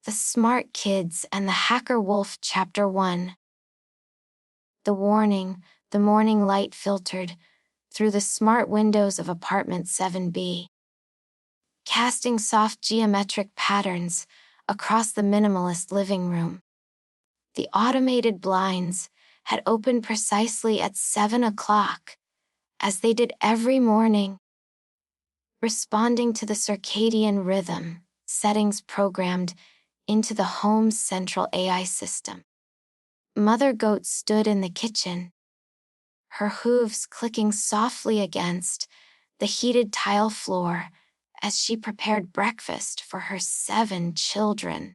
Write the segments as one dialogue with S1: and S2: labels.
S1: The Smart Kids and the Hacker Wolf Chapter 1. The warning, the morning light filtered through the smart windows of apartment 7B, casting soft geometric patterns across the minimalist living room. The automated blinds had opened precisely at 7 o'clock, as they did every morning, responding to the circadian rhythm settings programmed into the home's central AI system. Mother Goat stood in the kitchen, her hooves clicking softly against the heated tile floor as she prepared breakfast for her 7 children.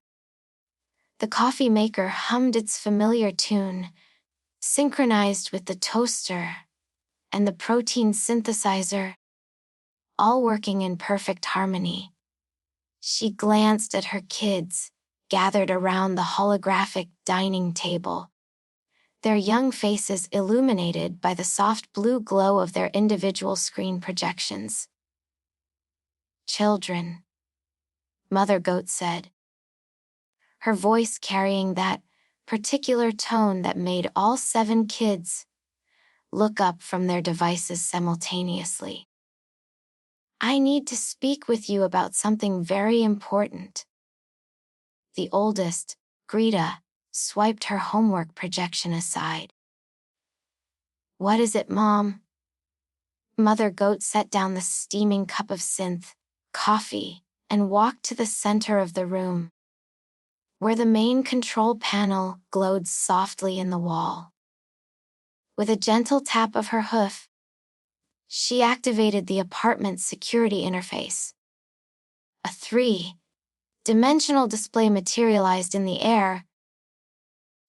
S1: The coffee maker hummed its familiar tune, synchronized with the toaster and the protein synthesizer, all working in perfect harmony. She glanced at her kids, gathered around the holographic dining table, their young faces illuminated by the soft blue glow of their individual screen projections. "Children," Mother Goat said, her voice carrying that particular tone that made all 7 kids look up from their devices simultaneously. "I need to speak with you about something very important." The oldest, Greta, swiped her homework projection aside. "What is it, Mom?" Mother Goat set down the steaming cup of synth coffee and walked to the center of the room, where the main control panel glowed softly in the wall. With a gentle tap of her hoof, she activated the apartment's security interface. A 3-dimensional display materialized in the air,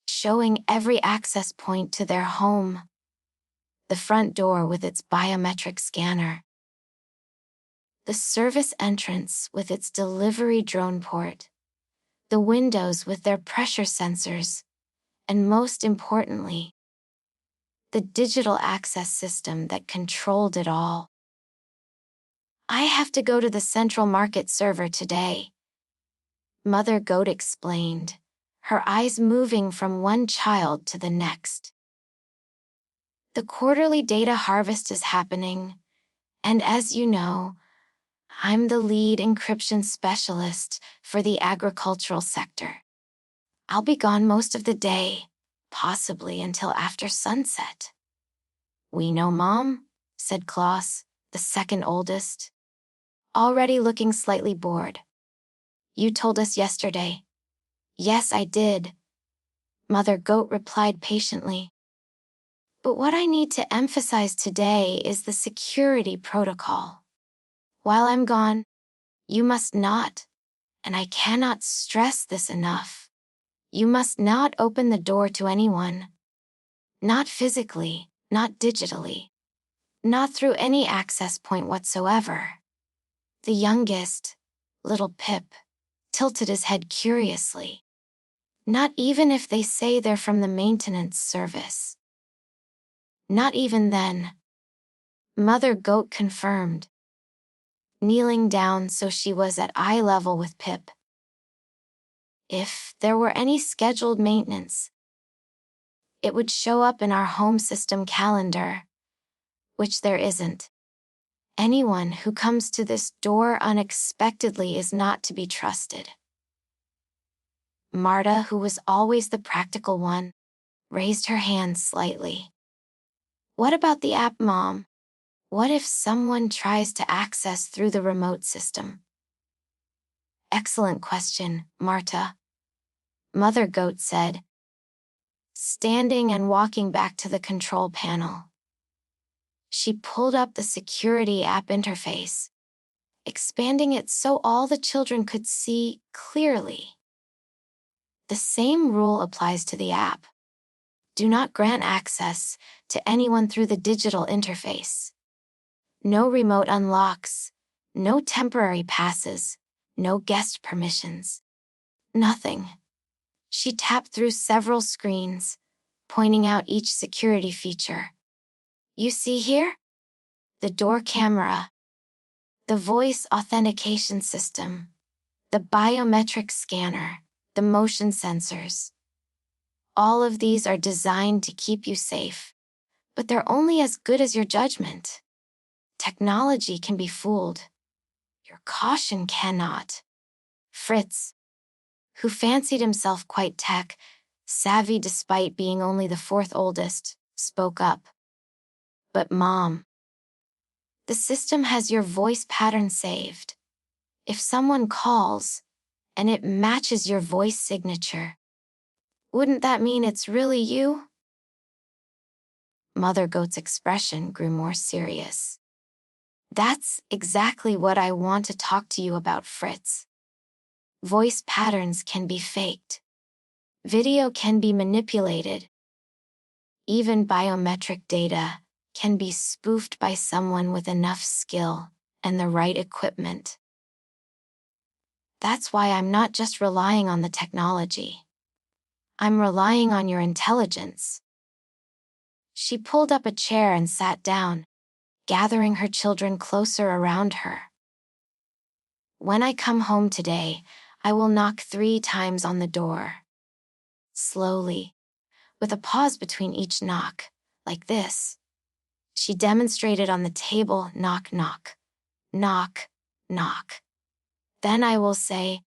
S1: showing every access point to their home. The front door with its biometric scanner, the service entrance with its delivery drone port, the windows with their pressure sensors, and most importantly, the digital access system that controlled it all. "I have to go to the central market server today," Mother Goat explained, her eyes moving from one child to the next. "The quarterly data harvest is happening, and as you know, I'm the lead encryption specialist for the agricultural sector. I'll be gone most of the day, possibly until after sunset." "We know, Mom," said Klaus, the second oldest, already looking slightly bored. "You told us yesterday." "Yes, I did," Mother Goat replied patiently. "But what I need to emphasize today is the security protocol. While I'm gone, you must not, and I cannot stress this enough, you must not open the door to anyone. Not physically, not digitally, not through any access point whatsoever." The youngest, little Pip, tilted his head curiously. "Not even if they say they're from the maintenance service?" "Not even then," Mother Goat confirmed, kneeling down so she was at eye level with Pip. "If there were any scheduled maintenance, it would show up in our home system calendar, which there isn't. Anyone who comes to this door unexpectedly is not to be trusted." Marta, who was always the practical one, raised her hand slightly. "What about the app, Mom? What if someone tries to access through the remote system?" "Excellent question, Marta," Mother Goat said, standing and walking back to the control panel. She pulled up the security app interface, expanding it so all the children could see clearly. The same rule applies to the app. Do not grant access to anyone through the digital interface. No remote unlocks, no temporary passes, no guest permissions. Nothing. She tapped through several screens, pointing out each security feature. "You see here? The door camera, the voice authentication system, the biometric scanner, the motion sensors. All of these are designed to keep you safe, but they're only as good as your judgment. Technology can be fooled. Your caution cannot. Fritz, who fancied himself quite tech-savvy despite being only the fourth oldest, spoke up. But Mom, the system has your voice pattern saved. If someone calls, and it matches your voice signature, wouldn't that mean it's really you? Mother Goat's expression grew more serious. That's exactly what I want to talk to you about, Fritz. Voice patterns can be faked. Video can be manipulated. Even biometric data can be spoofed by someone with enough skill and the right equipment. That's why I'm not just relying on the technology. I'm relying on your intelligence. She pulled up a chair and sat down, gathering her children closer around her. When I come home today, I will knock 3 times on the door. Slowly, with a pause between each knock, like this. She demonstrated on the table, knock, knock, knock, knock. Then I will say,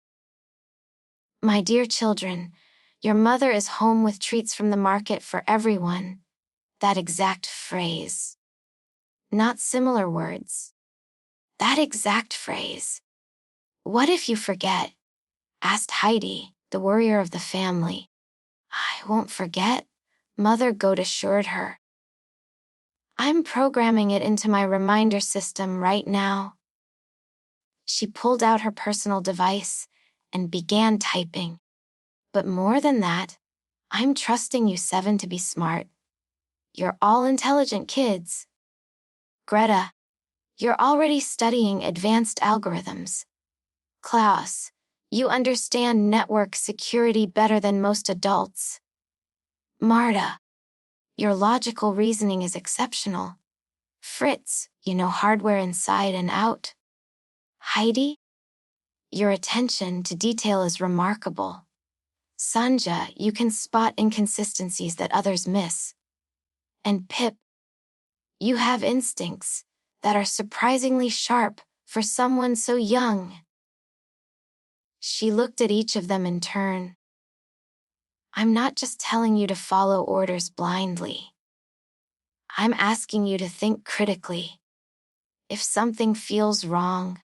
S1: "My dear children, your mother is home with treats from the market for everyone." That exact phrase. Not similar words. That exact phrase. "What if you forget?" asked Heidi, the worrier of the family. "I won't forget," Mother Goat assured her. "I'm programming it into my reminder system right now." She pulled out her personal device and began typing. "But more than that, I'm trusting you 7 to be smart. You're all intelligent kids. Greta, you're already studying advanced algorithms. Klaus, you understand network security better than most adults. Marta, your logical reasoning is exceptional. Fritz, you know hardware inside and out. Heidi, your attention to detail is remarkable. Sanja, you can spot inconsistencies that others miss. And Pip, you have instincts that are surprisingly sharp for someone so young." She looked at each of them in turn. "I'm not just telling you to follow orders blindly. I'm asking you to think critically. If something feels wrong,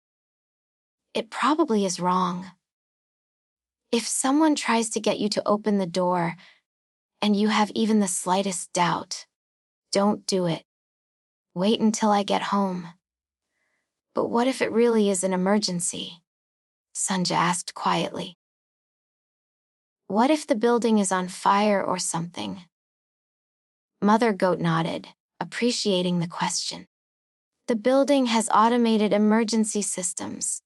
S1: it probably is wrong. If someone tries to get you to open the door, and you have even the slightest doubt, don't do it. Wait until I get home." "But what if it really is an emergency?" Sanja asked quietly. "What if the building is on fire or something?" Mother Goat nodded, appreciating the question. "The building has automated emergency systems.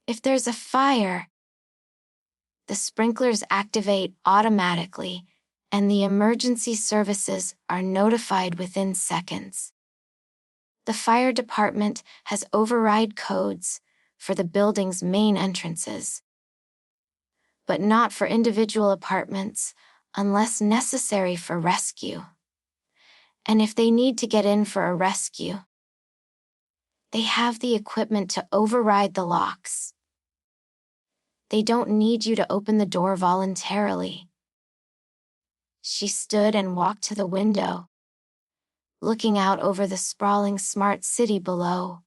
S1: If there's a fire, the sprinklers activate automatically, and the emergency services are notified within seconds. The fire department has override codes for the building's main entrances, but not for individual apartments unless necessary for rescue. And if they need to get in for a rescue, they have the equipment to override the locks. They don't need you to open the door voluntarily." She stood and walked to the window, looking out over the sprawling smart city below.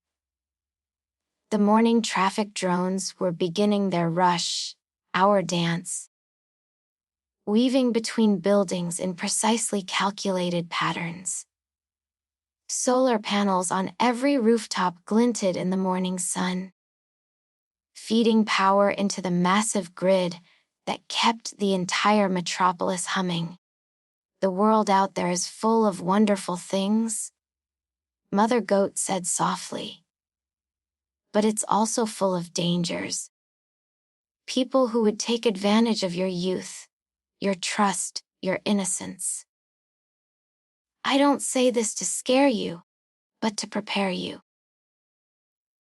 S1: The morning traffic drones were beginning their rush, hour dance, weaving between buildings in precisely calculated patterns. Solar panels on every rooftop glinted in the morning sun, feeding power into the massive grid that kept the entire metropolis humming. "The world out there is full of wonderful things," Mother Goat said softly. "But it's also full of dangers. People who would take advantage of your youth, your trust, your innocence. I don't say this to scare you, but to prepare you.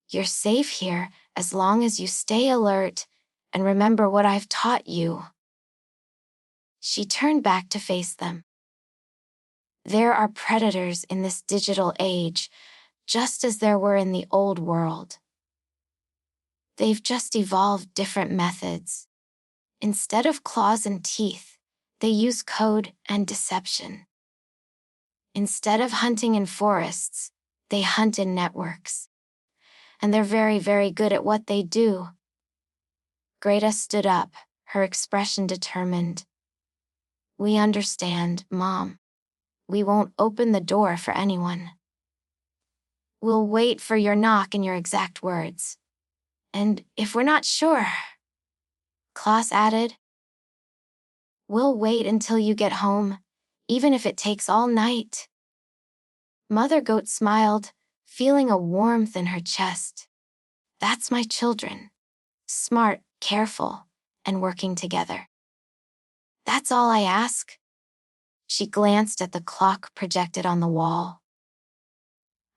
S1: You're safe here as long as you stay alert and remember what I've taught you." She turned back to face them. There are predators in this digital age, just as there were in the old world. They've just evolved different methods. Instead of claws and teeth, they use code and deception. Instead of hunting in forests, they hunt in networks. And they're very, very good at what they do. Greta stood up, her expression determined. "We understand, Mom. We won't open the door for anyone. We'll wait for your knock and your exact words. And if we're not sure," Klaus added, "we'll wait until you get home, even if it takes all night." Mother Goat smiled, feeling a warmth in her chest. That's my children. Smart, careful, and working together. That's all I ask. She glanced at the clock projected on the wall.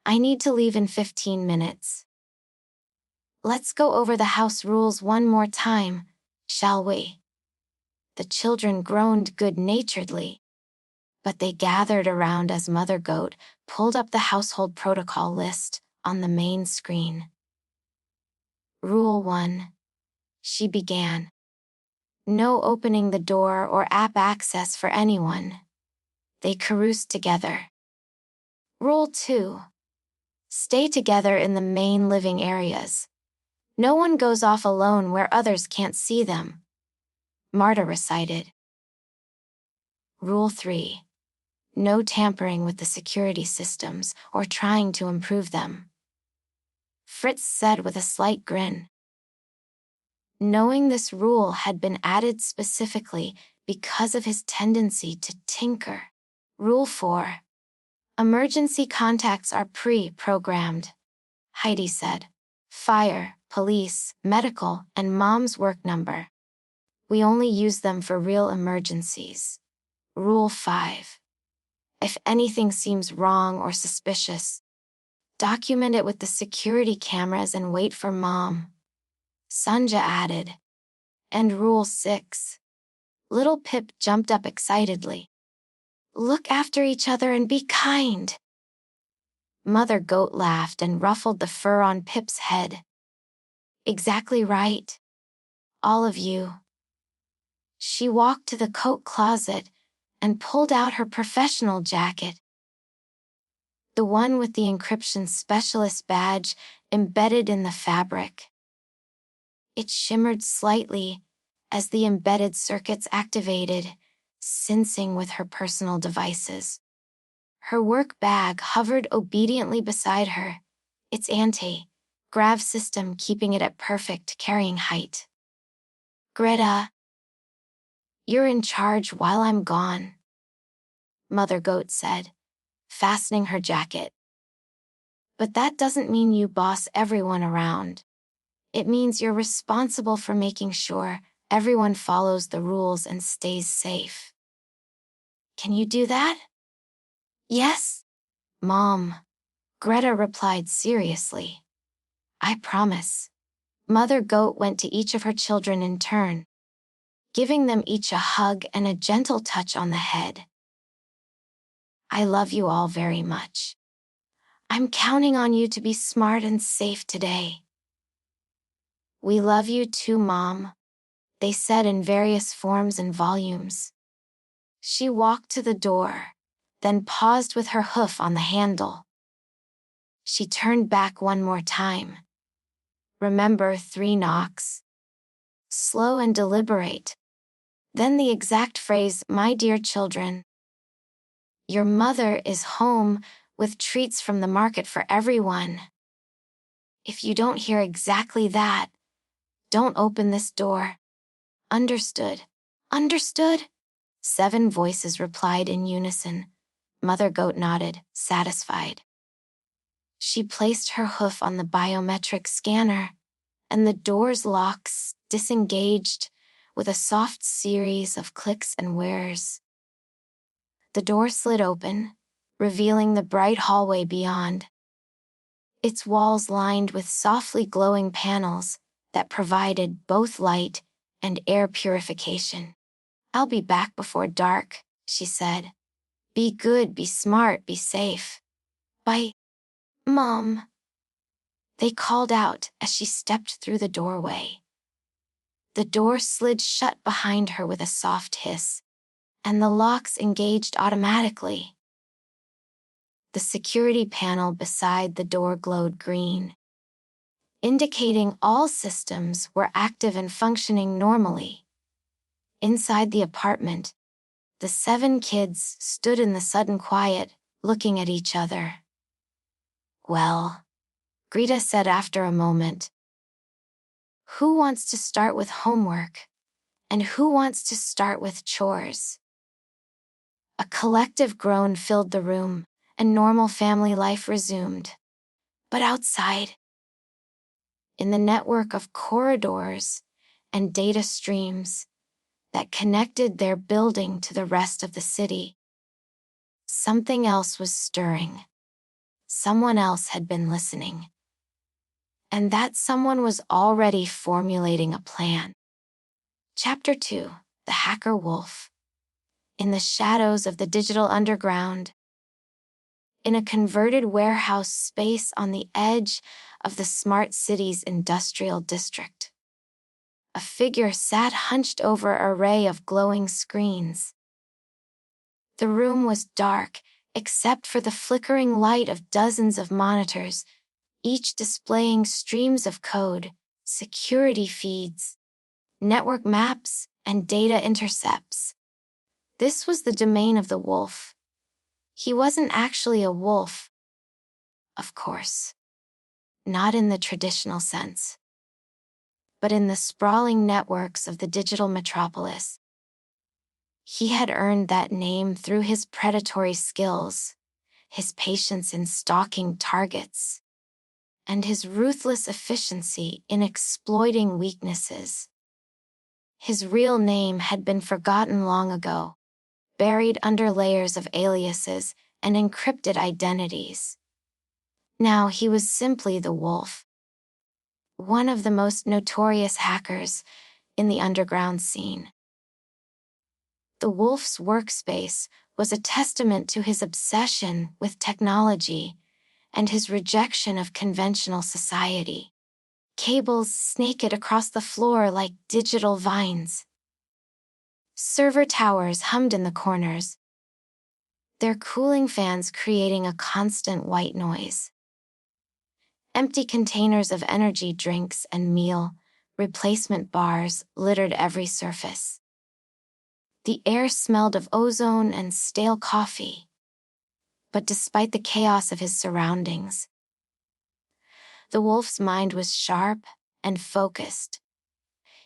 S1: I need to leave in 15 minutes. Let's go over the house rules one more time, shall we? The children groaned good-naturedly, but they gathered around as Mother Goat pulled up the household protocol list on the main screen. Rule 1. She began. No opening the door or app access for anyone. They caroused together. Rule 2. Stay together in the main living areas. No one goes off alone where others can't see them. Marta recited. Rule 3. No tampering with the security systems or trying to improve them. Fritz said with a slight grin. Knowing this rule had been added specifically because of his tendency to tinker. Rule 4. Emergency contacts are pre-programmed, Heidi said. Fire, police, medical, and Mom's work number. We only use them for real emergencies. Rule 5. If anything seems wrong or suspicious, document it with the security cameras and wait for Mom. Sanja added. And Rule 6. Little Pip jumped up excitedly. Look after each other and be kind. Mother Goat laughed and ruffled the fur on Pip's head. Exactly right. All of you. She walked to the coat closet and pulled out her professional jacket. The one with the encryption specialist badge embedded in the fabric. It shimmered slightly as the embedded circuits activated, syncing with her personal devices. Her work bag hovered obediently beside her, its anti-grav system keeping it at perfect carrying height. Greta, you're in charge while I'm gone, Mother Goat said, fastening her jacket. But that doesn't mean you boss everyone around. It means you're responsible for making sure everyone follows the rules and stays safe. Can you do that? Yes, Mom, Greta replied seriously. I promise. Mother Goat went to each of her children in turn, giving them each a hug and a gentle touch on the head. I love you all very much. I'm counting on you to be smart and safe today. We love you too, Mom, they said in various forms and volumes. She walked to the door, then paused with her hoof on the handle. She turned back one more time. Remember 3 knocks. Slow and deliberate. Then the exact phrase, my dear children. Your mother is home with treats from the market for everyone. If you don't hear exactly that, don't open this door. Understood. Understood? 7 voices replied in unison. Mother Goat nodded, satisfied. She placed her hoof on the biometric scanner, and the door's locks disengaged with a soft series of clicks and whirs. The door slid open, revealing the bright hallway beyond. Its walls lined with softly glowing panels, that provided both light and air purification. "I'll be back before dark," she said. "Be good, be smart, be safe." "Bye, Mom," they called out as she stepped through the doorway. The door slid shut behind her with a soft hiss, and the locks engaged automatically. The security panel beside the door glowed green, indicating all systems were active and functioning normally. Inside the apartment, the 7 kids stood in the sudden quiet, looking at each other. "Well," Greta said after a moment, "who wants to start with homework? And who wants to start with chores?" A collective groan filled the room, and normal family life resumed. But outside, in the network of corridors and data streams that connected their building to the rest of the city, something else was stirring. Someone else had been listening. And that someone was already formulating a plan. Chapter 2: The Hacker Wolf. In the shadows of the digital underground, in a converted warehouse space on the edge of the smart city's industrial district, a figure sat hunched over an array of glowing screens. The room was dark, except for the flickering light of dozens of monitors, each displaying streams of code, security feeds, network maps, and data intercepts. This was the domain of the wolf. He wasn't actually a wolf, of course, not in the traditional sense, but in the sprawling networks of the digital metropolis. He had earned that name through his predatory skills, his patience in stalking targets, and his ruthless efficiency in exploiting weaknesses. His real name had been forgotten long ago, buried under layers of aliases and encrypted identities. Now he was simply the Wolf, one of the most notorious hackers in the underground scene. The Wolf's workspace was a testament to his obsession with technology and his rejection of conventional society. Cables snaked across the floor like digital vines. Server towers hummed in the corners, their cooling fans creating a constant white noise. Empty containers of energy drinks and meal replacement bars littered every surface. The air smelled of ozone and stale coffee. But despite the chaos of his surroundings, the Wolf's mind was sharp and focused.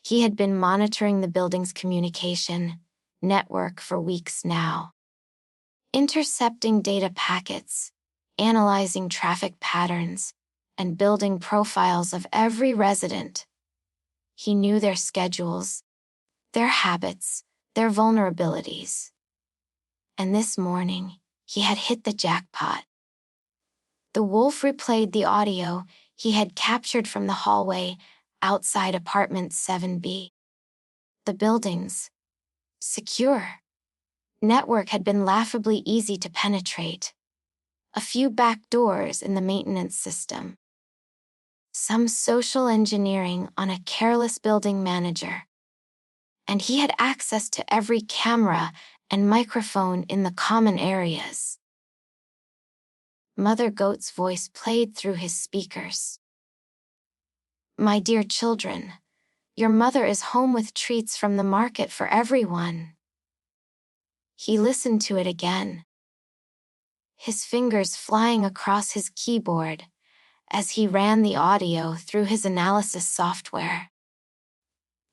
S1: He had been monitoring the building's communication network for weeks now, intercepting data packets, analyzing traffic patterns, and building profiles of every resident. He knew their schedules, their habits, their vulnerabilities. And this morning, he had hit the jackpot. The Wolf replayed the audio he had captured from the hallway outside apartment 7B. The building's secure network had been laughably easy to penetrate. A few back doors in the maintenance system. Some social engineering on a careless building manager. And he had access to every camera and microphone in the common areas. Mother Goat's voice played through his speakers. "My dear children, your mother is home with treats from the market for everyone." He listened to it again, his fingers flying across his keyboard as he ran the audio through his analysis software.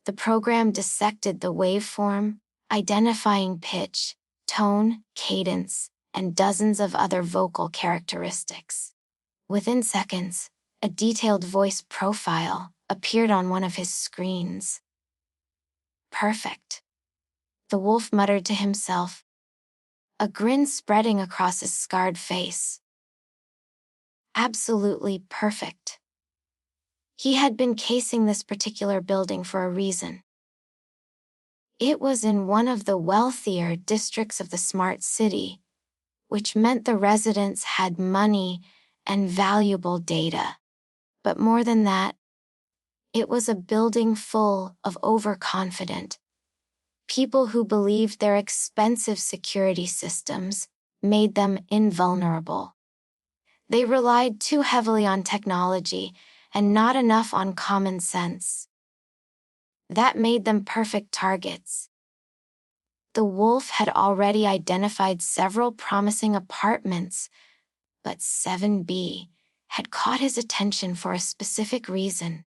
S1: The program dissected the waveform, identifying pitch, tone, cadence, and dozens of other vocal characteristics. Within seconds, a detailed voice profile appeared on one of his screens. "Perfect," the Wolf muttered to himself, a grin spreading across his scarred face. "Absolutely perfect." He had been casing this particular building for a reason. It was in one of the wealthier districts of the smart city, which meant the residents had money and valuable data. But more than that, it was a building full of overconfident people who believed their expensive security systems made them invulnerable. They relied too heavily on technology and not enough on common sense. That made them perfect targets. The wolf had already identified several promising apartments, but 7B had caught his attention for a specific reason.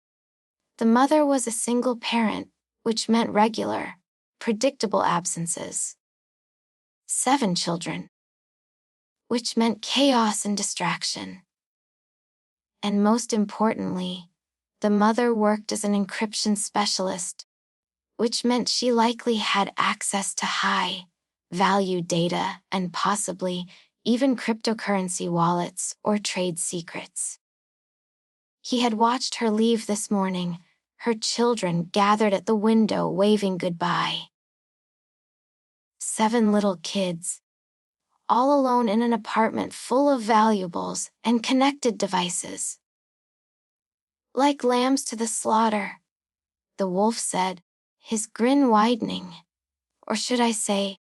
S1: The mother was a single parent, which meant regular, predictable absences. 7 children, which meant chaos and distraction. And most importantly, the mother worked as an encryption specialist, which meant she likely had access to high-value data and possibly even cryptocurrency wallets or trade secrets. He had watched her leave this morning, her children gathered at the window waving goodbye. 7 little kids, all alone in an apartment full of valuables and connected devices. Like lambs to the slaughter, the wolf said, his grin widening. Or should I say,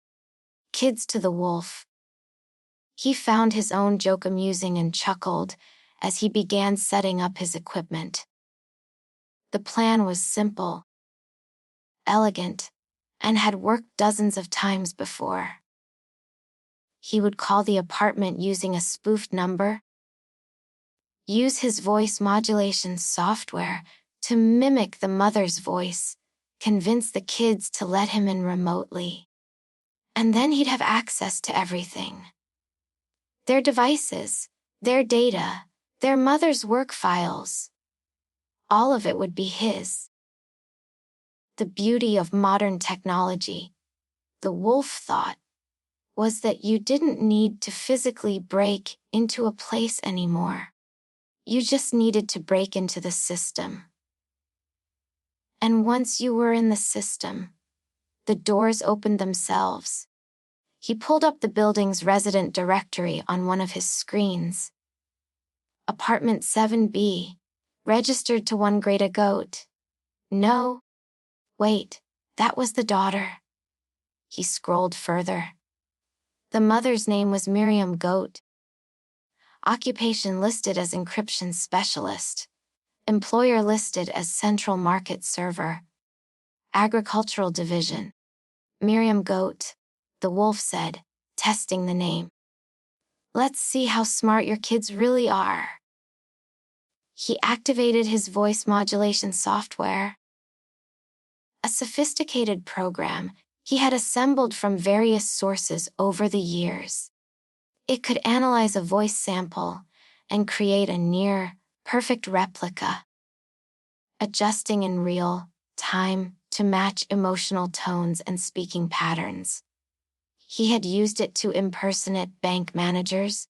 S1: kids to the wolf. He found his own joke amusing and chuckled as he began setting up his equipment. The plan was simple, elegant, and had worked dozens of times before. He would call the apartment using a spoofed number, use his voice modulation software to mimic the mother's voice, convince the kids to let him in remotely. And then he'd have access to everything. Their devices, their data, their mother's work files. All of it would be his. The beauty of modern technology, the wolf thought, was that you didn't need to physically break into a place anymore. You just needed to break into the system. And once you were in the system, the doors opened themselves. He pulled up the building's resident directory on one of his screens. Apartment 7B, registered to one Greta Goat. No. Wait, that was the daughter. He scrolled further. The mother's name was Miriam Goat. Occupation listed as encryption specialist. Employer listed as central market server. Agricultural division. Miriam Goat, the wolf said, testing the name. Let's see how smart your kids really are. He activated his voice modulation software. A sophisticated program he had assembled from various sources over the years. It could analyze a voice sample and create a near-perfect replica, adjusting in real time to match emotional tones and speaking patterns. He had used it to impersonate bank managers,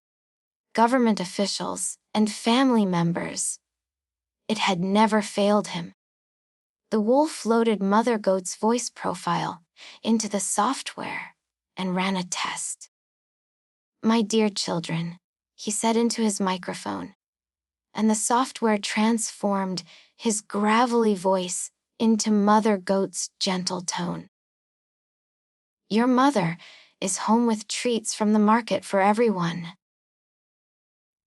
S1: government officials, and family members. It had never failed him. The wolf loaded Mother Goat's voice profile into the software and ran a test. "My dear children," he said into his microphone, and the software transformed his gravelly voice into Mother Goat's gentle tone. "Your mother is home with treats from the market for everyone."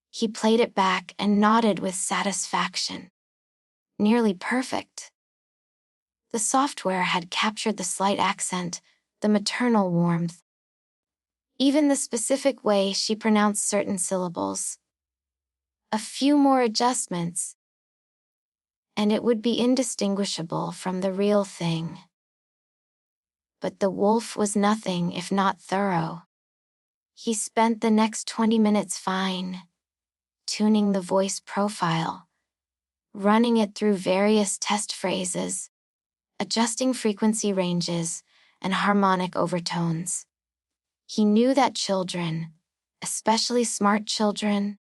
S1: He played it back and nodded with satisfaction. Nearly perfect. The software had captured the slight accent, the maternal warmth, even the specific way she pronounced certain syllables. A few more adjustments, and it would be indistinguishable from the real thing. But the wolf was nothing if not thorough. He spent the next 20 minutes tuning the voice profile, running it through various test phrases, adjusting frequency ranges and harmonic overtones. He knew that children, especially smart children,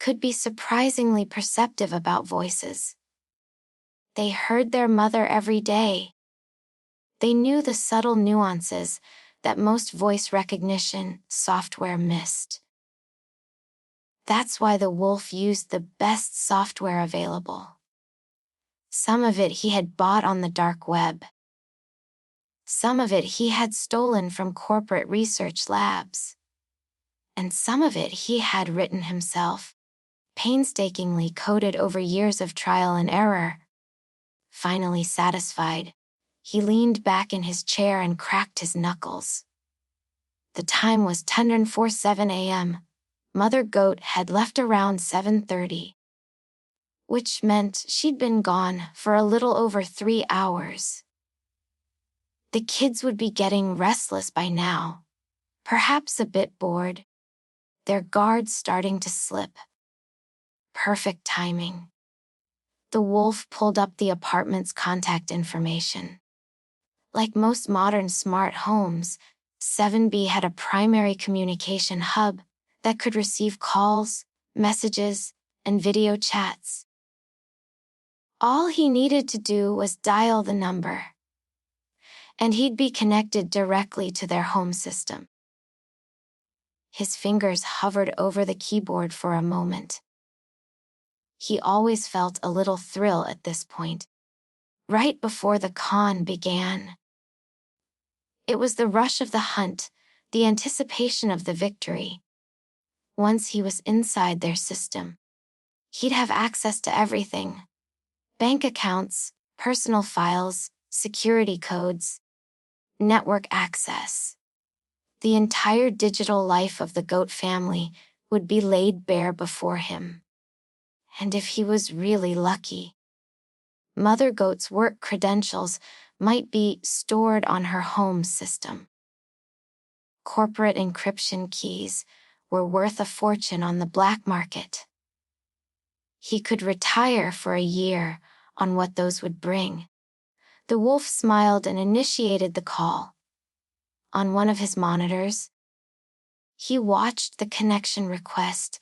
S1: could be surprisingly perceptive about voices. They heard their mother every day. They knew the subtle nuances that most voice recognition software missed. That's why the wolf used the best software available. Some of it he had bought on the dark web. Some of it he had stolen from corporate research labs. And some of it he had written himself, painstakingly coded over years of trial and error. Finally satisfied, he leaned back in his chair and cracked his knuckles. The time was 10:47 a.m. Mother Goat had left around 7:30. Which meant she'd been gone for a little over 3 hours. The kids would be getting restless by now, perhaps a bit bored, their guards starting to slip. Perfect timing. The wolf pulled up the apartment's contact information. Like most modern smart homes, 7B had a primary communication hub that could receive calls, messages, and video chats. All he needed to do was dial the number, and he'd be connected directly to their home system. His fingers hovered over the keyboard for a moment. He always felt a little thrill at this point, right before the con began. It was the rush of the hunt, the anticipation of the victory. Once he was inside their system, he'd have access to everything: bank accounts, personal files, security codes, network access. The entire digital life of the goat family would be laid bare before him. And if he was really lucky, Mother Goat's work credentials might be stored on her home system. Corporate encryption keys were worth a fortune on the black market. He could retire for a year on what those would bring. The wolf smiled and initiated the call. On one of his monitors, he watched the connection request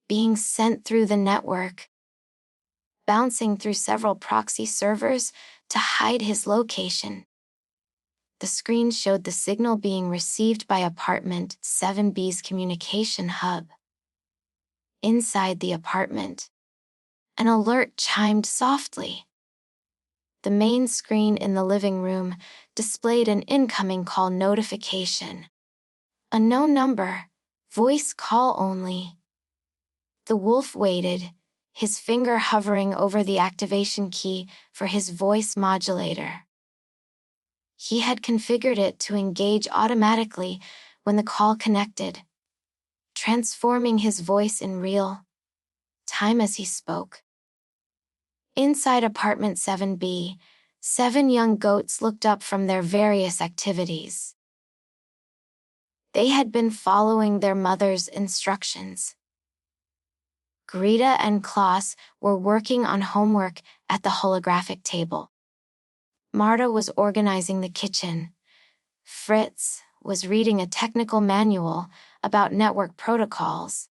S1: being sent through the network, bouncing through several proxy servers to hide his location. The screen showed the signal being received by apartment 7B's communication hub. Inside the apartment, an alert chimed softly. The main screen in the living room displayed an incoming call notification. A no number, voice call only. The wolf waited, his finger hovering over the activation key for his voice modulator. He had configured it to engage automatically when the call connected, transforming his voice in real time as he spoke. Inside apartment 7B, 7 young goats looked up from their various activities. They had been following their mother's instructions. Greta and Klaus were working on homework at the holographic table. Marta was organizing the kitchen. Fritz was reading a technical manual about network protocols.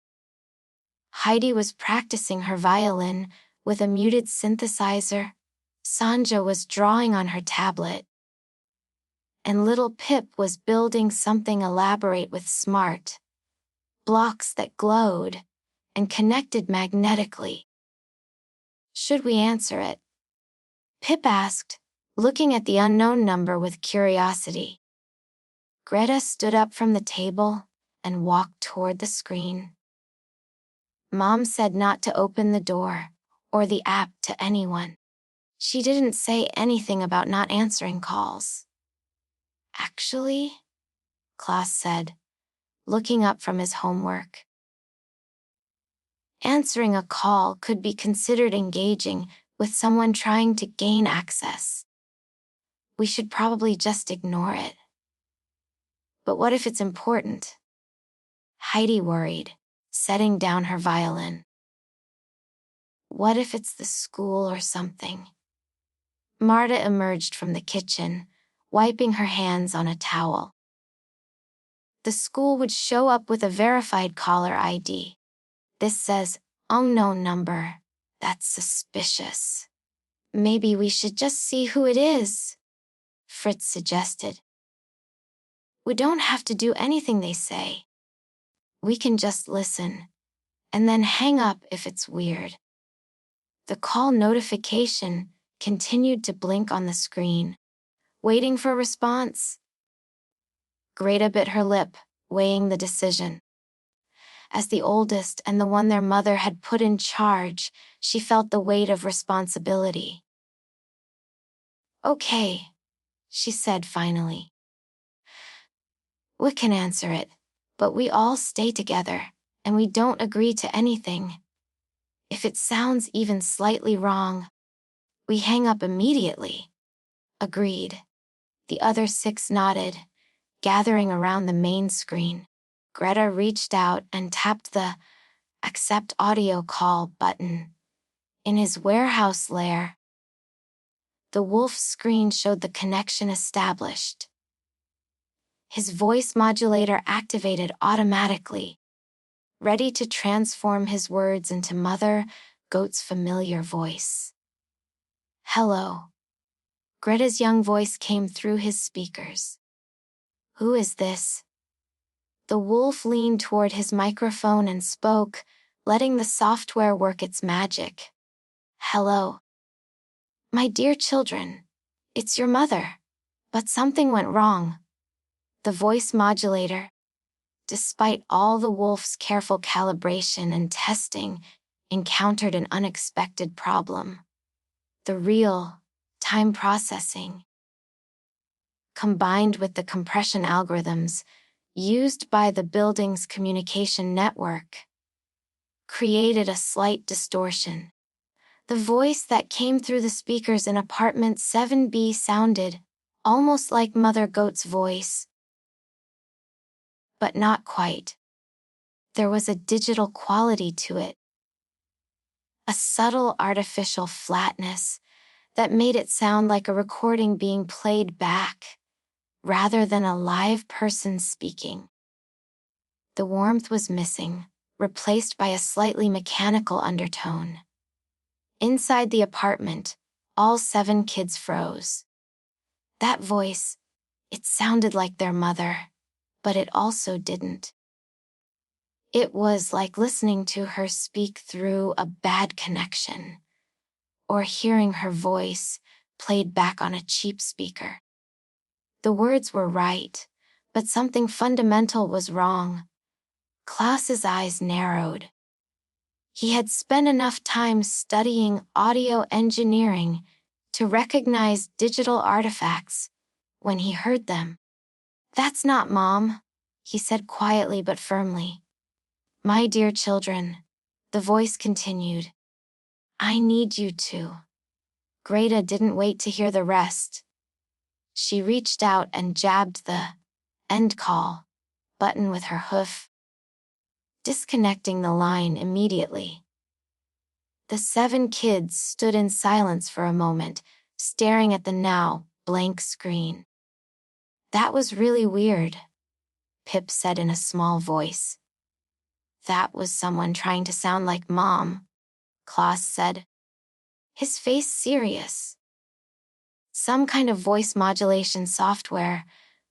S1: Heidi was practicing her violin with a muted synthesizer. Sanja was drawing on her tablet. And little Pip was building something elaborate with smart blocks that glowed and connected magnetically. Should we answer it? Pip asked, looking at the unknown number with curiosity. Greta stood up from the table and walked toward the screen. Mom said not to open the door or the app to anyone. She didn't say anything about not answering calls. Actually, Klaus said, looking up from his homework. Answering a call could be considered engaging with someone trying to gain access. We should probably just ignore it. But what if it's important? Heidi worried, setting down her violin. What if it's the school or something? Marta emerged from the kitchen, wiping her hands on a towel. The school would show up with a verified caller ID. This says, unknown number. That's suspicious. Maybe we should just see who it is, Fritz suggested. We don't have to do anything they say. We can just listen, and then hang up if it's weird. The call notification continued to blink on the screen, waiting for response. Greta bit her lip, weighing the decision. As the oldest and the one their mother had put in charge, she felt the weight of responsibility. Okay, she said finally. We can answer it, but we all stay together, and we don't agree to anything. If it sounds even slightly wrong, we hang up immediately. Agreed. The other 6 nodded, gathering around the main screen. Greta reached out and tapped the Accept Audio Call button. In his warehouse lair, the wolf's screen showed the connection established. His voice modulator activated automatically, ready to transform his words into Mother Goat's familiar voice. Hello. Greta's young voice came through his speakers. Who is this? The wolf leaned toward his microphone and spoke, letting the software work its magic. Hello. My dear children, it's your mother. But something went wrong. The voice modulator, despite all the wolf's careful calibration and testing, encountered an unexpected problem. The real-time processing, combined with the compression algorithms used by the building's communication network, created a slight distortion. The voice that came through the speakers in apartment 7B sounded almost like Mother Goat's voice, but not quite. There was a digital quality to it, a subtle artificial flatness that made it sound like a recording being played back, rather than a live person speaking. The warmth was missing, replaced by a slightly mechanical undertone. Inside the apartment, all 7 kids froze. That voice, it sounded like their mother, but it also didn't. It was like listening to her speak through a bad connection, or hearing her voice played back on a cheap speaker. The words were right, but something fundamental was wrong. Klaus's eyes narrowed. He had spent enough time studying audio engineering to recognize digital artifacts when he heard them. That's not Mom, he said quietly but firmly. My dear children, the voice continued. I need you to. Greta didn't wait to hear the rest. She reached out and jabbed the end call button with her hoof, disconnecting the line immediately. The 7 kids stood in silence for a moment, staring at the now blank screen. That was really weird, Pip said in a small voice. That was someone trying to sound like Mom, Klaus said, his face serious. Some kind of voice modulation software,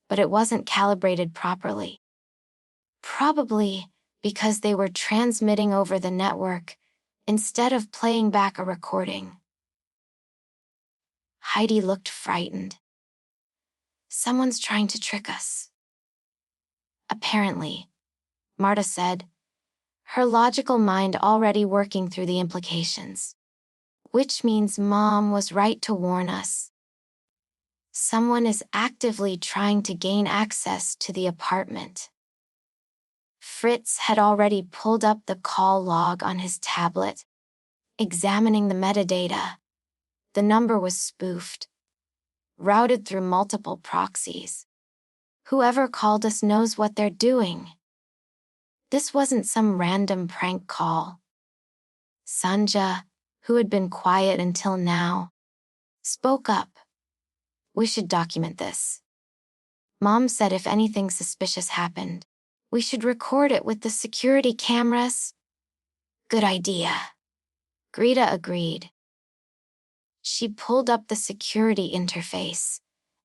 S1: but it wasn't calibrated properly. Probably because they were transmitting over the network instead of playing back a recording. Heidi looked frightened. Someone's trying to trick us. Apparently, Marta said, her logical mind already working through the implications. Which means Mom was right to warn us. Someone is actively trying to gain access to the apartment. Fritz had already pulled up the call log on his tablet, examining the metadata. The number was spoofed, routed through multiple proxies. Whoever called us knows what they're doing. This wasn't some random prank call. Sanja, who had been quiet until now, spoke up. We should document this. Mom said if anything suspicious happened, we should record it with the security cameras. Good idea. Greta agreed. She pulled up the security interface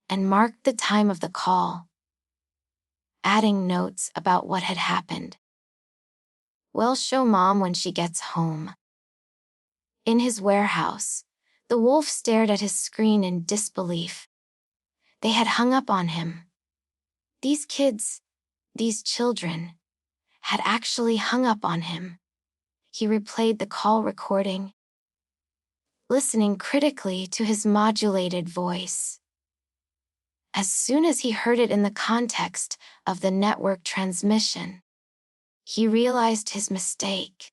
S1: and marked the time of the call, adding notes about what had happened. We'll show Mom when she gets home. In his warehouse, the wolf stared at his screen in disbelief. They had hung up on him. These kids, these children, had actually hung up on him. He replayed the call recording, listening critically to his modulated voice. As soon as he heard it in the context of the network transmission, he realized his mistake.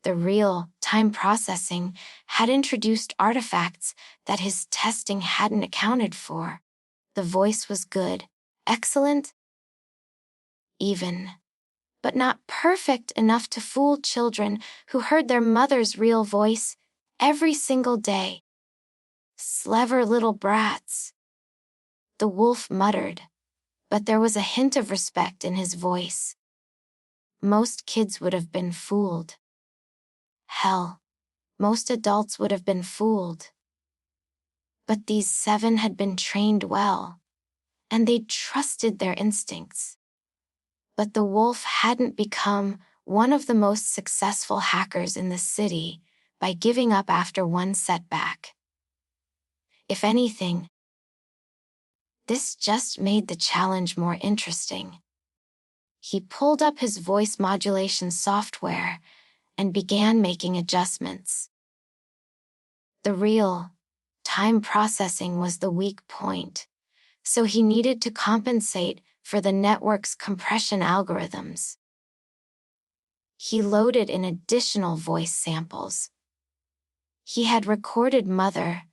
S1: The real-time processing had introduced artifacts that his testing hadn't accounted for. The voice was good, excellent, even, but not perfect enough to fool children who heard their mother's real voice every single day. Clever little brats. The wolf muttered, but there was a hint of respect in his voice. Most kids would have been fooled. Hell, most adults would have been fooled. But these 7 had been trained well, and they trusted their instincts. But the wolf hadn't become one of the most successful hackers in the city by giving up after one setback. If anything, this just made the challenge more interesting. He pulled up his voice modulation software and began making adjustments. The real-time processing was the weak point, so he needed to compensate for the network's compression algorithms. He loaded in additional voice samples. He had recorded Mother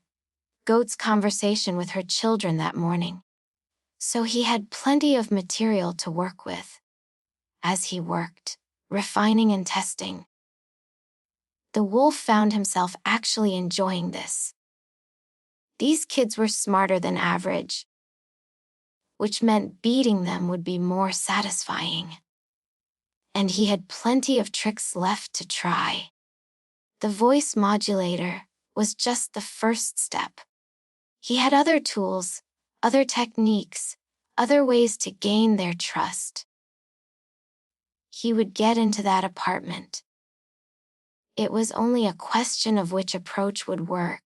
S1: Goat's conversation with her children that morning, so he had plenty of material to work with. As he worked, refining and testing, the wolf found himself actually enjoying this. These kids were smarter than average, which meant beating them would be more satisfying. And he had plenty of tricks left to try. The voice modulator was just the first step. He had other tools, other techniques, other ways to gain their trust. He would get into that apartment. It was only a question of which approach would work.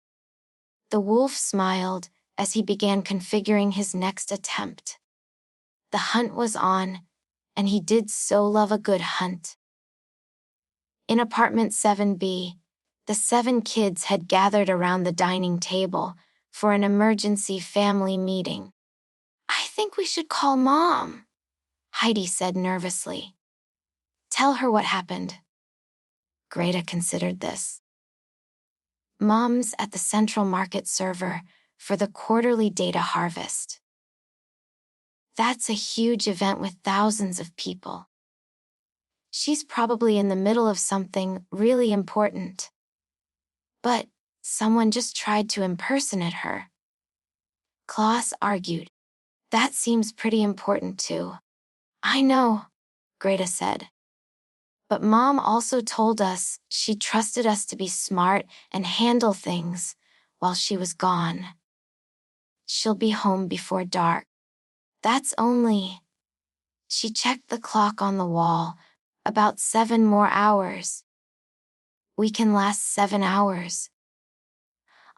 S1: The wolf smiled as he began configuring his next attempt. The hunt was on, and he did so love a good hunt. In apartment 7B, the 7 kids had gathered around the dining table for an emergency family meeting. "I think we should call Mom," Heidi said nervously. "Tell her what happened." Greta considered this. Mom's at the Central Market server for the quarterly data harvest. That's a huge event with thousands of people. She's probably in the middle of something really important. But someone just tried to impersonate her. Klaus argued. That seems pretty important too. I know, Greta said. But Mom also told us she trusted us to be smart and handle things while she was gone. She'll be home before dark. That's only... She checked the clock on the wall. About 7 more hours. We can last 7 hours.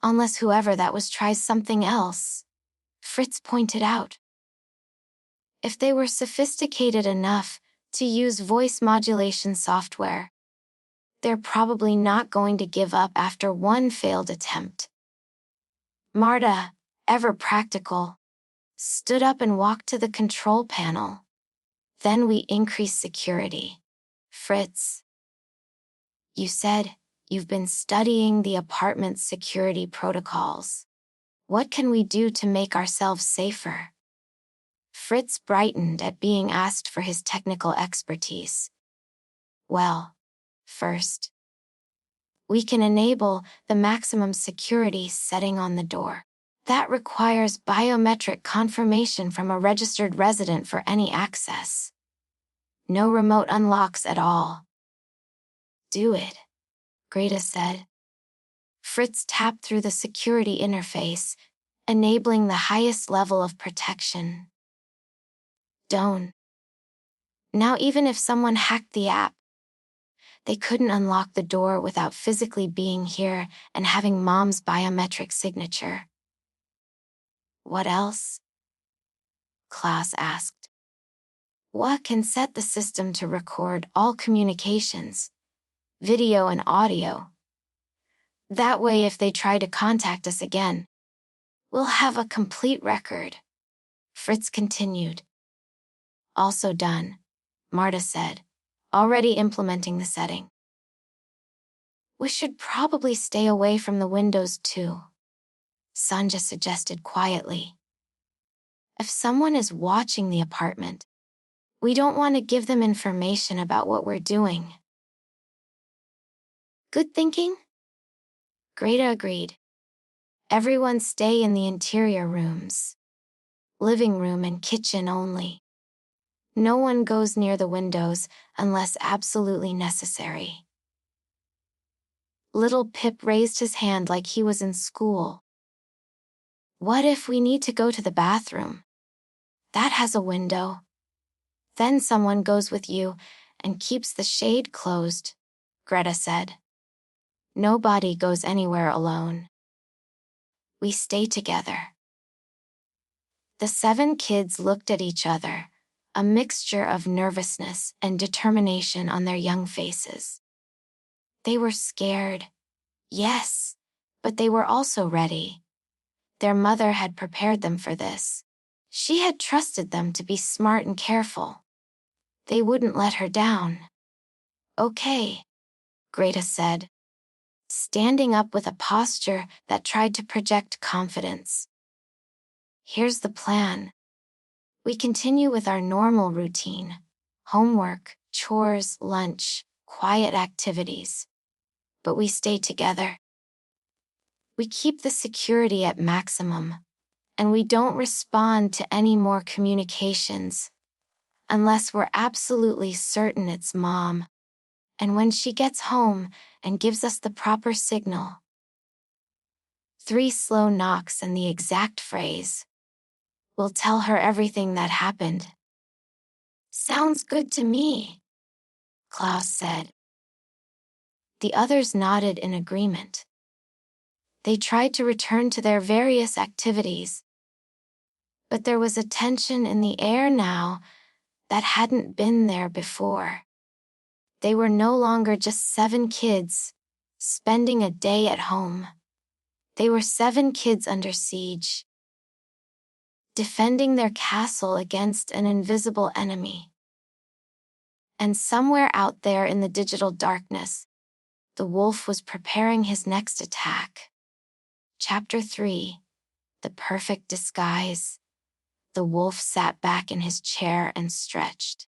S1: Unless whoever that was tries something else, Fritz pointed out. If they were sophisticated enough to use voice modulation software, they're probably not going to give up after one failed attempt. Marta, ever practical, stood up and walked to the control panel. Then we increased security. Fritz, you said you've been studying the apartment's security protocols. What can we do to make ourselves safer? Fritz brightened at being asked for his technical expertise. Well, first, we can enable the maximum security setting on the door. That requires biometric confirmation from a registered resident for any access. No remote unlocks at all. do it, Greta said. Fritz tapped through the security interface, enabling the highest level of protection. Don't. Now even if someone hacked the app, they couldn't unlock the door without physically being here and having Mom's biometric signature. What else? Klaus asked. What can set the system to record all communications, video and audio? That way if they try to contact us again, we'll have a complete record, Fritz continued. Also done, Marta said, already implementing the setting. We should probably stay away from the windows too, Sanja suggested quietly. If someone is watching the apartment, we don't want to give them information about what we're doing. Good thinking? Greta agreed. Everyone stay in the interior rooms. Living room and kitchen only. No one goes near the windows unless absolutely necessary. Little Pip raised his hand like he was in school. What if we need to go to the bathroom? That has a window. Then someone goes with you and keeps the shade closed, Greta said. Nobody goes anywhere alone. We stay together. The 7 kids looked at each other, a mixture of nervousness and determination on their young faces. They were scared, yes, but they were also ready. Their mother had prepared them for this. She had trusted them to be smart and careful. They wouldn't let her down. Okay, Greta said, standing up with a posture that tried to project confidence. Here's the plan. We continue with our normal routine: homework, chores, lunch, quiet activities. But we stay together. We keep the security at maximum, and we don't respond to any more communications unless we're absolutely certain it's Mom, and when she gets home and gives us the proper signal. 3 slow knocks and the exact phrase. We'll tell her everything that happened. Sounds good to me, Klaus said. The others nodded in agreement. They tried to return to their various activities, but there was a tension in the air now that hadn't been there before. They were no longer just 7 kids, spending a day at home. They were 7 kids under siege, defending their castle against an invisible enemy. And somewhere out there in the digital darkness, the wolf was preparing his next attack. Chapter 3, The Perfect Disguise. The wolf sat back in his chair and stretched,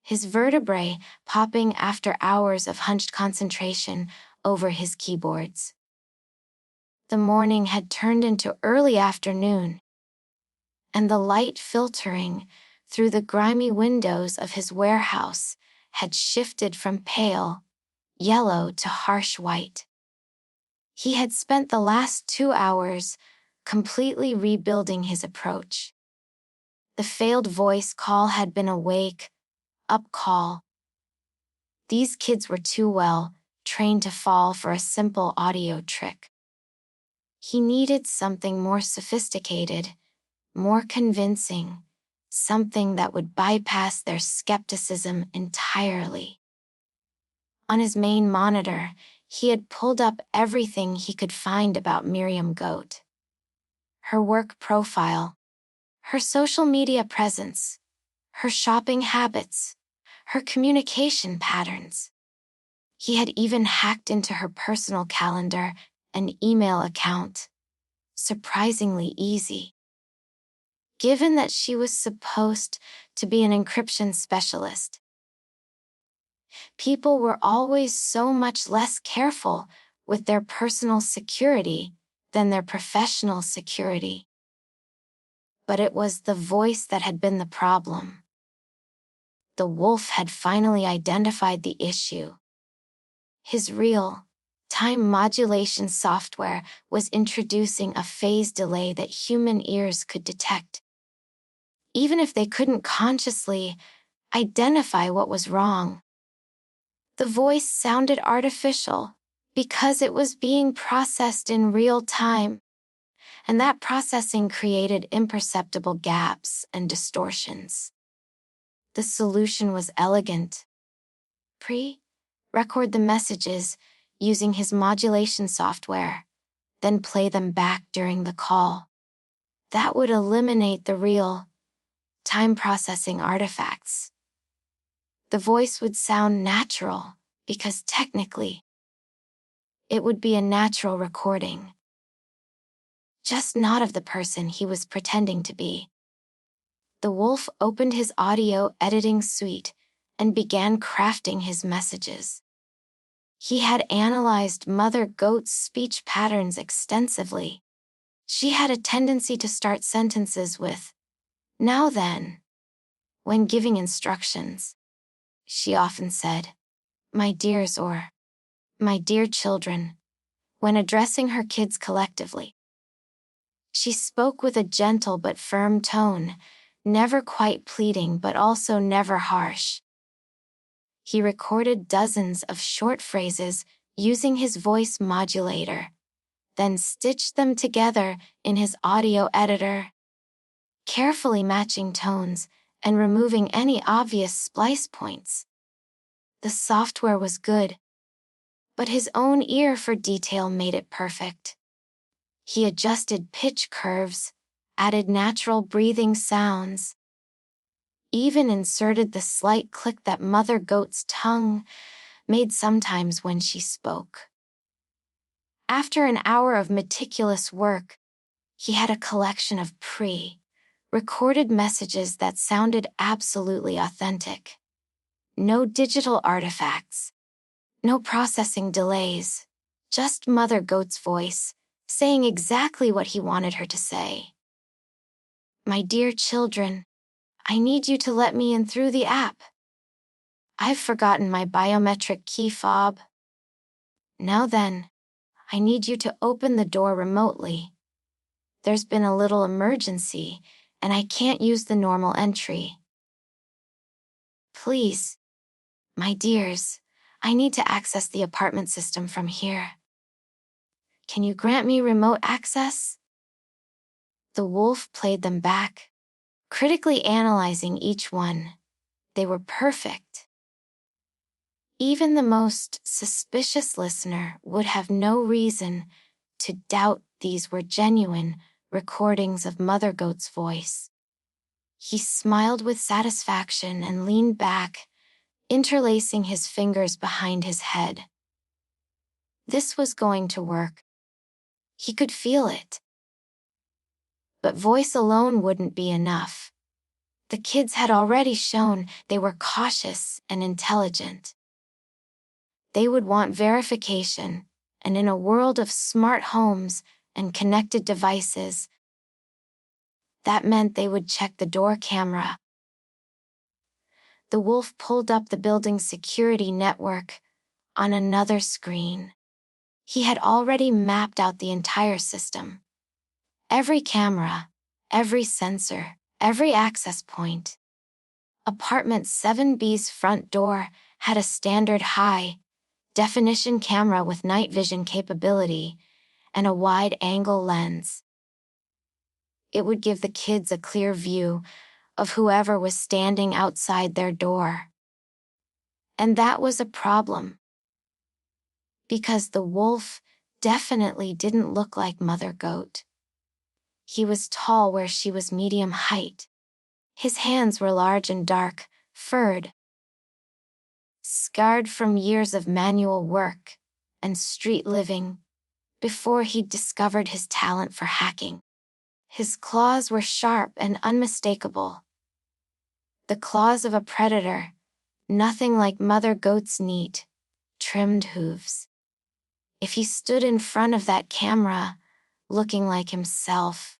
S1: his vertebrae popping after hours of hunched concentration over his keyboards. The morning had turned into early afternoon, and the light filtering through the grimy windows of his warehouse had shifted from pale yellow to harsh white. He had spent the last 2 hours completely rebuilding his approach. The failed voice call had been a wake-up call. These kids were too well trained to fall for a simple audio trick. He needed something more sophisticated, more convincing, something that would bypass their skepticism entirely. On his main monitor, he had pulled up everything he could find about Miriam Goat. Her work profile, her social media presence, her shopping habits, her communication patterns. He had even hacked into her personal calendar and email account. Surprisingly easy. Given that she was supposed to be an encryption specialist, people were always so much less careful with their personal security than their professional security. But it was the voice that had been the problem. The wolf had finally identified the issue. His real time modulation software was introducing a phase delay that human ears could detect, even if they couldn't consciously identify what was wrong. The voice sounded artificial because it was being processed in real time, and that processing created imperceptible gaps and distortions. The solution was elegant. Record the messages using his modulation software, then play them back during the call. That would eliminate the real time processing artifacts. The voice would sound natural because technically, it would be a natural recording, just not of the person he was pretending to be. The wolf opened his audio editing suite and began crafting his messages. He had analyzed Mother Goat's speech patterns extensively. She had a tendency to start sentences with, "Now then." When giving instructions, she often said, "My dears," or "My dear children," when addressing her kids collectively. She spoke with a gentle but firm tone, never quite pleading but also never harsh. He recorded dozens of short phrases using his voice modulator, then stitched them together in his audio editor, carefully matching tones and removing any obvious splice points. The software was good, but his own ear for detail made it perfect. He adjusted pitch curves, added natural breathing sounds, even inserted the slight click that Mother Goat's tongue made sometimes when she spoke. After an hour of meticulous work, he had a collection of pre-recorded messages that sounded absolutely authentic. No digital artifacts, no processing delays, just Mother Goat's voice, saying exactly what he wanted her to say. "My dear children, I need you to let me in through the app. I've forgotten my biometric key fob. Now then, I need you to open the door remotely. There's been a little emergency, and I can't use the normal entry. Please, my dears, I need to access the apartment system from here. Can you grant me remote access?" The wolf played them back, critically analyzing each one. They were perfect. Even the most suspicious listener would have no reason to doubt these were genuine recordings of Mother Goat's voice. He smiled with satisfaction and leaned back, interlacing his fingers behind his head. This was going to work. He could feel it. But voice alone wouldn't be enough. The kids had already shown they were cautious and intelligent. They would want verification, and in a world of smart homes and connected devices, that meant they would check the door camera. The wolf pulled up the building's security network on another screen. He had already mapped out the entire system. Every camera, every sensor, every access point. Apartment 7B's front door had a standard high-definition camera with night vision capability and a wide-angle lens. It would give the kids a clear view of whoever was standing outside their door. And that was a problem, because the wolf definitely didn't look like Mother Goat. He was tall where she was medium height. His hands were large and dark, furred, scarred from years of manual work and street living before he'd discovered his talent for hacking. His claws were sharp and unmistakable. The claws of a predator, nothing like Mother Goat's neat, trimmed hooves. If he stood in front of that camera, looking like himself,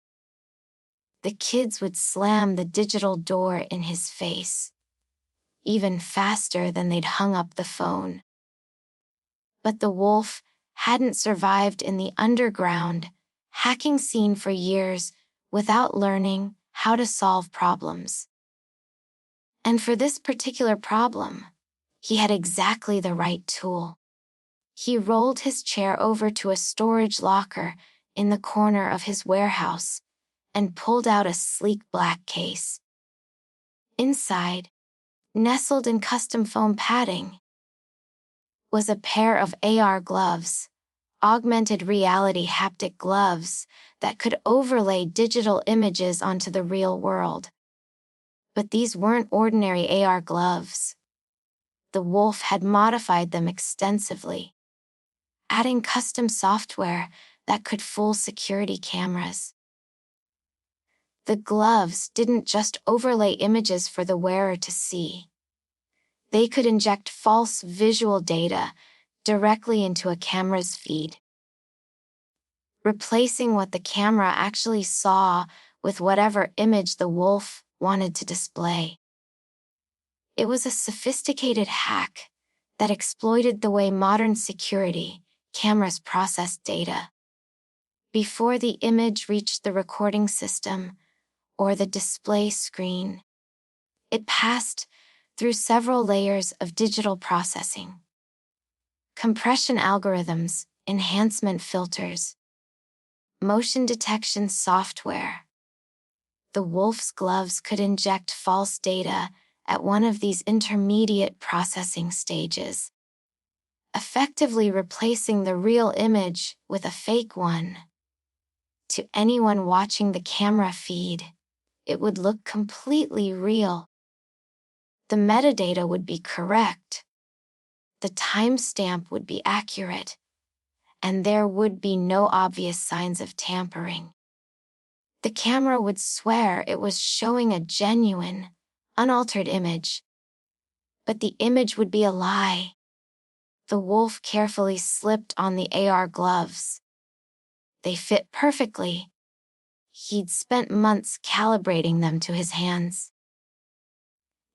S1: the kids would slam the digital door in his face, even faster than they'd hung up the phone. But the wolf hadn't survived in the underground, hacking scene for years without learning how to solve problems. And for this particular problem, he had exactly the right tool. He rolled his chair over to a storage locker in the corner of his warehouse and pulled out a sleek black case. Inside, nestled in custom foam padding, was a pair of AR gloves, augmented reality haptic gloves that could overlay digital images onto the real world. But these weren't ordinary AR gloves. The wolf had modified them extensively, adding custom software that could fool security cameras. The gloves didn't just overlay images for the wearer to see. They could inject false visual data directly into a camera's feed, replacing what the camera actually saw with whatever image the wolf wanted to display. It was a sophisticated hack that exploited the way modern security cameras process data. Before the image reached the recording system or the display screen, it passed through several layers of digital processing. Compression algorithms, enhancement filters, motion detection software. The wolf's gloves could inject false data at one of these intermediate processing stages, effectively replacing the real image with a fake one. To anyone watching the camera feed, it would look completely real. The metadata would be correct, the timestamp would be accurate, and there would be no obvious signs of tampering. The camera would swear it was showing a genuine, unaltered image. But the image would be a lie. The wolf carefully slipped on the AR gloves. They fit perfectly. He'd spent months calibrating them to his hands.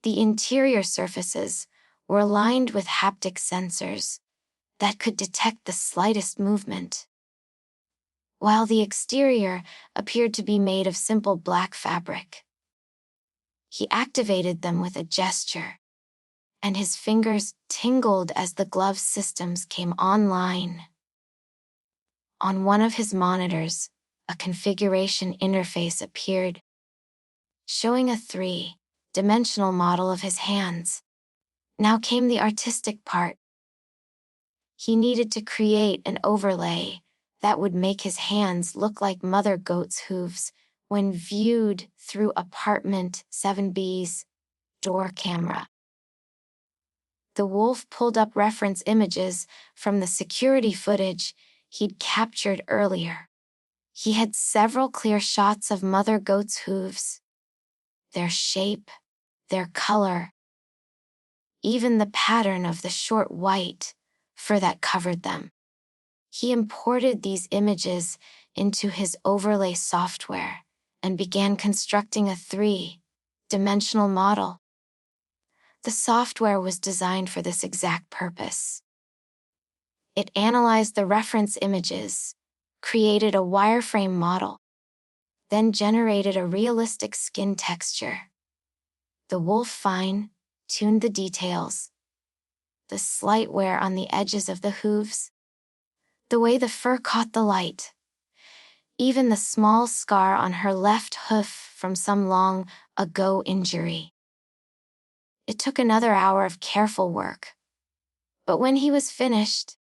S1: The interior surfaces were lined with haptic sensors that could detect the slightest movement, while the exterior appeared to be made of simple black fabric. He activated them with a gesture, and his fingers tingled as the glove systems came online. On one of his monitors, a configuration interface appeared, showing a three-dimensional model of his hands. Now came the artistic part. He needed to create an overlay that would make his hands look like Mother Goat's hooves when viewed through apartment 7B's door camera. The wolf pulled up reference images from the security footage he'd captured earlier. He had several clear shots of Mother Goat's hooves, their shape, their color, even the pattern of the short white fur that covered them. He imported these images into his overlay software and began constructing a three-dimensional model. The software was designed for this exact purpose. It analyzed the reference images, created a wireframe model, then generated a realistic skin texture. The wolf fine-tuned the details, the slight wear on the edges of the hooves, the way the fur caught the light, even the small scar on her left hoof from some long-ago injury. It took another hour of careful work, but when he was finished,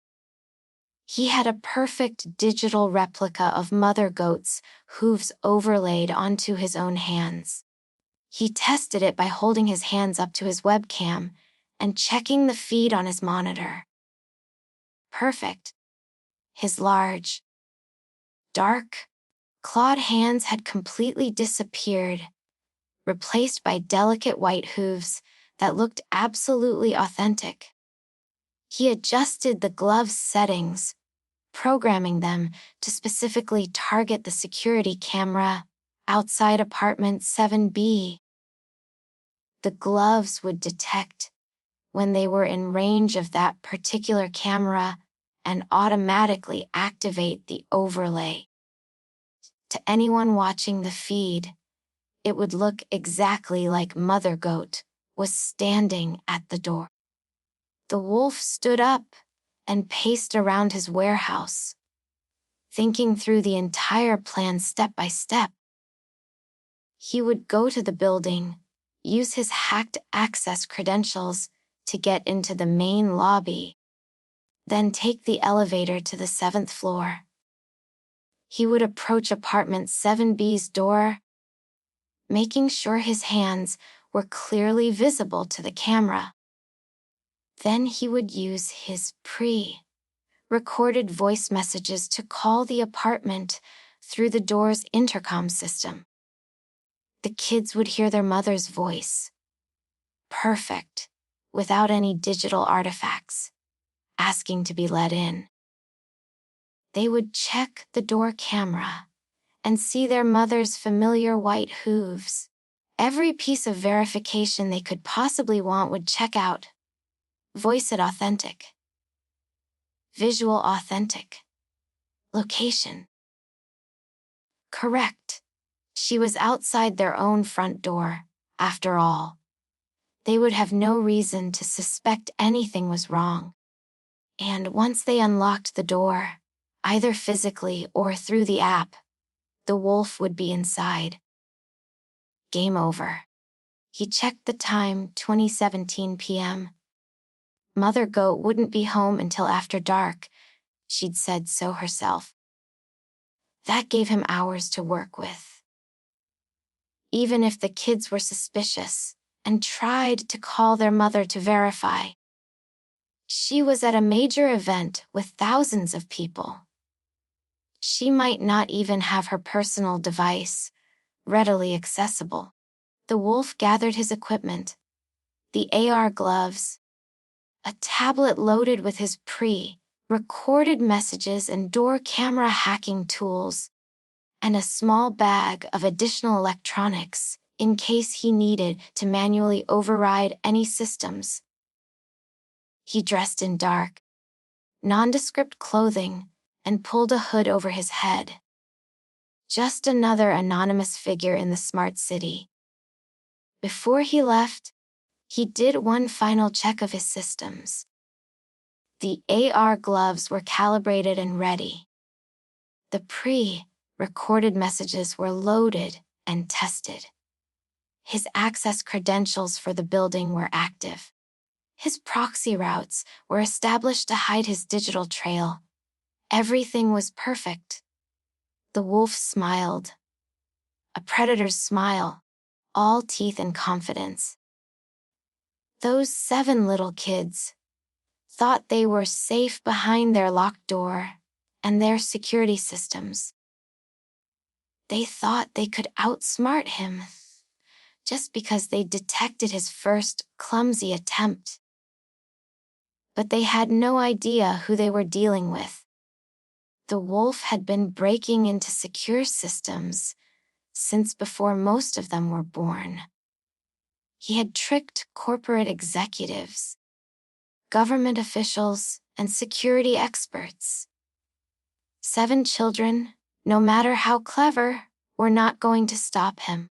S1: he had a perfect digital replica of Mother Goat's hooves overlaid onto his own hands. He tested it by holding his hands up to his webcam and checking the feed on his monitor. Perfect. His large, dark, clawed hands had completely disappeared, replaced by delicate white hooves that looked absolutely authentic. He adjusted the glove's settings, programming them to specifically target the security camera outside apartment 7B. The gloves would detect when they were in range of that particular camera and automatically activate the overlay. To anyone watching the feed, it would look exactly like Mother Goat was standing at the door. The wolf stood up and paced around his warehouse, thinking through the entire plan step by step. He would go to the building, use his hacked access credentials to get into the main lobby, then take the elevator to the 7th floor. He would approach apartment 7B's door, making sure his hands were clearly visible to the camera. Then he would use his pre-recorded voice messages to call the apartment through the door's intercom system. The kids would hear their mother's voice, perfect, without any digital artifacts, asking to be let in. They would check the door camera and see their mother's familiar white hooves. Every piece of verification they could possibly want would check out. Voice it authentic. Visual authentic. Location correct. She was outside their own front door, after all. They would have no reason to suspect anything was wrong. And once they unlocked the door, either physically or through the app, the wolf would be inside. Game over. He checked the time, 20:17 p.m. Mother Goat wouldn't be home until after dark, she'd said so herself. That gave him hours to work with. Even if the kids were suspicious and tried to call their mother to verify, she was at a major event with thousands of people. She might not even have her personal device readily accessible. The wolf gathered his equipment, the AR gloves, a tablet loaded with his pre-recorded messages and door camera hacking tools, and a small bag of additional electronics in case he needed to manually override any systems. He dressed in dark, nondescript clothing and pulled a hood over his head. Just another anonymous figure in the smart city. Before he left, he did one final check of his systems. The AR gloves were calibrated and ready. The pre-recorded messages were loaded and tested. His access credentials for the building were active. His proxy routes were established to hide his digital trail. Everything was perfect. The wolf smiled. A predator's smile, all teeth and confidence. Those 7 little kids thought they were safe behind their locked door and their security systems. They thought they could outsmart him just because they detected his first clumsy attempt. But they had no idea who they were dealing with. The wolf had been breaking into secure systems since before most of them were born. He had tricked corporate executives, government officials, and security experts. 7 children, no matter how clever, were not going to stop him.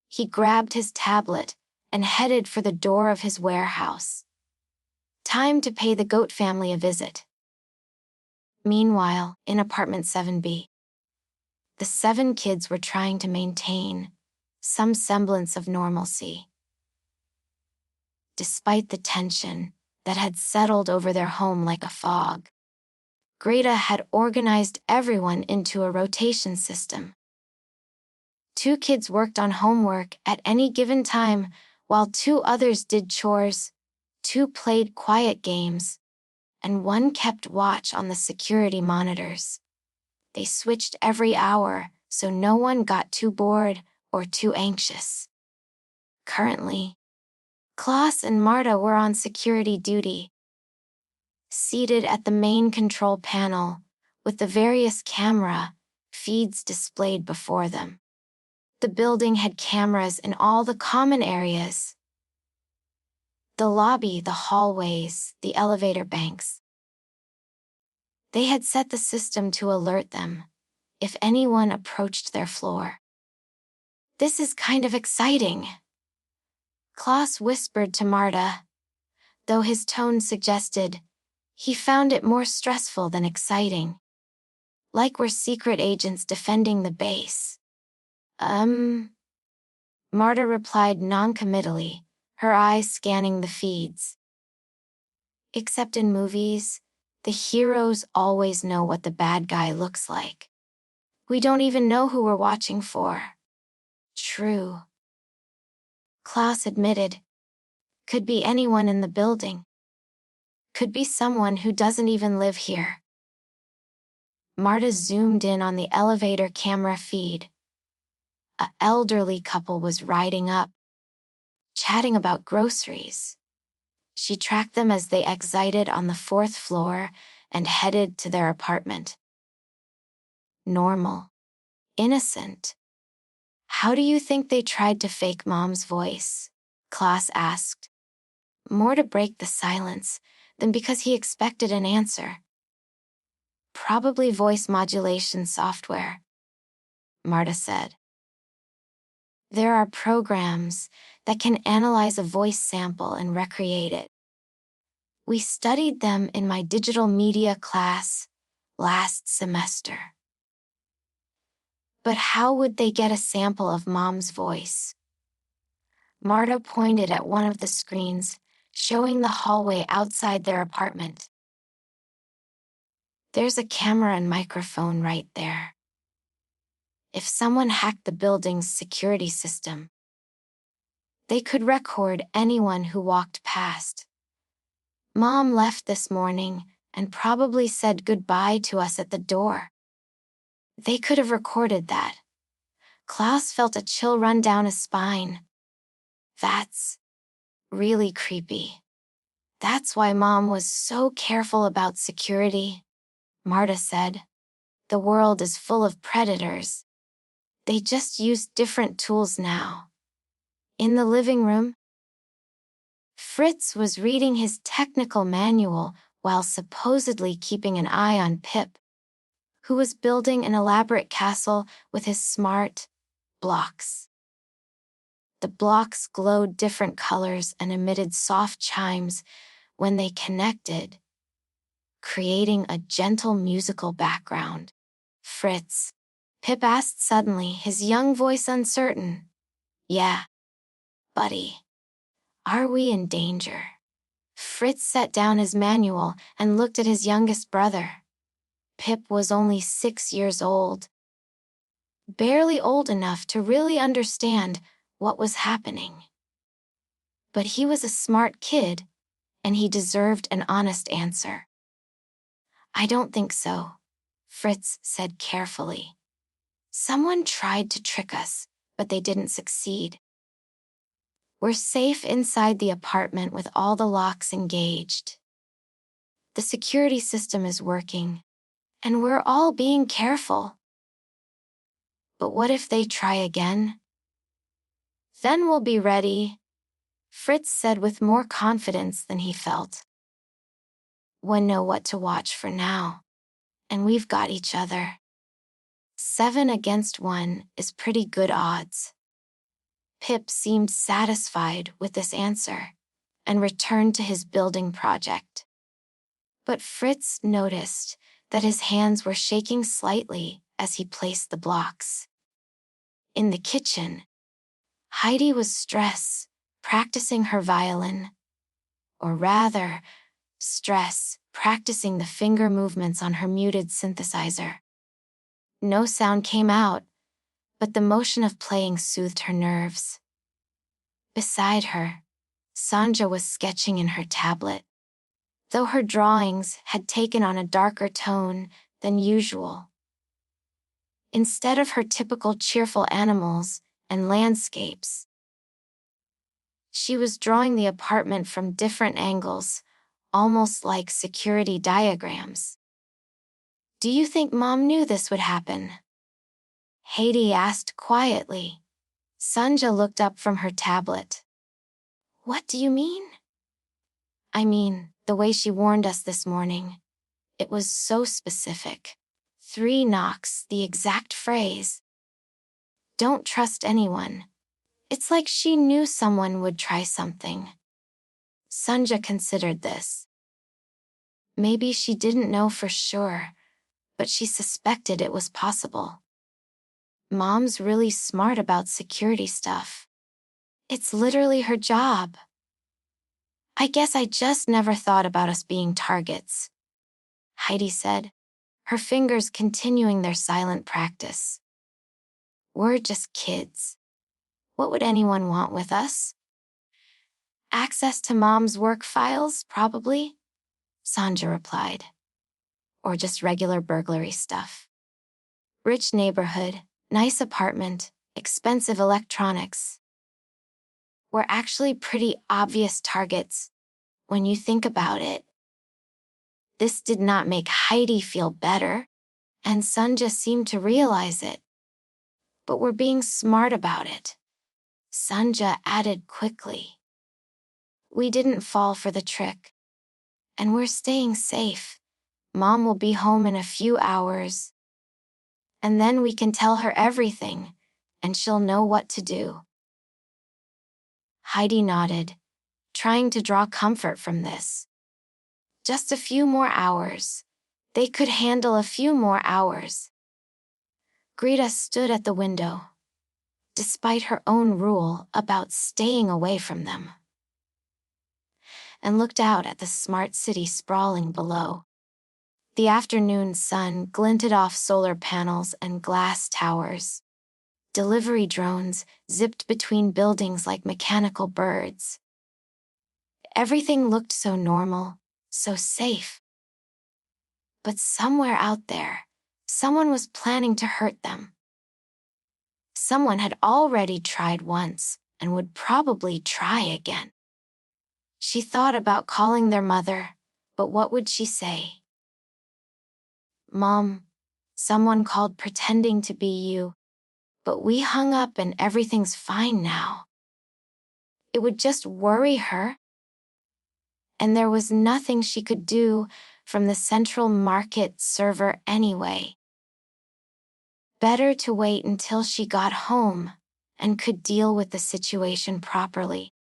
S1: He grabbed his tablet and headed for the door of his warehouse. Time to pay the goat family a visit. Meanwhile, in apartment 7B, the 7 kids were trying to maintain some semblance of normalcy. Despite the tension that had settled over their home like a fog, Greta had organized everyone into a rotation system. 2 kids worked on homework at any given time, while 2 others did chores, 2 played quiet games, and 1 kept watch on the security monitors. They switched every hour so no one got too bored or too anxious. Currently, Klaus and Marta were on security duty, seated at the main control panel with the various camera feeds displayed before them. The building had cameras in all the common areas: the lobby, the hallways, the elevator banks. They had set the system to alert them if anyone approached their floor. "This is kind of exciting," Klaus whispered to Marta, though his tone suggested he found it more stressful than exciting. "Like we're secret agents defending the base." Marta replied noncommittally, her eyes scanning the feeds. "Except in movies, the heroes always know what the bad guy looks like. We don't even know who we're watching for." "True," Klaus admitted. "Could be anyone in the building. Could be someone who doesn't even live here." Marta zoomed in on the elevator camera feed. An elderly couple was riding up, chatting about groceries. She tracked them as they exited on the 4th floor and headed to their apartment. Normal. Innocent. "How do you think they tried to fake Mom's voice?" Klaus asked, more to break the silence than because he expected an answer. "Probably voice modulation software," Marta said. "There are programs that can analyze a voice sample and recreate it. We studied them in my digital media class last semester." "But how would they get a sample of Mom's voice?" Marta pointed at one of the screens, showing the hallway outside their apartment. "There's a camera and microphone right there. If someone hacked the building's security system, they could record anyone who walked past. Mom left this morning and probably said goodbye to us at the door. They could have recorded that." Klaus felt a chill run down his spine. "That's really creepy. That's why Mom was so careful about security," Marta said. "The world is full of predators. They just use different tools now." In the living room, Fritz was reading his technical manual while supposedly keeping an eye on Pip, who was building an elaborate castle with his smart blocks. The blocks glowed different colors and emitted soft chimes when they connected, creating a gentle musical background. "Fritz," Pip asked suddenly, his young voice uncertain. "Yeah, buddy. Are we in danger?" Fritz set down his manual and looked at his youngest brother. Pip was only 6 years old, barely old enough to really understand what was happening. But he was a smart kid, and he deserved an honest answer. "I don't think so," Fritz said carefully. "Someone tried to trick us, but they didn't succeed. We're safe inside the apartment with all the locks engaged. The security system is working, and we're all being careful. But what if they try again? Then we'll be ready," Fritz said with more confidence than he felt. "We know what to watch for now, and we've got each other. 7 against 1 is pretty good odds." Pip seemed satisfied with this answer and returned to his building project. But Fritz noticed that his hands were shaking slightly as he placed the blocks. In the kitchen, Heidi was practicing her violin, or rather, practicing the finger movements on her muted synthesizer. No sound came out, but the motion of playing soothed her nerves. Beside her, Sanja was sketching in her tablet, though her drawings had taken on a darker tone than usual. Instead of her typical cheerful animals and landscapes, she was drawing the apartment from different angles, almost like security diagrams. "Do you think Mom knew this would happen?" Heidi asked quietly. Sanja looked up from her tablet. "What do you mean?" "I mean, the way she warned us this morning. It was so specific. 3 knocks, the exact phrase. Don't trust anyone. It's like she knew someone would try something. Sanja considered this. Maybe she didn't know for sure, but she suspected it was possible. Mom's really smart about security stuff. It's literally her job. I guess I just never thought about us being targets, Heidi said, her fingers continuing their silent practice. We're just kids. What would anyone want with us? Access to Mom's work files, probably, Sanja replied. Or just regular burglary stuff. Rich neighborhood, nice apartment, expensive electronics. We're actually pretty obvious targets when you think about it. This did not make Heidi feel better, and Sanja seemed to realize it. But we're being smart about it. Sanja added quickly. We didn't fall for the trick. And we're staying safe. Mom will be home in a few hours. And then we can tell her everything, and she'll know what to do. Heidi nodded, trying to draw comfort from this. Just a few more hours. They could handle a few more hours. Greta stood at the window, despite her own rule about staying away from them, and looked out at the smart city sprawling below. The afternoon sun glinted off solar panels and glass towers. Delivery drones zipped between buildings like mechanical birds. Everything looked so normal, so safe. But somewhere out there, someone was planning to hurt them. Someone had already tried once and would probably try again. She thought about calling their mother, but what would she say? Mom, someone called pretending to be you, but we hung up and everything's fine now. It would just worry her. And there was nothing she could do from the central market server anyway. Better to wait until she got home and could deal with the situation properly.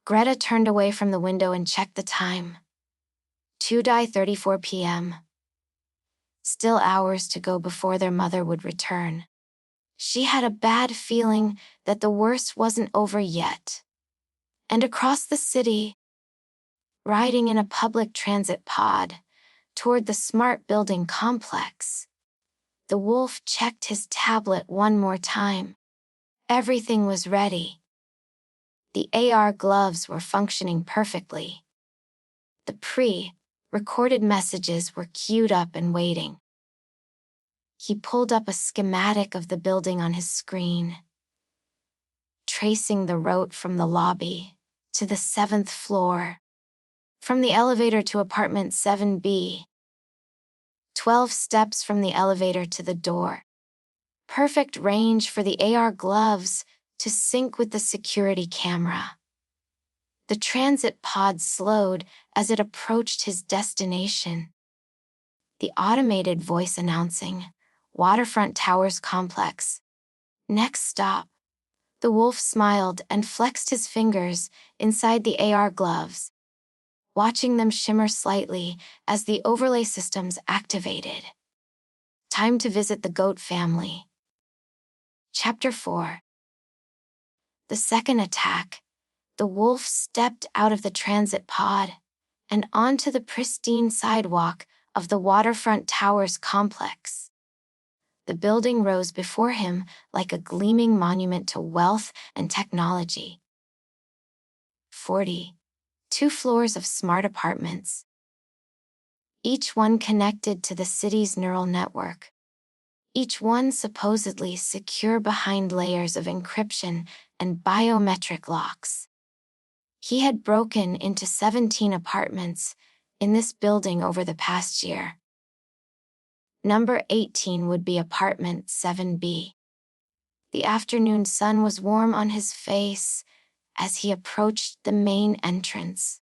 S1: Greta turned away from the window and checked the time. 2:34 p.m. Still hours to go before their mother would return. She had a bad feeling that the worst wasn't over yet. And across the city, riding in a public transit pod toward the smart building complex, the wolf checked his tablet one more time. Everything was ready. The AR gloves were functioning perfectly. The pre-recorded messages were queued up and waiting. He pulled up a schematic of the building on his screen, tracing the route from the lobby to the 7th floor, from the elevator to apartment 7B. 12 steps from the elevator to the door. Perfect range for the AR gloves to sync with the security camera. The transit pod slowed as it approached his destination. The automated voice announcing, Waterfront Towers Complex. Next stop. The wolf smiled and flexed his fingers inside the AR gloves, watching them shimmer slightly as the overlay systems activated. Time to visit the goat family. Chapter 4. The second attack. The wolf stepped out of the transit pod and onto the pristine sidewalk of the Waterfront Towers complex. The building rose before him like a gleaming monument to wealth and technology. 42 floors of smart apartments, each one connected to the city's neural network, each one supposedly secure behind layers of encryption and biometric locks. He had broken into 17 apartments in this building over the past year. Number 18 would be apartment 7B. The afternoon sun was warm on his face as he approached the main entrance.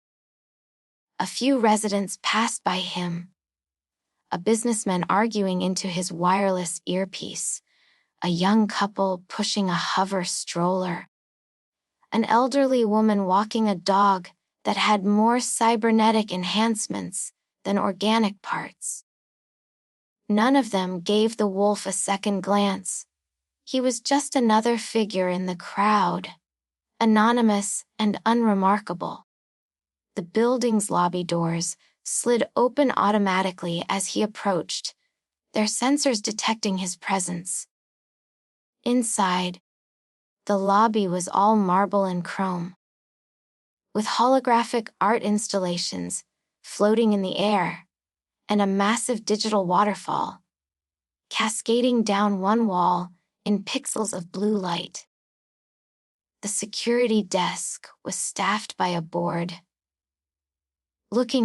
S1: A few residents passed by him, a businessman arguing into his wireless earpiece, a young couple pushing a hover stroller, an elderly woman walking a dog that had more cybernetic enhancements than organic parts. None of them gave the wolf a second glance. He was just another figure in the crowd, anonymous and unremarkable. The building's lobby doors slid open automatically as he approached, their sensors detecting his presence. Inside, the lobby was all marble and chrome, with holographic art installations floating in the air, and a massive digital waterfall cascading down one wall in pixels of blue light. The security desk was staffed by a bored-looking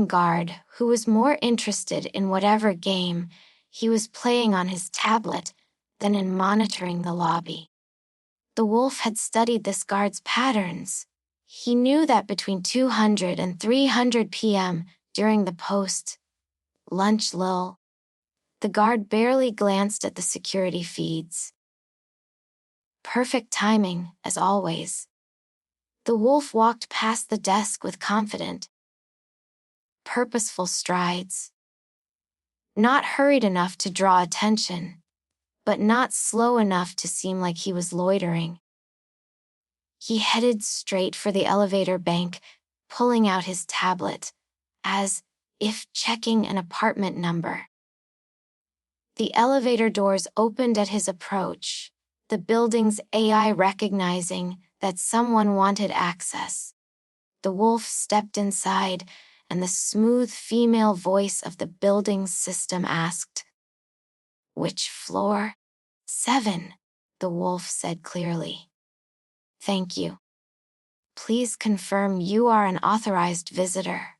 S1: guard who was more interested in whatever game he was playing on his tablet than in monitoring the lobby. The wolf had studied this guard's patterns. He knew that between 200 and 300 p.m. during the post-lunch lull, the guard barely glanced at the security feeds. Perfect timing, as always. The wolf walked past the desk with confident, purposeful strides. Not hurried enough to draw attention, but not slow enough to seem like he was loitering. He headed straight for the elevator bank, pulling out his tablet, as if checking an apartment number. The elevator doors opened at his approach, the building's AI recognizing that someone wanted access. The wolf stepped inside, and the smooth female voice of the building's system asked, "Which floor?" "7," the wolf said clearly. "Thank you. Please confirm you are an authorized visitor."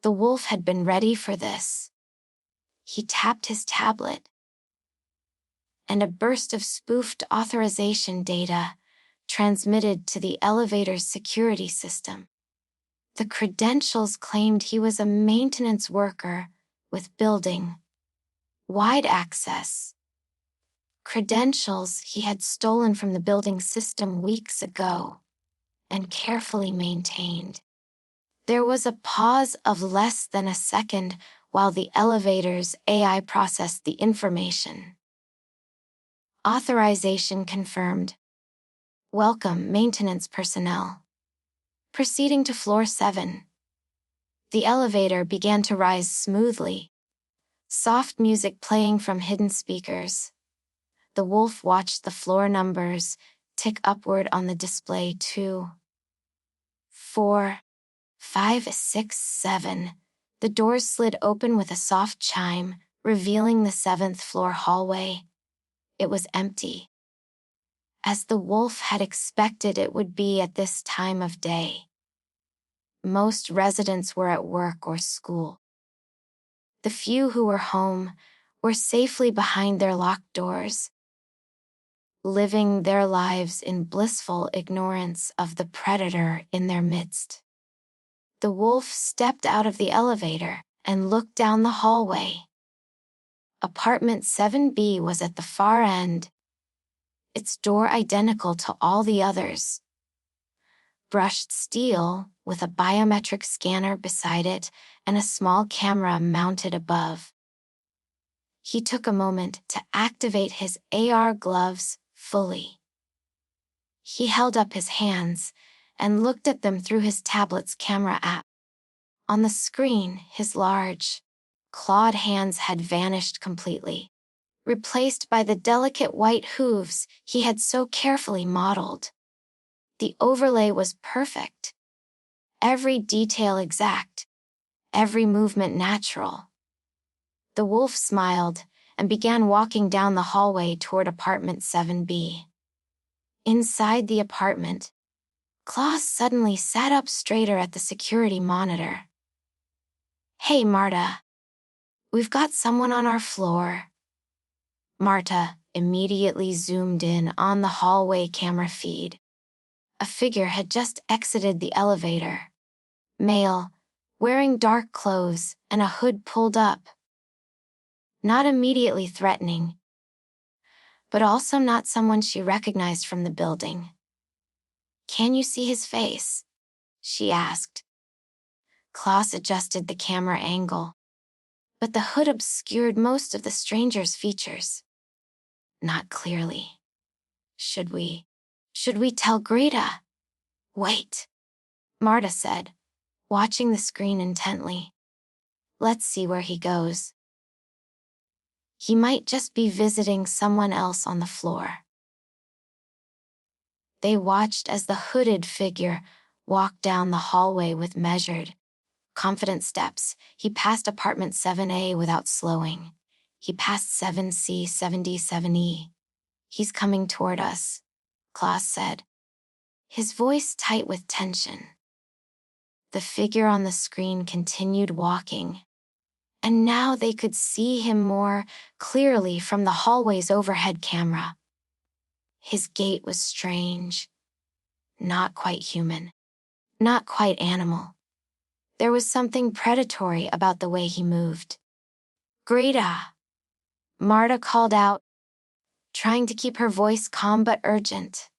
S1: The wolf had been ready for this. He tapped his tablet, and a burst of spoofed authorization data transmitted to the elevator's security system. The credentials claimed he was a maintenance worker with building-wide access. Credentials he had stolen from the building system weeks ago and carefully maintained. There was a pause of less than a second while the elevator's AI processed the information. Authorization confirmed. Welcome, maintenance personnel. Proceeding to floor 7. The elevator began to rise smoothly, soft music playing from hidden speakers. The wolf watched the floor numbers tick upward on the display. 2, 4, 5, 6, 7. The doors slid open with a soft chime, revealing the 7th floor hallway. It was empty, as the wolf had expected it would be at this time of day. Most residents were at work or school. The few who were home were safely behind their locked doors, living their lives in blissful ignorance of the predator in their midst. The wolf stepped out of the elevator and looked down the hallway. Apartment 7B was at the far end, its door identical to all the others. Brushed steel with a biometric scanner beside it and a small camera mounted above. He took a moment to activate his AR gloves fully. He held up his hands and looked at them through his tablet's camera app. On the screen, his large, clawed hands had vanished completely, replaced by the delicate white hooves he had so carefully modeled. The overlay was perfect. Every detail exact, every movement natural. The wolf smiled and began walking down the hallway toward apartment 7B. Inside the apartment, Klaus suddenly sat up straighter at the security monitor. "Hey, Marta. We've got someone on our floor." Marta immediately zoomed in on the hallway camera feed. A figure had just exited the elevator. Male, wearing dark clothes and a hood pulled up. not immediately threatening, but also not someone she recognized from the building. "Can you see his face?" she asked. Klaus adjusted the camera angle, but the hood obscured most of the stranger's features. "Not clearly. Should we tell Greta?" "Wait," Marta said, watching the screen intently. "Let's see where he goes. He might just be visiting someone else on the floor." They watched as the hooded figure walked down the hallway with measured, confident steps. He passed apartment 7A without slowing. He passed 7C, 7D, 7E. "He's coming toward us," Klaus said, his voice tight with tension. The figure on the screen continued walking, and now they could see him more clearly from the hallway's overhead camera. His gait was strange, not quite human, not quite animal. There was something predatory about the way he moved. "Greta!" Marta called out, trying to keep her voice calm but urgent.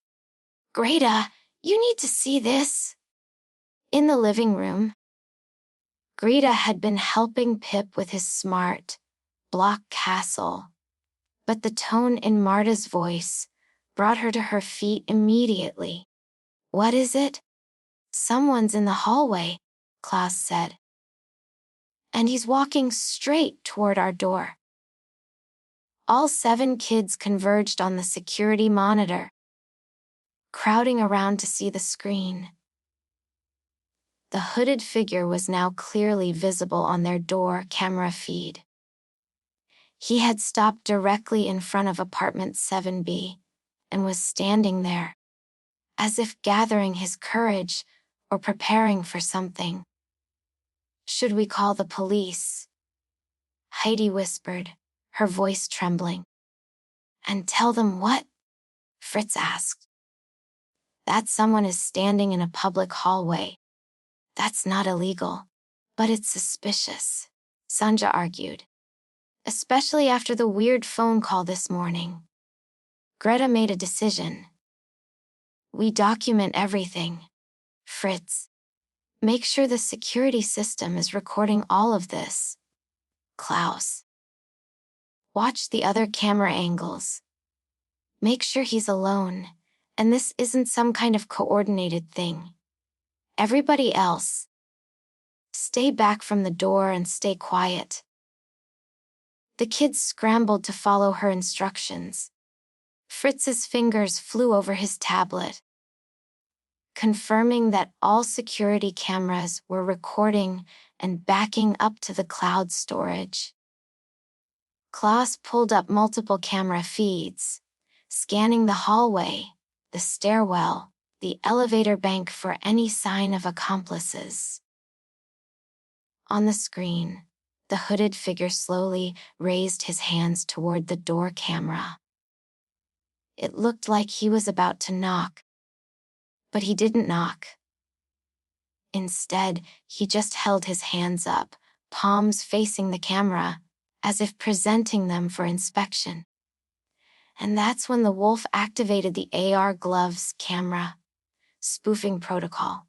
S1: "Greta, you need to see this." In the living room, Greta had been helping Pip with his smart block castle, but the tone in Marta's voice brought her to her feet immediately. "What is it?" "Someone's in the hallway," Klaus said. "And he's walking straight toward our door." All 7 kids converged on the security monitor, crowding around to see the screen. The hooded figure was now clearly visible on their door camera feed. He had stopped directly in front of apartment 7B and was standing there, as if gathering his courage or preparing for something. "Should we call the police?" Heidi whispered, her voice trembling. "And tell them what?" Fritz asked. "That someone is standing in a public hallway. That's not illegal, but it's suspicious," Sanja argued. "Especially after the weird phone call this morning." Greta made a decision. "We document everything, Fritz. Make sure the security system is recording all of this." Klaus. "Watch the other camera angles. Make sure he's alone, and this isn't some kind of coordinated thing. Everybody else, stay back from the door and stay quiet." The kids scrambled to follow her instructions. Fritz's fingers flew over his tablet, confirming that all security cameras were recording and backing up to the cloud storage. Klaus pulled up multiple camera feeds, scanning the hallway, the stairwell, the elevator bank for any sign of accomplices. On the screen, the hooded figure slowly raised his hands toward the door camera. It looked like he was about to knock, but he didn't knock. Instead, he just held his hands up, palms facing the camera, as if presenting them for inspection. And that's when the wolf activated the AR gloves camera, spoofing protocol.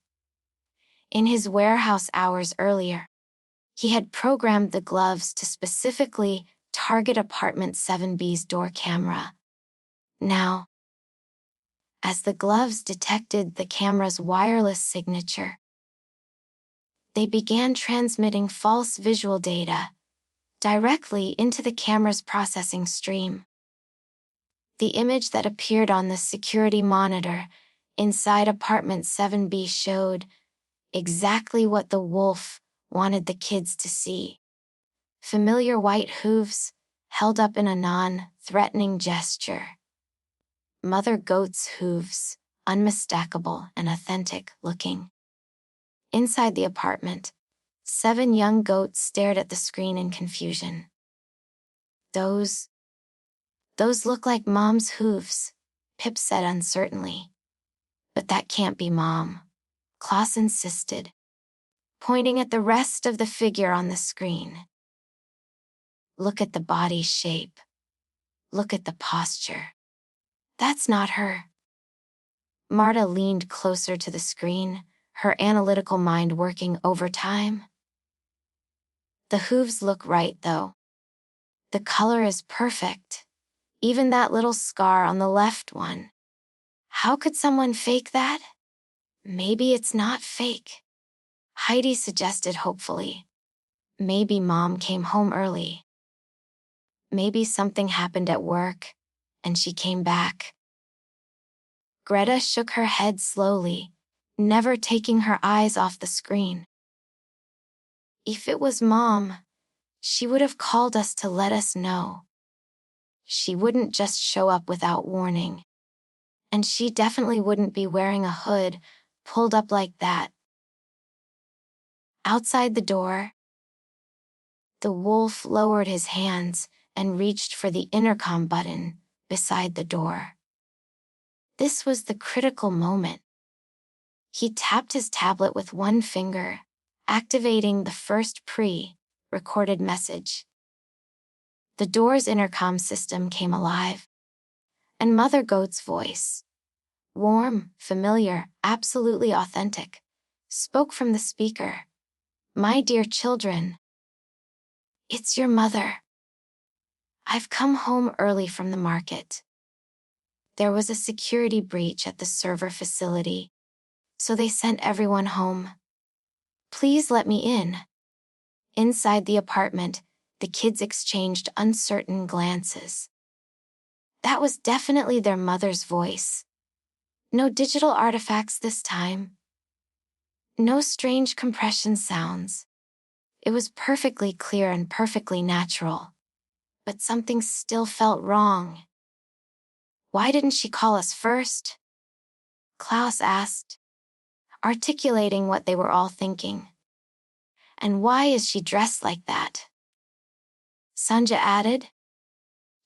S1: In his warehouse hours earlier, he had programmed the gloves to specifically target apartment 7B's door camera. Now, as the gloves detected the camera's wireless signature, they began transmitting false visual data directly into the camera's processing stream. The image that appeared on the security monitor inside apartment 7B showed exactly what the wolf wanted the kids to see. Familiar white hooves, held up in a non-threatening gesture. Mother goat's hooves, unmistakable and authentic looking. Inside the apartment, 7 young goats stared at the screen in confusion. Those look like Mom's hooves," Pip said uncertainly. "But that can't be Mom," Klaus insisted, pointing at the rest of the figure on the screen. Look at the body shape. Look at the posture. That's not her. Marta leaned closer to the screen, her analytical mind working overtime. The hooves look right, though. The color is perfect. Even that little scar on the left one. How could someone fake that? Maybe it's not fake. Heidi suggested hopefully. Maybe Mom came home early. Maybe something happened at work, and she came back. Greta shook her head slowly, never taking her eyes off the screen. If it was Mom, she would have called us to let us know. She wouldn't just show up without warning. And she definitely wouldn't be wearing a hood pulled up like that. Outside the door, the wolf lowered his hands and reached for the intercom button beside the door. This was the critical moment. He tapped his tablet with one finger, activating the first pre-recorded message. The door's intercom system came alive, and Mother Goat's voice, warm, familiar, absolutely authentic, spoke from the speaker. "My dear children, it's your mother. I've come home early from the market. There was a security breach at the server facility, so they sent everyone home. Please let me in." Inside the apartment, the kids exchanged uncertain glances. That was definitely their mother's voice. No digital artifacts this time. No strange compression sounds. It was perfectly clear and perfectly natural. But something still felt wrong. "Why didn't she call us first?" Klaus asked, articulating what they were all thinking. "And why is she dressed like that?" Sanja added,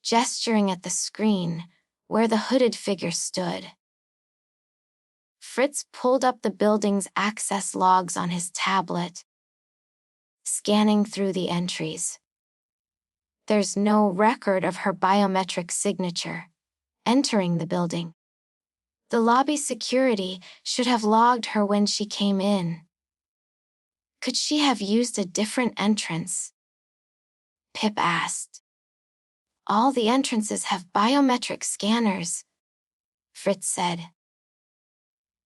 S1: gesturing at the screen where the hooded figure stood. Fritz pulled up the building's access logs on his tablet, scanning through the entries. There's no record of her biometric signature entering the building. The lobby security should have logged her when she came in. Could she have used a different entrance? Pip asked. "All the entrances have biometric scanners," Fritz said.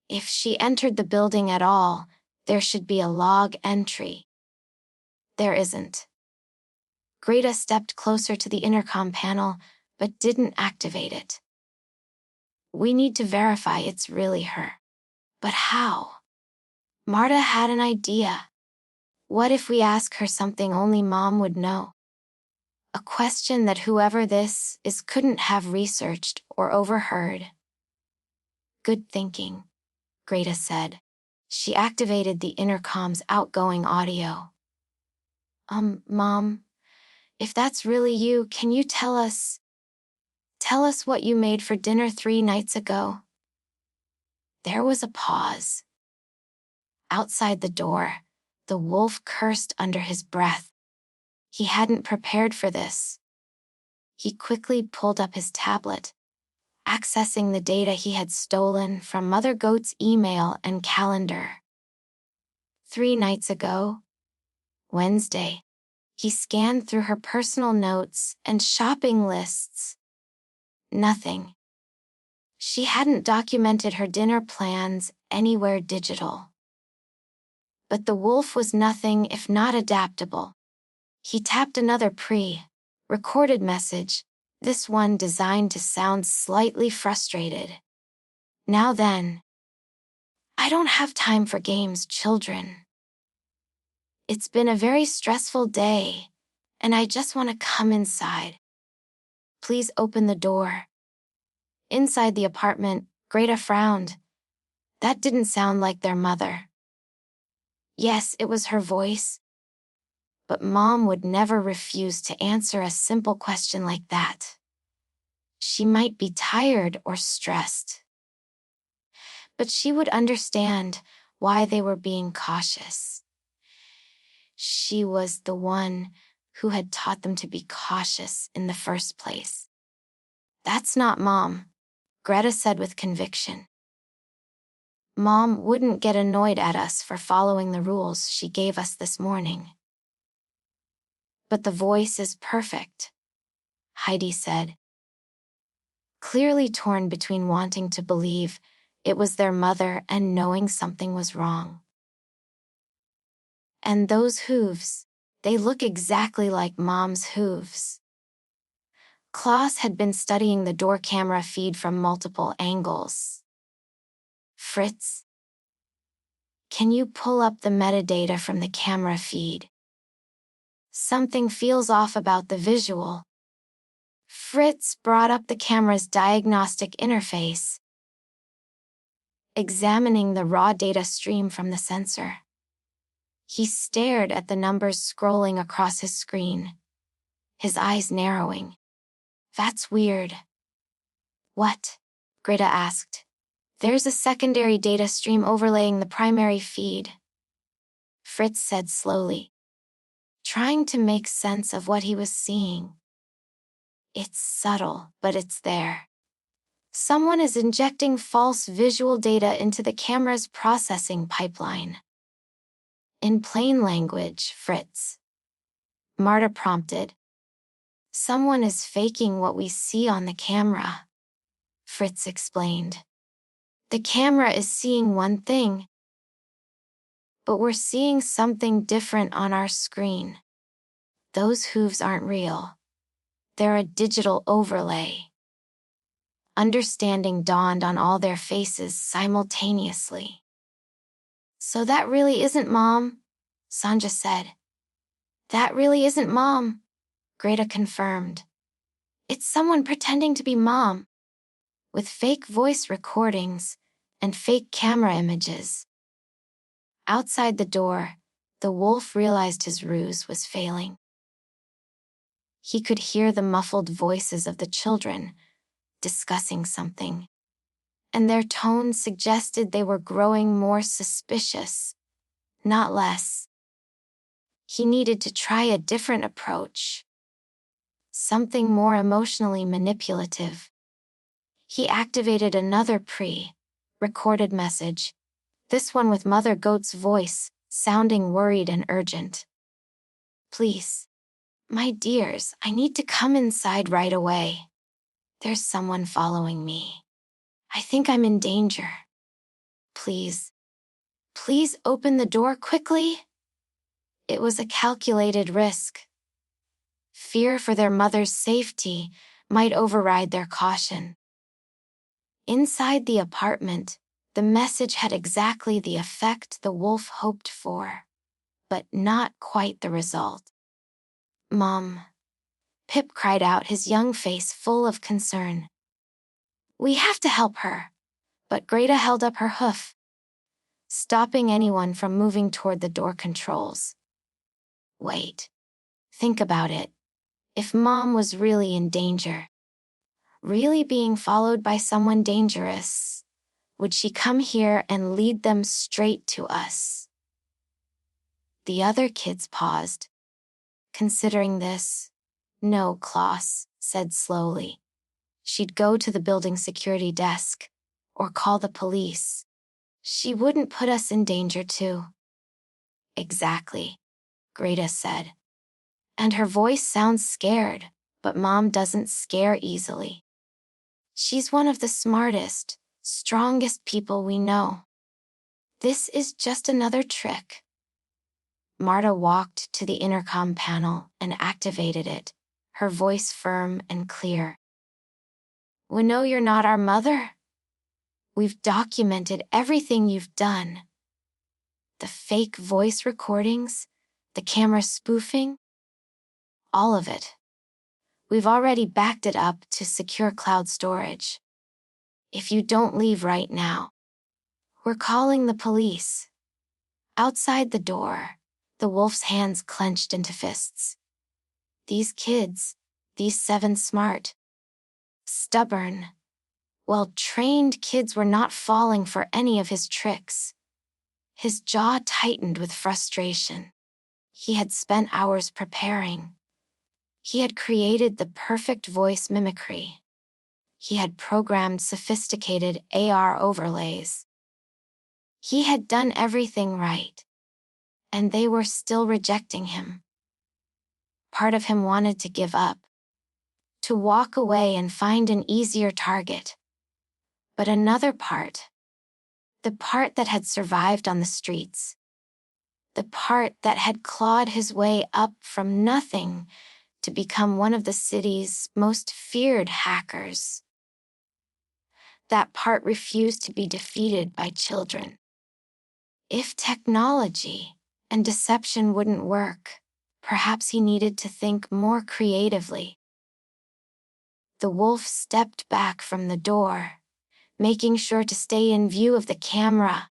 S1: "If she entered the building at all, there should be a log entry." There isn't. Greta stepped closer to the intercom panel, but didn't activate it. "We need to verify it's really her." But how? Marta had an idea. What if we ask her something only Mom would know? A question that whoever this is couldn't have researched or overheard. "Good thinking," Greta said. She activated the intercom's outgoing audio. Mom, if that's really you, can you tell us what you made for dinner 3 nights ago?" There was a pause. Outside the door, the wolf cursed under his breath. He hadn't prepared for this. He quickly pulled up his tablet, accessing the data he had stolen from Mother Goat's email and calendar. 3 nights ago, Wednesday, he scanned through her personal notes and shopping lists. Nothing. She hadn't documented her dinner plans anywhere digital. But the wolf was nothing if not adaptable. He tapped another pre-recorded message, this one designed to sound slightly frustrated. "Now then, I don't have time for games, children. It's been a very stressful day, and I just want to come inside. Please open the door." Inside the apartment, Greta frowned. That didn't sound like their mother. Yes, it was her voice, but Mom would never refuse to answer a simple question like that. She might be tired or stressed, but she would understand why they were being cautious. She was the one who had taught them to be cautious in the first place. "That's not Mom," Greta said with conviction. "Mom wouldn't get annoyed at us for following the rules she gave us this morning." "But the voice is perfect," Heidi said, clearly torn between wanting to believe it was their mother and knowing something was wrong. "And those hooves, they look exactly like Mom's hooves." Klaus had been studying the door camera feed from multiple angles. "Fritz, can you pull up the metadata from the camera feed? Something feels off about the visual." Fritz brought up the camera's diagnostic interface, examining the raw data stream from the sensor. He stared at the numbers scrolling across his screen, his eyes narrowing. "That's weird." "What?" Greta asked. "There's a secondary data stream overlaying the primary feed," Fritz said slowly, trying to make sense of what he was seeing. "It's subtle, but it's there. Someone is injecting false visual data into the camera's processing pipeline." "In plain language, Fritz," Marta prompted. "Someone is faking what we see on the camera," Fritz explained. "The camera is seeing one thing, but we're seeing something different on our screen. Those hooves aren't real. They're a digital overlay." Understanding dawned on all their faces simultaneously. "So that really isn't Mom," Sanja said. "That really isn't Mom," Greta confirmed. "It's someone pretending to be Mom, with fake voice recordings and fake camera images." Outside the door, the wolf realized his ruse was failing. He could hear the muffled voices of the children discussing something, and their tones suggested they were growing more suspicious, not less. He needed to try a different approach, something more emotionally manipulative. He activated another pre-recorded message, this one with Mother Goat's voice, sounding worried and urgent. "Please, my dears, I need to come inside right away. There's someone following me. I think I'm in danger. Please, please open the door quickly." It was a calculated risk. Fear for their mother's safety might override their caution. Inside the apartment, the message had exactly the effect the wolf hoped for, but not quite the result. "Mom," Pip cried out, his young face full of concern. "We have to help her," but Greta held up her hoof, stopping anyone from moving toward the door controls. "Wait. Think about it. If Mom was really in danger, really being followed by someone dangerous, would she come here and lead them straight to us?" The other kids paused, considering this. "No," Klaus said slowly. "She'd go to the building security desk, or call the police. She wouldn't put us in danger too." "Exactly," Greta said. "And her voice sounds scared, but Mom doesn't scare easily. She's one of the smartest, strongest people we know. This is just another trick." Marta walked to the intercom panel and activated it, her voice firm and clear. "We know you're not our mother. We've documented everything you've done. The fake voice recordings, the camera spoofing, all of it. We've already backed it up to secure cloud storage. If you don't leave right now, we're calling the police." Outside the door, the wolf's hands clenched into fists. These kids, these 7 smart, stubborn, well-trained kids were not falling for any of his tricks. His jaw tightened with frustration. He had spent hours preparing, He had created the perfect voice mimicry. He had programmed sophisticated AR overlays. He had done everything right, and they were still rejecting him. Part of him wanted to give up, to walk away and find an easier target. But another part, the part that had survived on the streets, the part that had clawed his way up from nothing to become one of the city's most feared hackers, that part refused to be defeated by children. If technology and deception wouldn't work, perhaps he needed to think more creatively. The wolf stepped back from the door, making sure to stay in view of the camera.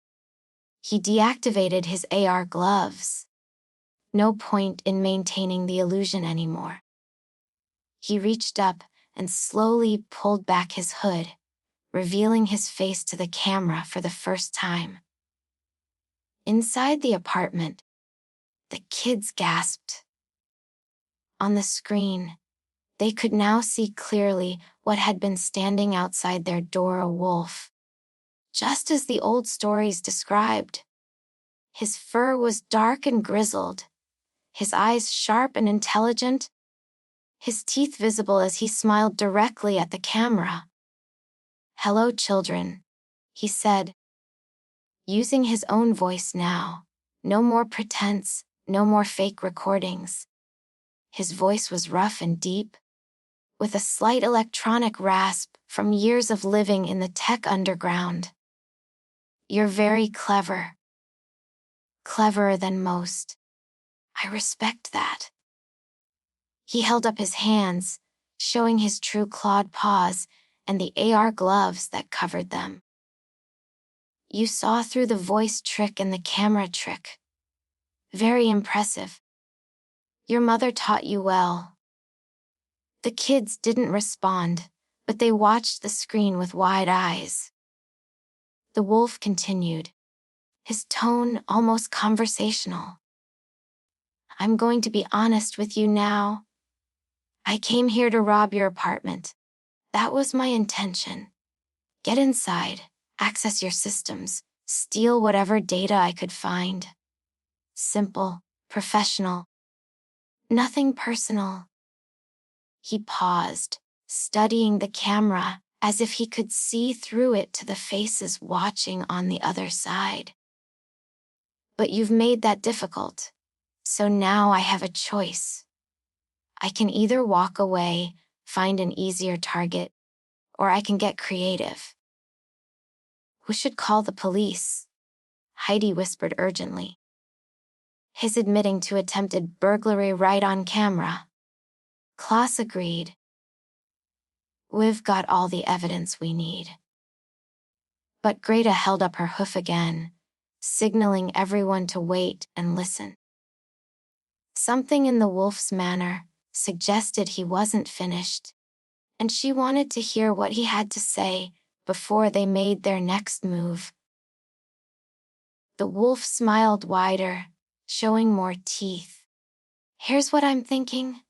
S1: He deactivated his AR gloves. No point in maintaining the illusion anymore. He reached up and slowly pulled back his hood, revealing his face to the camera for the first time. Inside the apartment, the kids gasped. On the screen, they could now see clearly what had been standing outside their door: a wolf. Just as the old stories described. His fur was dark and grizzled, his eyes sharp and intelligent, his teeth visible as he smiled directly at the camera. "Hello, children," he said, using his own voice now. No more pretense, no more fake recordings. His voice was rough and deep, with a slight electronic rasp from years of living in the tech underground. "You're very clever. Cleverer than most. I respect that." He held up his hands, showing his true clawed paws and the AR gloves that covered them. "You saw through the voice trick and the camera trick. Very impressive. Your mother taught you well." The kids didn't respond, but they watched the screen with wide eyes. The wolf continued, his tone almost conversational. "I'm going to be honest with you now. I came here to rob your apartment. That was my intention. Get inside, access your systems, steal whatever data I could find. Simple, professional. Nothing personal." He paused, studying the camera as if he could see through it to the faces watching on the other side. "But you've made that difficult, so now I have a choice. I can either walk away, find an easier target, or I can get creative." "We should call the police," Heidi whispered urgently. His admitting to attempted burglary right on camera. Klaus agreed. "We've got all the evidence we need." But Greta held up her hoof again, signaling everyone to wait and listen. Something in the wolf's manner suggested he wasn't finished, and she wanted to hear what he had to say before they made their next move. The wolf smiled wider, showing more teeth. "Here's what I'm thinking.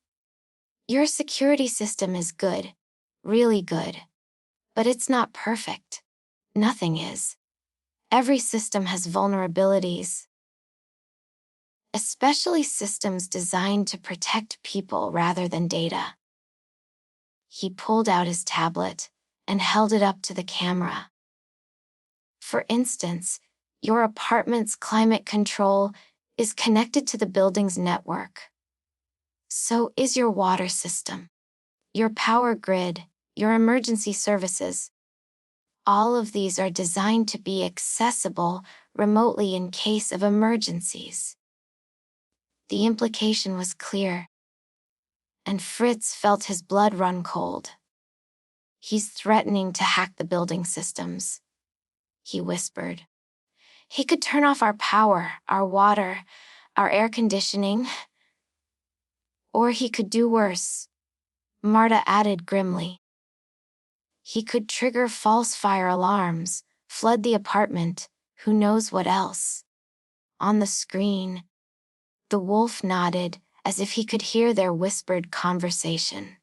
S1: Your security system is good, really good. But it's not perfect. Nothing is. Every system has vulnerabilities. Especially systems designed to protect people rather than data." He pulled out his tablet and held it up to the camera. "For instance, your apartment's climate control is connected to the building's network. So is your water system, your power grid, your emergency services. All of these are designed to be accessible remotely in case of emergencies." The implication was clear, and Fritz felt his blood run cold. "He's threatening to hack the building systems," he whispered. "He could turn off our power, our water, our air conditioning. Or he could do worse," Marta added grimly. "He could trigger false fire alarms, flood the apartment, who knows what else." On the screen, the wolf nodded as if he could hear their whispered conversation.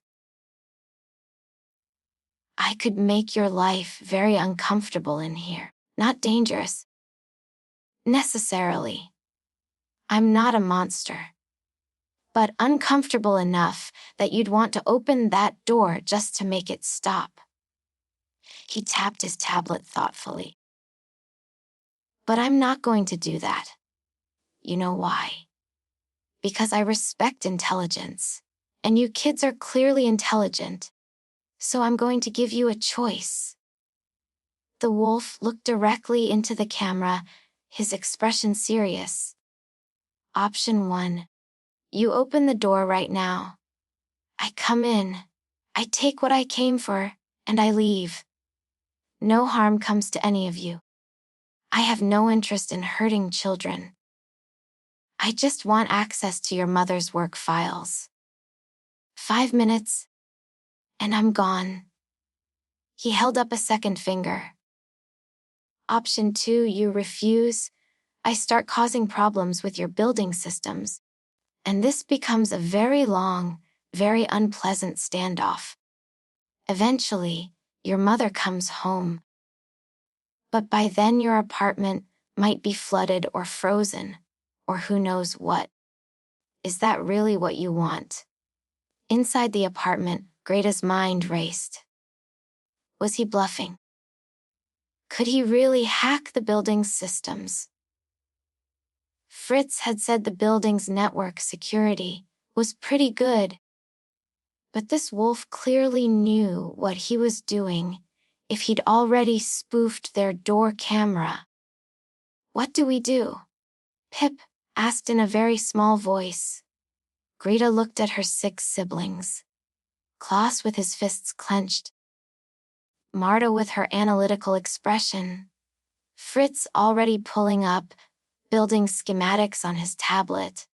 S1: I could make your life very uncomfortable in here. Not dangerous. Necessarily. I'm not a monster. But uncomfortable enough that you'd want to open that door just to make it stop. He tapped his tablet thoughtfully. But I'm not going to do that. You know why? Because I respect intelligence. And you kids are clearly intelligent. So I'm going to give you a choice. The wolf looked directly into the camera, his expression serious. Option 1. You open the door right now. I come in. I take what I came for, and I leave. No harm comes to any of you. I have no interest in hurting children. I just want access to your mother's work files. 5 minutes, and I'm gone. He held up a second finger. Option 2, you refuse. I start causing problems with your building systems. And this becomes a very long, very unpleasant standoff. Eventually, your mother comes home. But by then your apartment might be flooded or frozen, or who knows what. Is that really what you want? Inside the apartment, Greta's mind raced. Was he bluffing? Could he really hack the building's systems? Fritz had said the building's network security was pretty good. But this wolf clearly knew what he was doing if he'd already spoofed their door camera. What do we do? Pip asked in a very small voice. Greta looked at her 6 siblings. Klaus with his fists clenched. Marta with her analytical expression. Fritz already pulling up, building schematics on his tablet.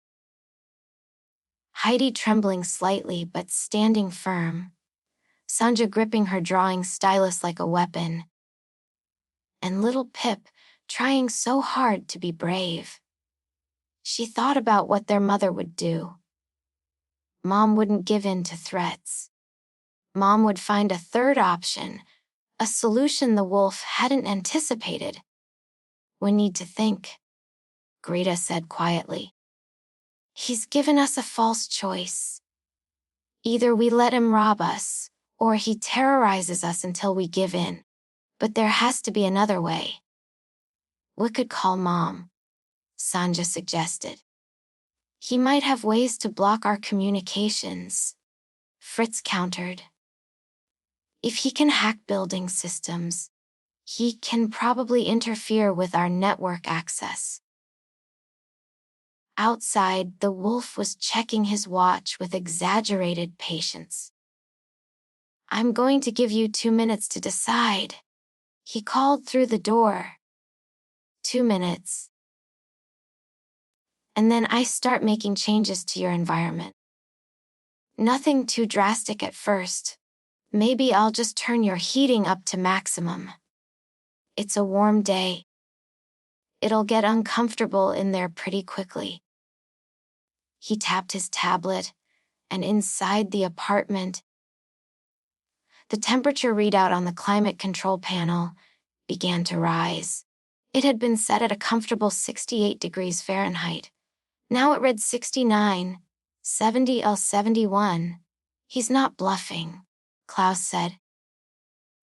S1: Heidi trembling slightly but standing firm. Sanja gripping her drawing stylus like a weapon. And little Pip trying so hard to be brave. She thought about what their mother would do. Mom wouldn't give in to threats. Mom would find a third option, a solution the wolf hadn't anticipated. We need to think, Greta said quietly. He's given us a false choice. Either we let him rob us, or he terrorizes us until we give in. But there has to be another way. We could call Mom, Sanja suggested. He might have ways to block our communications, Fritz countered. If he can hack building systems, he can probably interfere with our network access. Outside, the wolf was checking his watch with exaggerated patience. I'm going to give you 2 minutes to decide, he called through the door. 2 minutes. And then I start making changes to your environment. Nothing too drastic at first. Maybe I'll just turn your heating up to maximum. It's a warm day. It'll get uncomfortable in there pretty quickly. He tapped his tablet, and inside the apartment, the temperature readout on the climate control panel began to rise. It had been set at a comfortable 68 degrees Fahrenheit. Now it read 69, 70 L 71. He's not bluffing, Klaus said,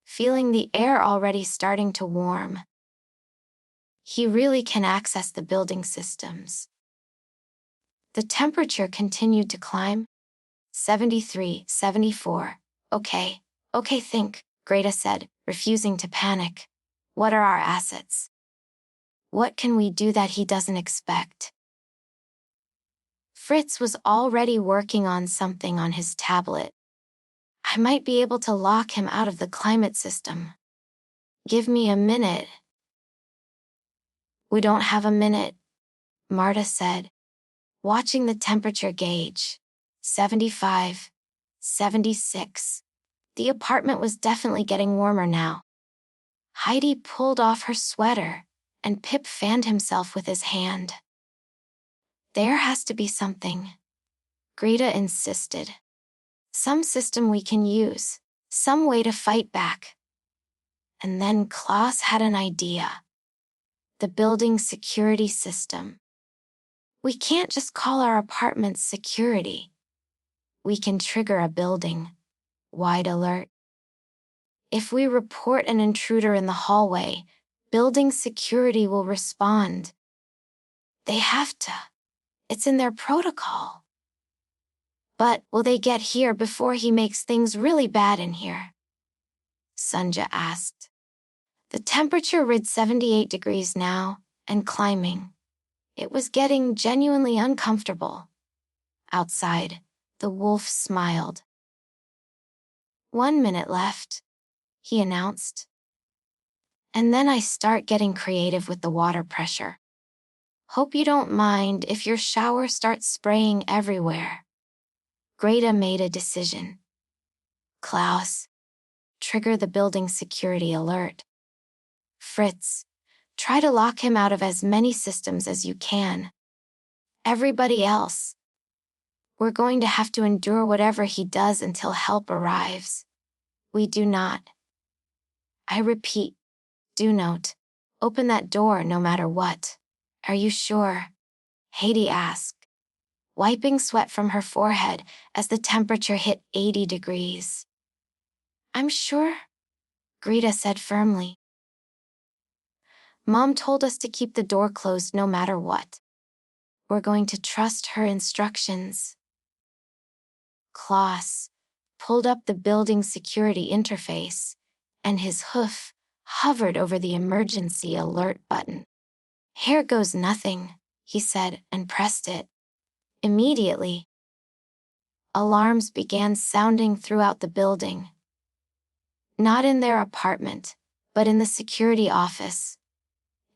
S1: feeling the air already starting to warm. He really can access the building systems. The temperature continued to climb. 73, 74. Okay, think, Greta said, refusing to panic. What are our assets? What can we do that he doesn't expect? Fritz was already working on something on his tablet. I might be able to lock him out of the climate system. Give me a minute. We don't have a minute, Marta said, watching the temperature gauge. 75, 76. The apartment was definitely getting warmer now. Heidi pulled off her sweater, and Pip fanned himself with his hand. There has to be something. Greta insisted. Some system we can use, some way to fight back. And then Klaus had an idea. The building security system. We can't just call our apartments security. We can trigger a building-wide alert. If we report an intruder in the hallway, building security will respond. They have to. It's in their protocol. But will they get here before he makes things really bad in here? Sunja asked. The temperature read 78 degrees now, and climbing. It was getting genuinely uncomfortable. Outside, the wolf smiled. 1 minute left, he announced. And then I start getting creative with the water pressure. Hope you don't mind if your shower starts spraying everywhere. Greta made a decision. Klaus, trigger the building security alert. Fritz, try to lock him out of as many systems as you can. Everybody else, we're going to have to endure whatever he does until help arrives. We do not. I repeat, do not open that door no matter what. Are you sure? Heidi asked, wiping sweat from her forehead as the temperature hit 80 degrees. I'm sure, Greta said firmly. Mom told us to keep the door closed no matter what. We're going to trust her instructions. Klaus pulled up the building security interface, and his hoof hovered over the emergency alert button. Here goes nothing, he said, and pressed it. Immediately, alarms began sounding throughout the building. Not in their apartment, but in the security office,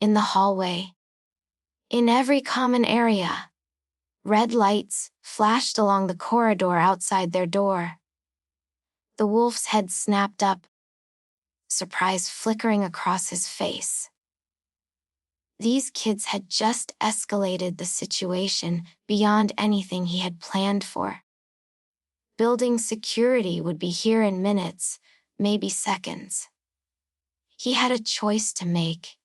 S1: in the hallway, in every common area. Red lights flashed along the corridor outside their door. The wolf's head snapped up, surprise flickering across his face. These kids had just escalated the situation beyond anything he had planned for. Building security would be here in minutes, maybe seconds. He had a choice to make,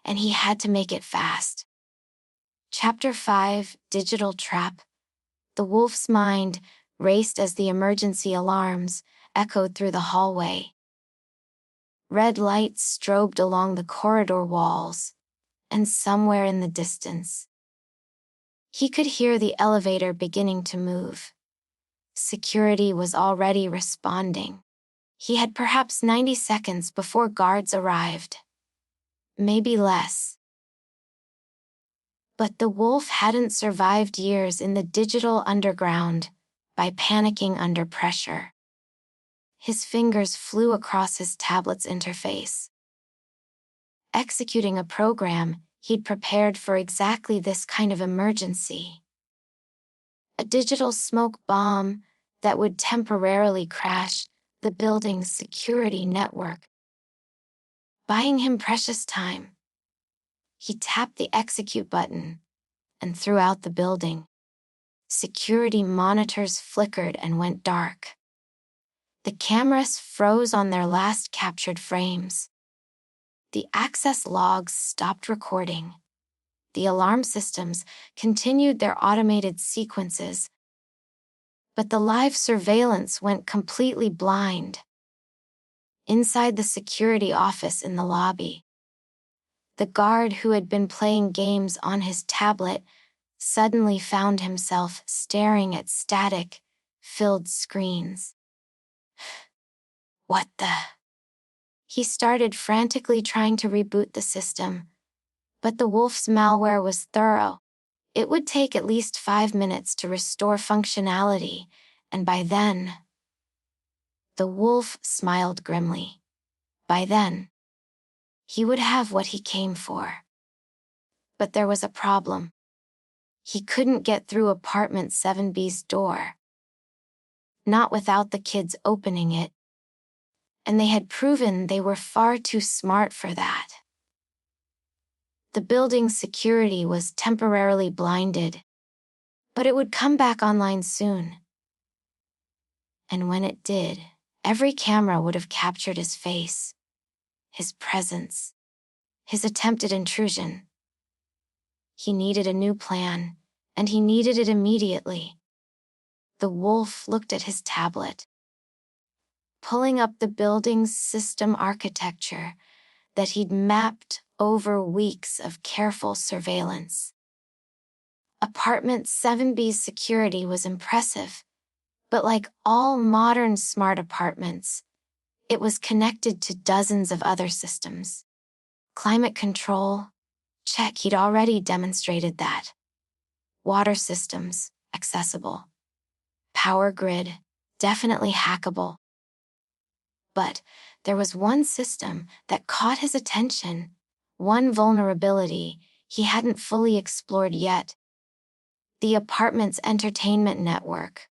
S1: and he had to make it fast. Chapter 5, Digital Trap. The wolf's mind raced as the emergency alarms echoed through the hallway. Red lights strobed along the corridor walls, and somewhere in the distance, he could hear the elevator beginning to move. Security was already responding. He had perhaps 90 seconds before guards arrived. Maybe less. But the wolf hadn't survived years in the digital underground by panicking under pressure. His fingers flew across his tablet's interface. Executing a program he'd prepared for exactly this kind of emergency. A digital smoke bomb that would temporarily crash the building's security network. Buying him precious time. He tapped the execute button, and throughout the building, security monitors flickered and went dark. The cameras froze on their last captured frames. The access logs stopped recording. The alarm systems continued their automated sequences, but the live surveillance went completely blind. Inside the security office in the lobby, the guard who had been playing games on his tablet suddenly found himself staring at static-filled screens. What the? He started frantically trying to reboot the system, but the wolf's malware was thorough. It would take at least 5 minutes to restore functionality, and by then, the wolf smiled grimly. By then, he would have what he came for. But there was a problem. He couldn't get through apartment 7B's door. Not without the kids opening it. And they had proven they were far too smart for that. The building's security was temporarily blinded. but it would come back online soon. And when it did, every camera would have captured his face, his presence, his attempted intrusion. He needed a new plan, and he needed it immediately. The wolf looked at his tablet, pulling up the building's system architecture that he'd mapped over weeks of careful surveillance. Apartment 7B's security was impressive, but like all modern smart apartments, it was connected to dozens of other systems. Climate control, check, he'd already demonstrated that. Water systems, accessible. Power grid, definitely hackable. But there was one system that caught his attention, one vulnerability he hadn't fully explored yet. The apartment's entertainment network.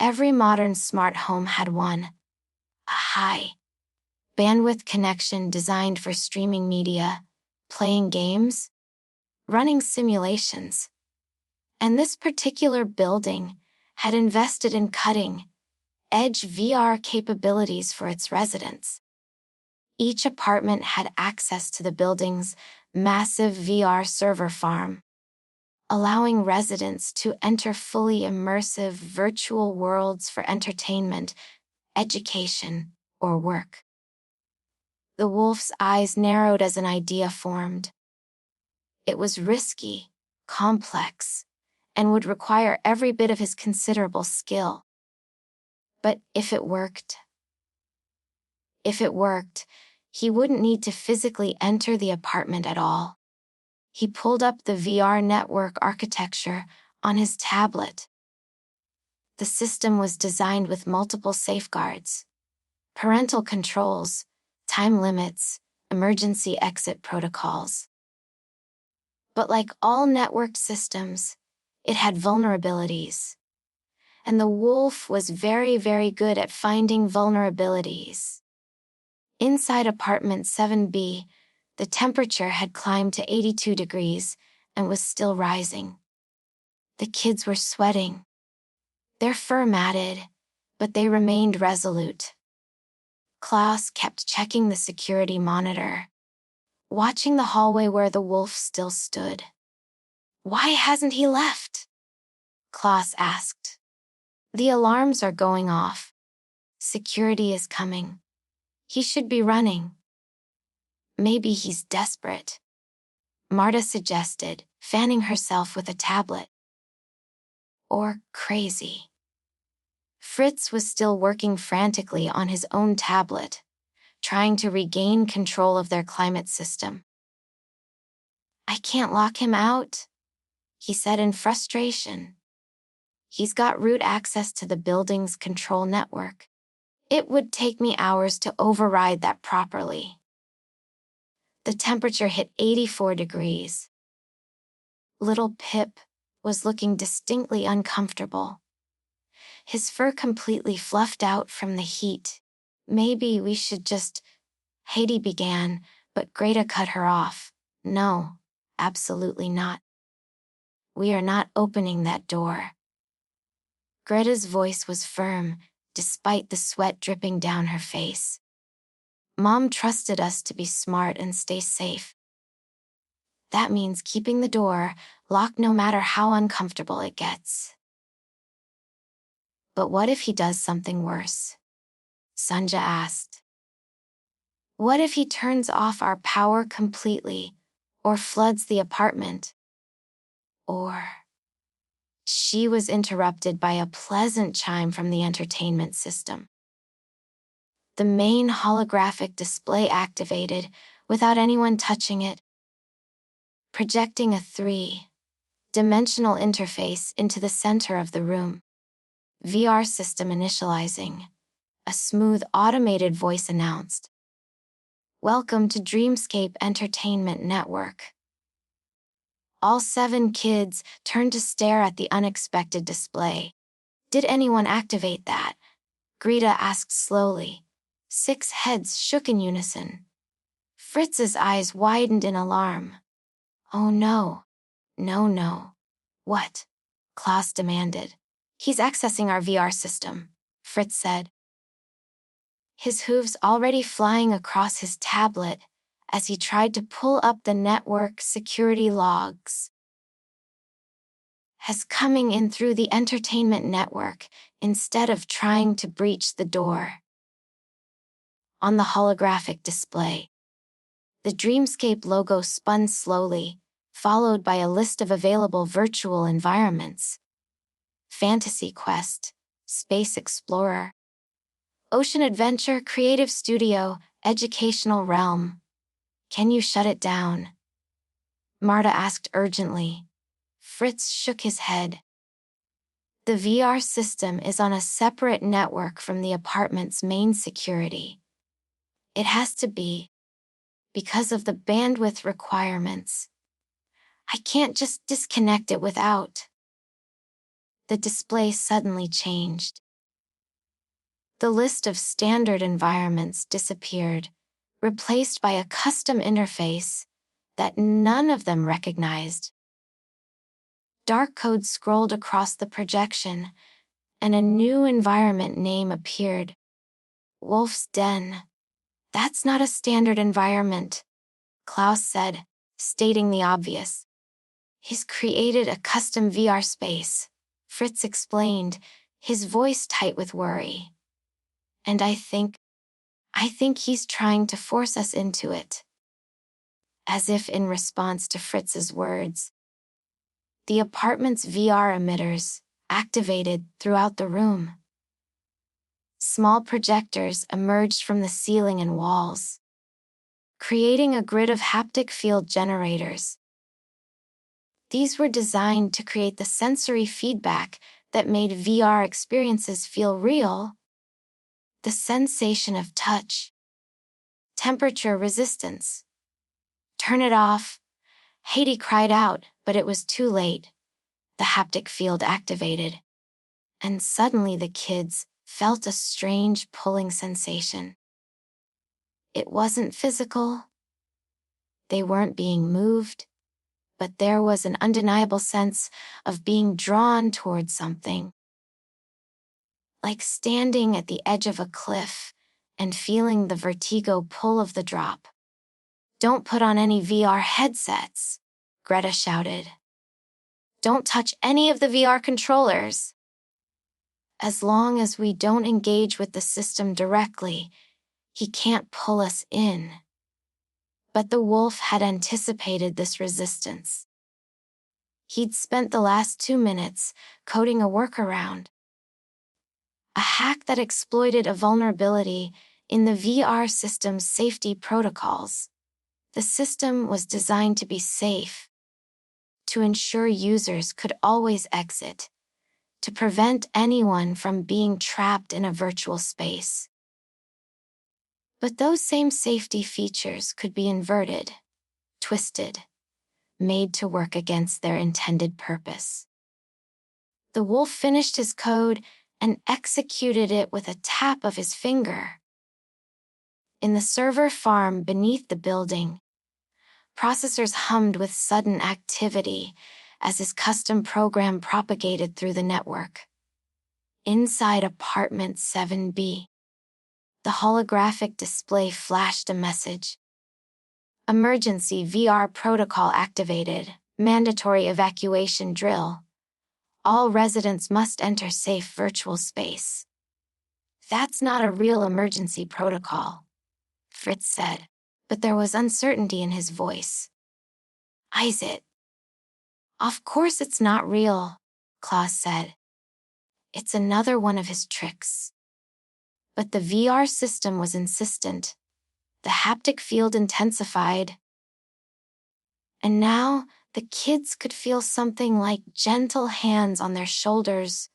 S1: Every modern smart home had one. A high bandwidth connection designed for streaming media, playing games, running simulations. And this particular building had invested in cutting-edge VR capabilities for its residents. Each apartment had access to the building's massive VR server farm, allowing residents to enter fully immersive virtual worlds for entertainment, education, or work. The wolf's eyes narrowed as an idea formed. It was risky, complex, and would require every bit of his considerable skill. But if it worked, he wouldn't need to physically enter the apartment at all. He pulled up the VR network architecture on his tablet. The system was designed with multiple safeguards, parental controls, time limits, emergency exit protocols. But like all networked systems, it had vulnerabilities. And the wolf was very, very good at finding vulnerabilities. Inside apartment 7B, the temperature had climbed to 82 degrees and was still rising. The kids were sweating. Their fur matted, but they remained resolute. Klaus kept checking the security monitor, watching the hallway where the wolf still stood. "Why hasn't he left?" Klaus asked. "The alarms are going off. Security is coming. He should be running." "Maybe he's desperate," Marta suggested, fanning herself with a tablet. "Or crazy." Fritz was still working frantically on his own tablet, trying to regain control of their climate system. "I can't lock him out," he said in frustration. "He's got root access to the building's control network. It would take me hours to override that properly." The temperature hit 84 degrees. Little Pip was looking distinctly uncomfortable. His fur completely fluffed out from the heat. "Maybe we should just," Heidi began, but Greta cut her off. "No, absolutely not. We are not opening that door." Greta's voice was firm, despite the sweat dripping down her face. "Mom trusted us to be smart and stay safe. That means keeping the door locked no matter how uncomfortable it gets." "But what if he does something worse?" Sanja asked. "What if he turns off our power completely, or floods the apartment? Or—" She was interrupted by a pleasant chime from the entertainment system. The main holographic display activated without anyone touching it, projecting a three-dimensional interface into the center of the room. VR system initializing. A smooth automated voice announced, "Welcome to Dreamscape Entertainment Network." All 7 kids turned to stare at the unexpected display. "Did anyone activate that?" Greta asked slowly. 6 heads shook in unison. Fritz's eyes widened in alarm. "Oh no. No. What?" Klaus demanded. He's accessing our VR system, Fritz said, his hooves already flying across his tablet as he tried to pull up the network security logs. Has coming in through the entertainment network instead of trying to breach the door. On the holographic display, the Dreamscape logo spun slowly, followed by a list of available virtual environments. Fantasy Quest, Space Explorer, Ocean Adventure Creative Studio, Educational Realm. Can you shut it down? Marta asked urgently. Fritz shook his head. The VR system is on a separate network from the apartment's main security. It has to be, because of the bandwidth requirements. I can't just disconnect it without. The display suddenly changed. The list of standard environments disappeared, replaced by a custom interface that none of them recognized. Dark code scrolled across the projection, and a new environment name appeared. Wolf's Den. That's not a standard environment, Klaus said, stating the obvious. He's created a custom VR space, Fritz explained, his voice tight with worry. And I think he's trying to force us into it. As if in response to Fritz's words, the apartment's VR emitters activated throughout the room. Small projectors emerged from the ceiling and walls, creating a grid of haptic field generators. These were designed to create the sensory feedback that made VR experiences feel real. The sensation of touch, temperature resistance. Turn it off, Haiti cried out, but it was too late. The haptic field activated, and suddenly the kids felt a strange pulling sensation. It wasn't physical. They weren't being moved, but there was an undeniable sense of being drawn towards something. Like standing at the edge of a cliff and feeling the vertigo pull of the drop. Don't put on any VR headsets, Greta shouted. Don't touch any of the VR controllers. As long as we don't engage with the system directly, he can't pull us in. But the wolf had anticipated this resistance. He'd spent the last 2 minutes coding a workaround. A hack that exploited a vulnerability in the VR system's safety protocols. The system was designed to be safe, to ensure users could always exit, to prevent anyone from being trapped in a virtual space. But those same safety features could be inverted, twisted, made to work against their intended purpose. The wolf finished his code and executed it with a tap of his finger. In the server farm beneath the building, processors hummed with sudden activity as his custom program propagated through the network. Inside apartment 7B, the holographic display flashed a message. Emergency VR protocol activated, mandatory evacuation drill. All residents must enter safe virtual space. That's not a real emergency protocol, Fritz said, but there was uncertainty in his voice. Is it? Of course it's not real, Klaus said. It's another one of his tricks. But the VR system was insistent. The haptic field intensified. And now, the kids could feel something like gentle hands on their shoulders,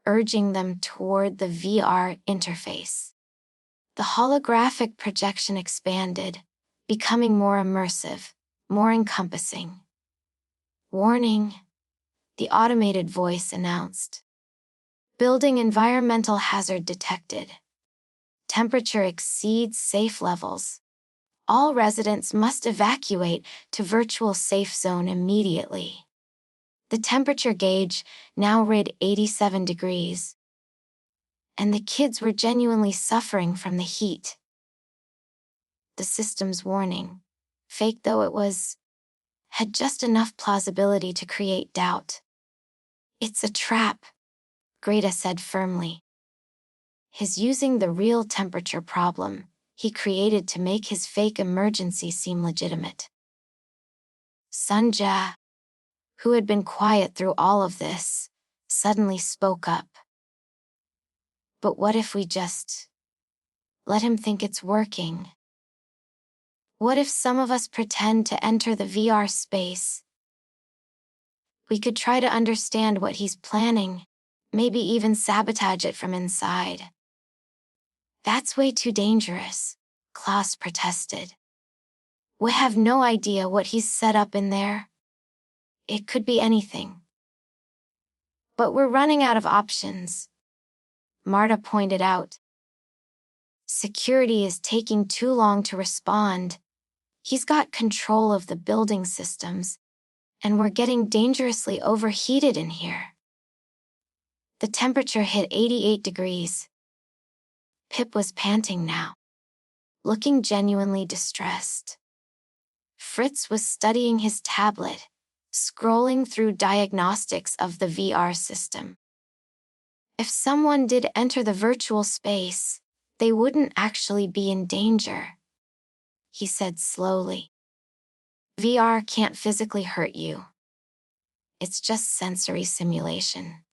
S1: urging them toward the VR interface. The holographic projection expanded, becoming more immersive, more encompassing. Warning, the automated voice announced. Building environmental hazard detected. Temperature exceeds safe levels. All residents must evacuate to virtual safe zone immediately. The temperature gauge now read 87 degrees, and the kids were genuinely suffering from the heat. The system's warning, fake though it was, had just enough plausibility to create doubt. "It's a trap," Greta said firmly. His using the real temperature problem he created to make his fake emergency seem legitimate. Sunja, who had been quiet through all of this, suddenly spoke up. "But what if we just let him think it's working? What if some of us pretend to enter the VR space? We could try to understand what he's planning, maybe even sabotage it from inside." "That's way too dangerous," Klaus protested. "We have no idea what he's set up in there. It could be anything." "But we're running out of options," Marta pointed out. "Security is taking too long to respond. He's got control of the building systems, and we're getting dangerously overheated in here." The temperature hit 88 degrees. Pip was panting now, looking genuinely distressed. Fritz was studying his tablet, scrolling through diagnostics of the VR system. If someone did enter the virtual space, they wouldn't actually be in danger, he said slowly. VR can't physically hurt you. It's just sensory simulation.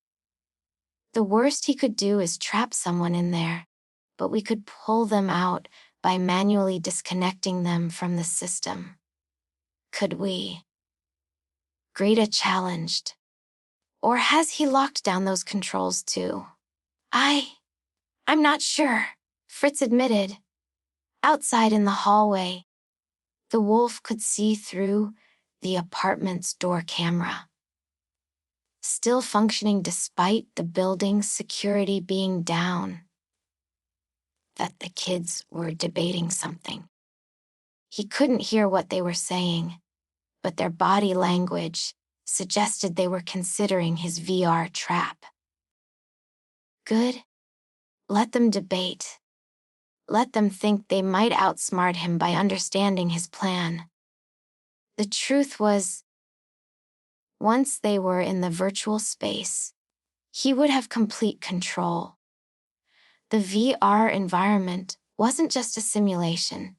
S1: The worst he could do is trap someone in there, but we could pull them out by manually disconnecting them from the system. Could we? Greta challenged. Or has he locked down those controls too? I'm not sure, Fritz admitted. Outside in the hallway, the wolf could see through the apartment's door camera. Still functioning despite the building's security being down. That the kids were debating something. He couldn't hear what they were saying, but their body language suggested they were considering his VR trap. Good. Let them debate. Let them think they might outsmart him by understanding his plan. The truth was, once they were in the virtual space, he would have complete control. The VR environment wasn't just a simulation.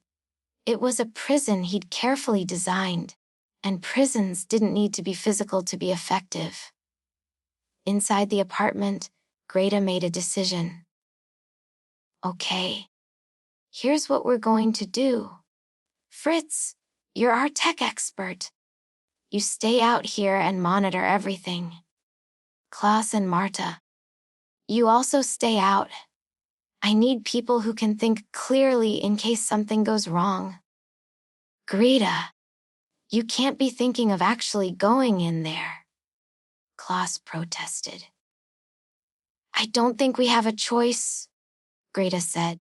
S1: It was a prison he'd carefully designed, and prisons didn't need to be physical to be effective. Inside the apartment, Greta made a decision. "Okay, here's what we're going to do. Fritz, you're our tech expert. You stay out here and monitor everything. Klaus and Marta, you also stay out. I need people who can think clearly in case something goes wrong." "Greta, you can't be thinking of actually going in there," Klaus protested. "I don't think we have a choice," Greta said.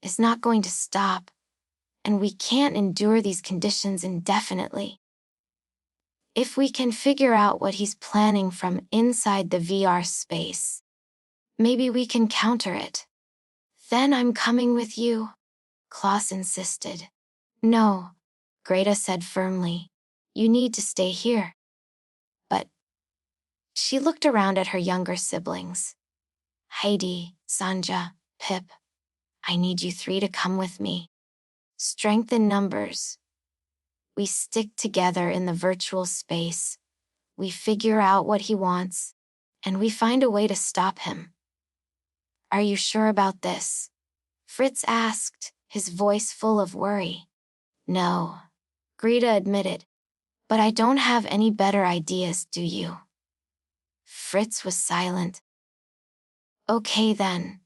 S1: "It's not going to stop, and we can't endure these conditions indefinitely. If we can figure out what he's planning from inside the VR space, maybe we can counter it." "Then I'm coming with you," Klaus insisted. "No," Greta said firmly. "You need to stay here." But she looked around at her younger siblings. "Heidi, Sanja, Pip, I need you three to come with me. Strength in numbers. We stick together in the virtual space. We figure out what he wants, and we find a way to stop him." "Are you sure about this?" Fritz asked, his voice full of worry. "No," Greta admitted. "But I don't have any better ideas, do you?" Fritz was silent. "Okay then."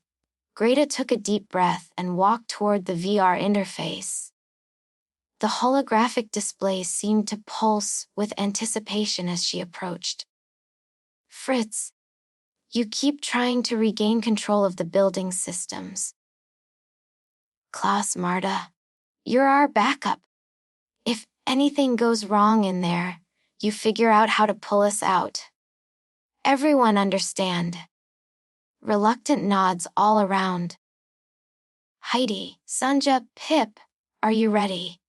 S1: Greta took a deep breath and walked toward the VR interface. The holographic display seemed to pulse with anticipation as she approached. "Fritz, you keep trying to regain control of the building systems. Klaus, Marta, you're our backup. If anything goes wrong in there, You figure out how to pull us out. Everyone understand. Reluctant nods all around. Heidi, Sanja, Pip, are you ready?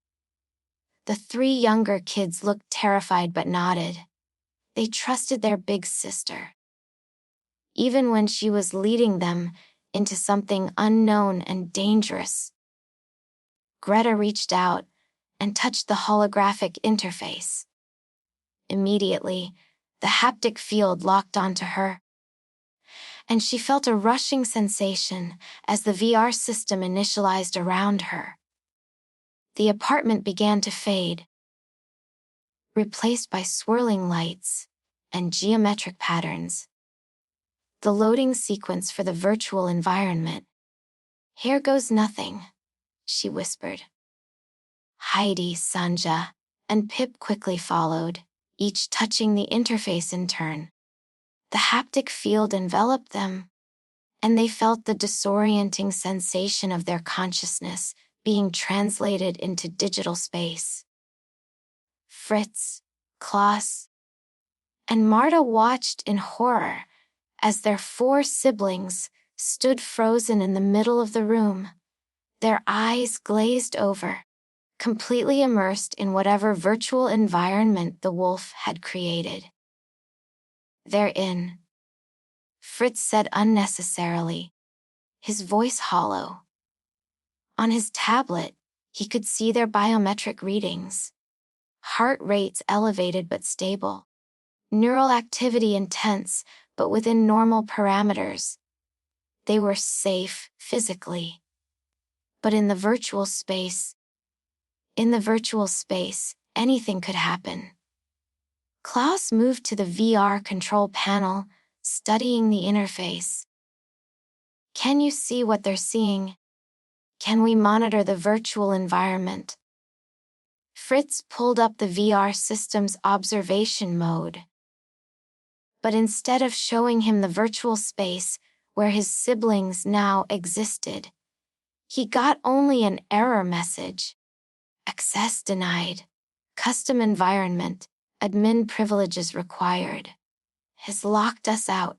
S1: The three younger kids looked terrified but nodded. They trusted their big sister. Even when she was leading them into something unknown and dangerous. Greta reached out and touched the holographic interface. Immediately, the haptic field locked onto her, and she felt a rushing sensation as the VR system initialized around her. The apartment began to fade, replaced by swirling lights and geometric patterns. The loading sequence for the virtual environment. Here goes nothing, she whispered. Heidi, Sanja, and Pip quickly followed, each touching the interface in turn. The haptic field enveloped them, and they felt the disorienting sensation of their consciousness being translated into digital space. Fritz, Klaus, and Marta watched in horror as their four siblings stood frozen in the middle of the room, their eyes glazed over, completely immersed in whatever virtual environment the wolf had created. They're in, Fritz said unnecessarily, his voice hollow. On his tablet, he could see their biometric readings. Heart rates elevated but stable. Neural activity intense, but within normal parameters. They were safe, physically. But in the virtual space, anything could happen. Klaus moved to the VR control panel, studying the interface. Can you see what they're seeing? Can we monitor the virtual environment? Fritz pulled up the VR system's observation mode. But instead of showing him the virtual space where his siblings now existed, he got only an error message. Access denied. Custom environment. Admin privileges required. Has locked us out,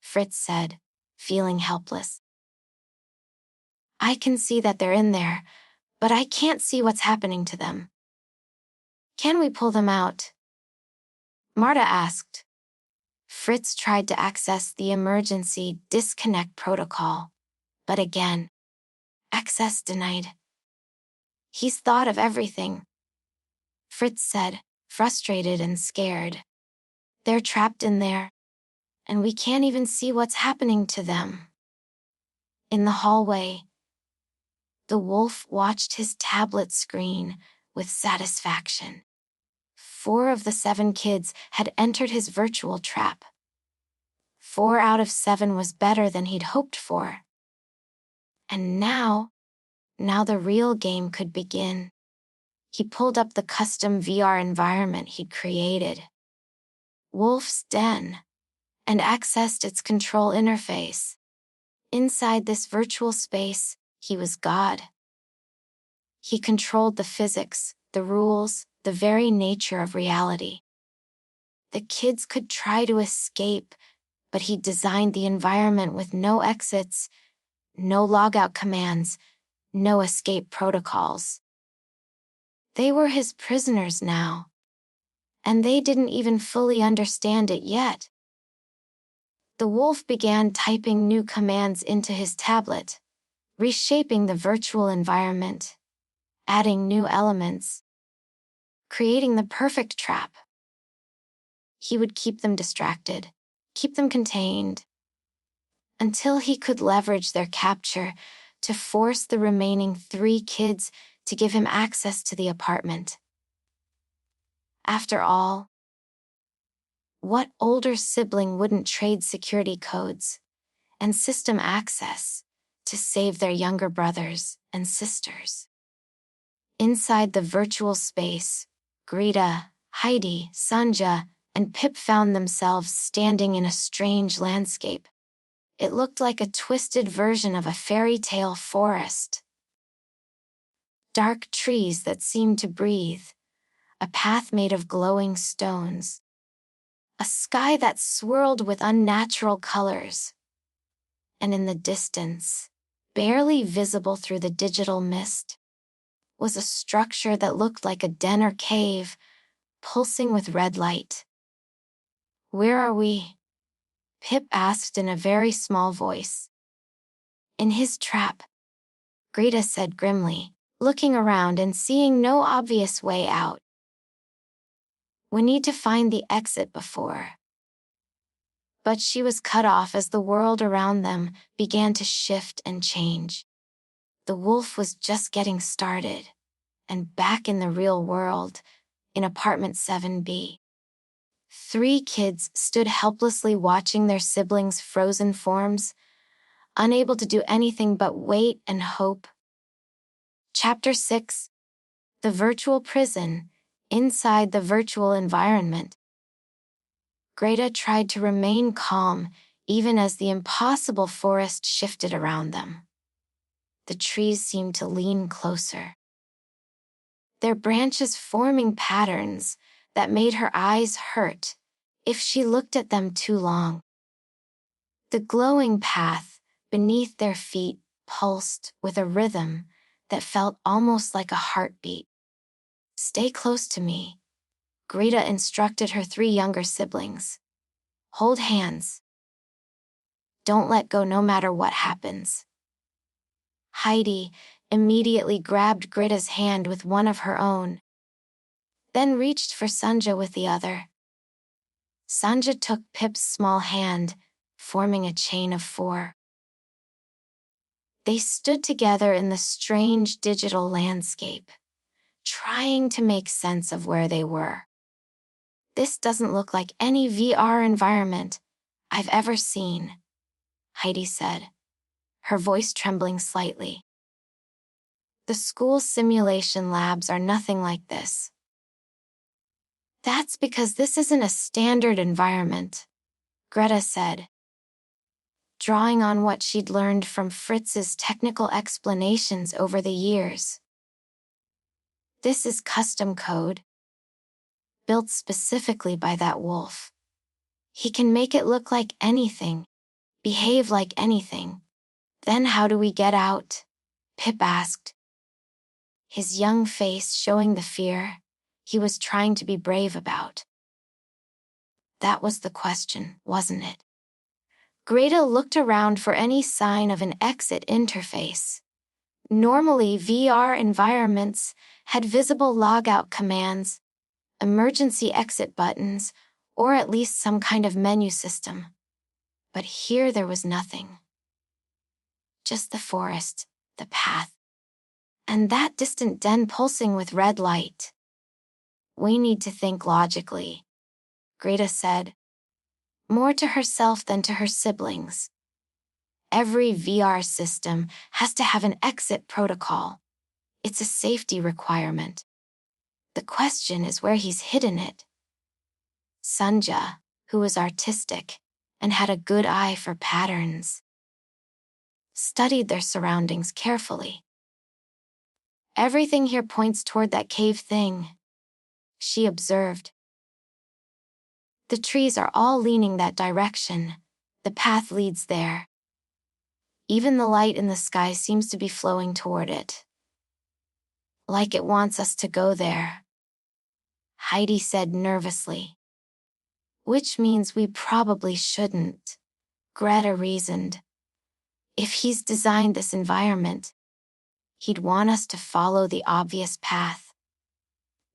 S1: Fritz said, feeling helpless. I can see that they're in there, but I can't see what's happening to them. Can we pull them out? Marta asked. Fritz tried to access the emergency disconnect protocol, but again, access denied. He's thought of everything, Fritz said, frustrated and scared. They're trapped in there, and we can't even see what's happening to them. In the hallway, the wolf watched his tablet screen with satisfaction. 4 of the 7 kids had entered his virtual trap. 4 out of 7 was better than he'd hoped for. And now the real game could begin. He pulled up the custom VR environment he'd created. Wolf's Den, and accessed its control interface. Inside this virtual space, he was God. He controlled the physics, the rules, the very nature of reality. The kids could try to escape, but he designed the environment with no exits, no logout commands, no escape protocols. They were his prisoners now, and they didn't even fully understand it yet. The wolf began typing new commands into his tablet, reshaping the virtual environment, adding new elements, creating the perfect trap. He would keep them distracted, keep them contained, until he could leverage their capture to force the remaining 3 kids to give him access to the apartment. After all, what older sibling wouldn't trade security codes and system access to save their younger brothers and sisters? Inside the virtual space, Greta, Heidi, Sanja, and Pip found themselves standing in a strange landscape. It looked like a twisted version of a fairy tale forest. Dark trees that seemed to breathe, a path made of glowing stones, a sky that swirled with unnatural colors, and in the distance, barely visible through the digital mist, was a structure that looked like a den or cave, pulsing with red light. "Where are we?" Pip asked in a very small voice. "In his trap," Greta said grimly, looking around and seeing no obvious way out. "We need to find the exit before." But she was cut off as the world around them began to shift and change. The wolf was just getting started, and back in the real world, in apartment 7B. 3 kids stood helplessly watching their siblings' frozen forms, unable to do anything but wait and hope. Chapter 6: The Virtual Prison, Inside the Virtual Environment. Greta tried to remain calm, even as the impossible forest shifted around them. The trees seemed to lean closer, their branches forming patterns that made her eyes hurt if she looked at them too long. The glowing path beneath their feet pulsed with a rhythm that felt almost like a heartbeat. "Stay close to me," Greta instructed her 3 younger siblings. "Hold hands. Don't let go no matter what happens." Heidi immediately grabbed Greta's hand with one of her own, then reached for Sanja with the other. Sanja took Pip's small hand, forming a chain of 4. They stood together in the strange digital landscape, trying to make sense of where they were. "This doesn't look like any VR environment I've ever seen," Heidi said, her voice trembling slightly. "The school simulation labs are nothing like this." "That's because this isn't a standard environment," Greta said, drawing on what she'd learned from Fritz's technical explanations over the years. "This is custom code, built specifically by that wolf. He can make it look like anything, behave like anything." "Then how do we get out?" Pip asked, his young face showing the fear he was trying to be brave about. That was the question, wasn't it? Greta looked around for any sign of an exit interface. Normally, VR environments had visible logout commands, emergency exit buttons, or at least some kind of menu system. But here there was nothing. Just the forest, the path, and that distant den pulsing with red light. "We need to think logically," Greta said, more to herself than to her siblings. "Every VR system has to have an exit protocol. It's a safety requirement. The question is where he's hidden it." Sanja, who was artistic and had a good eye for patterns, studied their surroundings carefully. "Everything here points toward that cave thing," she observed. "The trees are all leaning that direction. The path leads there. Even the light in the sky seems to be flowing toward it. Like it wants us to go there," Heidi said nervously. "Which means we probably shouldn't," Greta reasoned. "If he's designed this environment, he'd want us to follow the obvious path.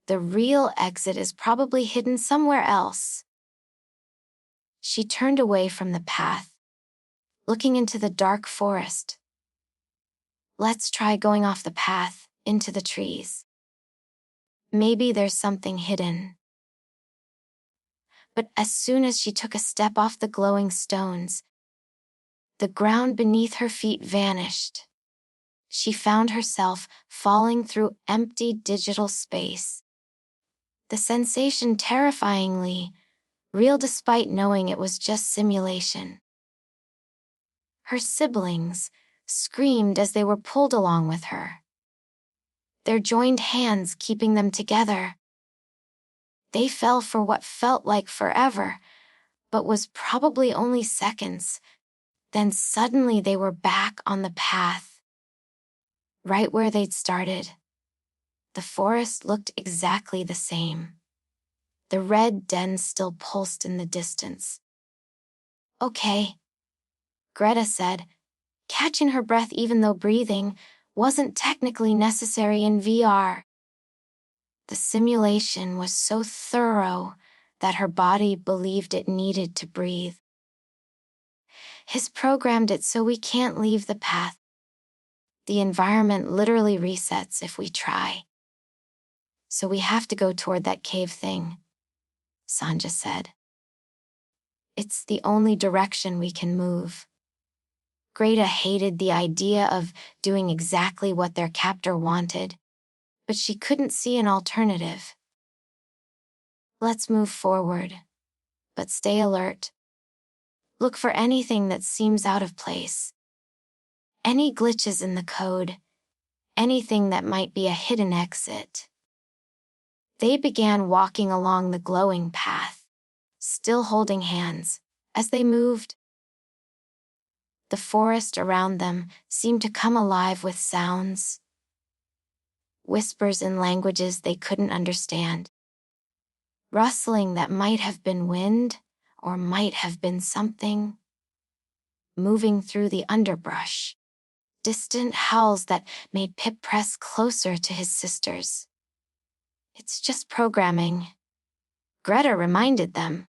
S1: The real exit is probably hidden somewhere else." She turned away from the path, looking into the dark forest. "Let's try going off the path, into the trees. Maybe there's something hidden." But as soon as she took a step off the glowing stones, the ground beneath her feet vanished. She found herself falling through empty digital space. The sensation terrifyingly real despite knowing it was just simulation. Her siblings screamed as they were pulled along with her, their joined hands keeping them together. They fell for what felt like forever, but was probably only seconds. Then suddenly they were back on the path, right where they'd started. The forest looked exactly the same. The red den still pulsed in the distance. "Okay," Greta said, catching her breath even though breathing wasn't technically necessary in VR. The simulation was so thorough that her body believed it needed to breathe. "He's programmed it so we can't leave the path. The environment literally resets if we try. So we have to go toward that cave thing," Sanja said. "It's the only direction we can move." Greta hated the idea of doing exactly what their captor wanted, but she couldn't see an alternative. "Let's move forward, but stay alert. Look for anything that seems out of place. Any glitches in the code, anything that might be a hidden exit." They began walking along the glowing path, still holding hands. As they moved, the forest around them seemed to come alive with sounds, whispers in languages they couldn't understand, rustling that might have been wind or might have been something moving through the underbrush, distant howls that made Pip press closer to his sisters. "It's just programming," Greta reminded them.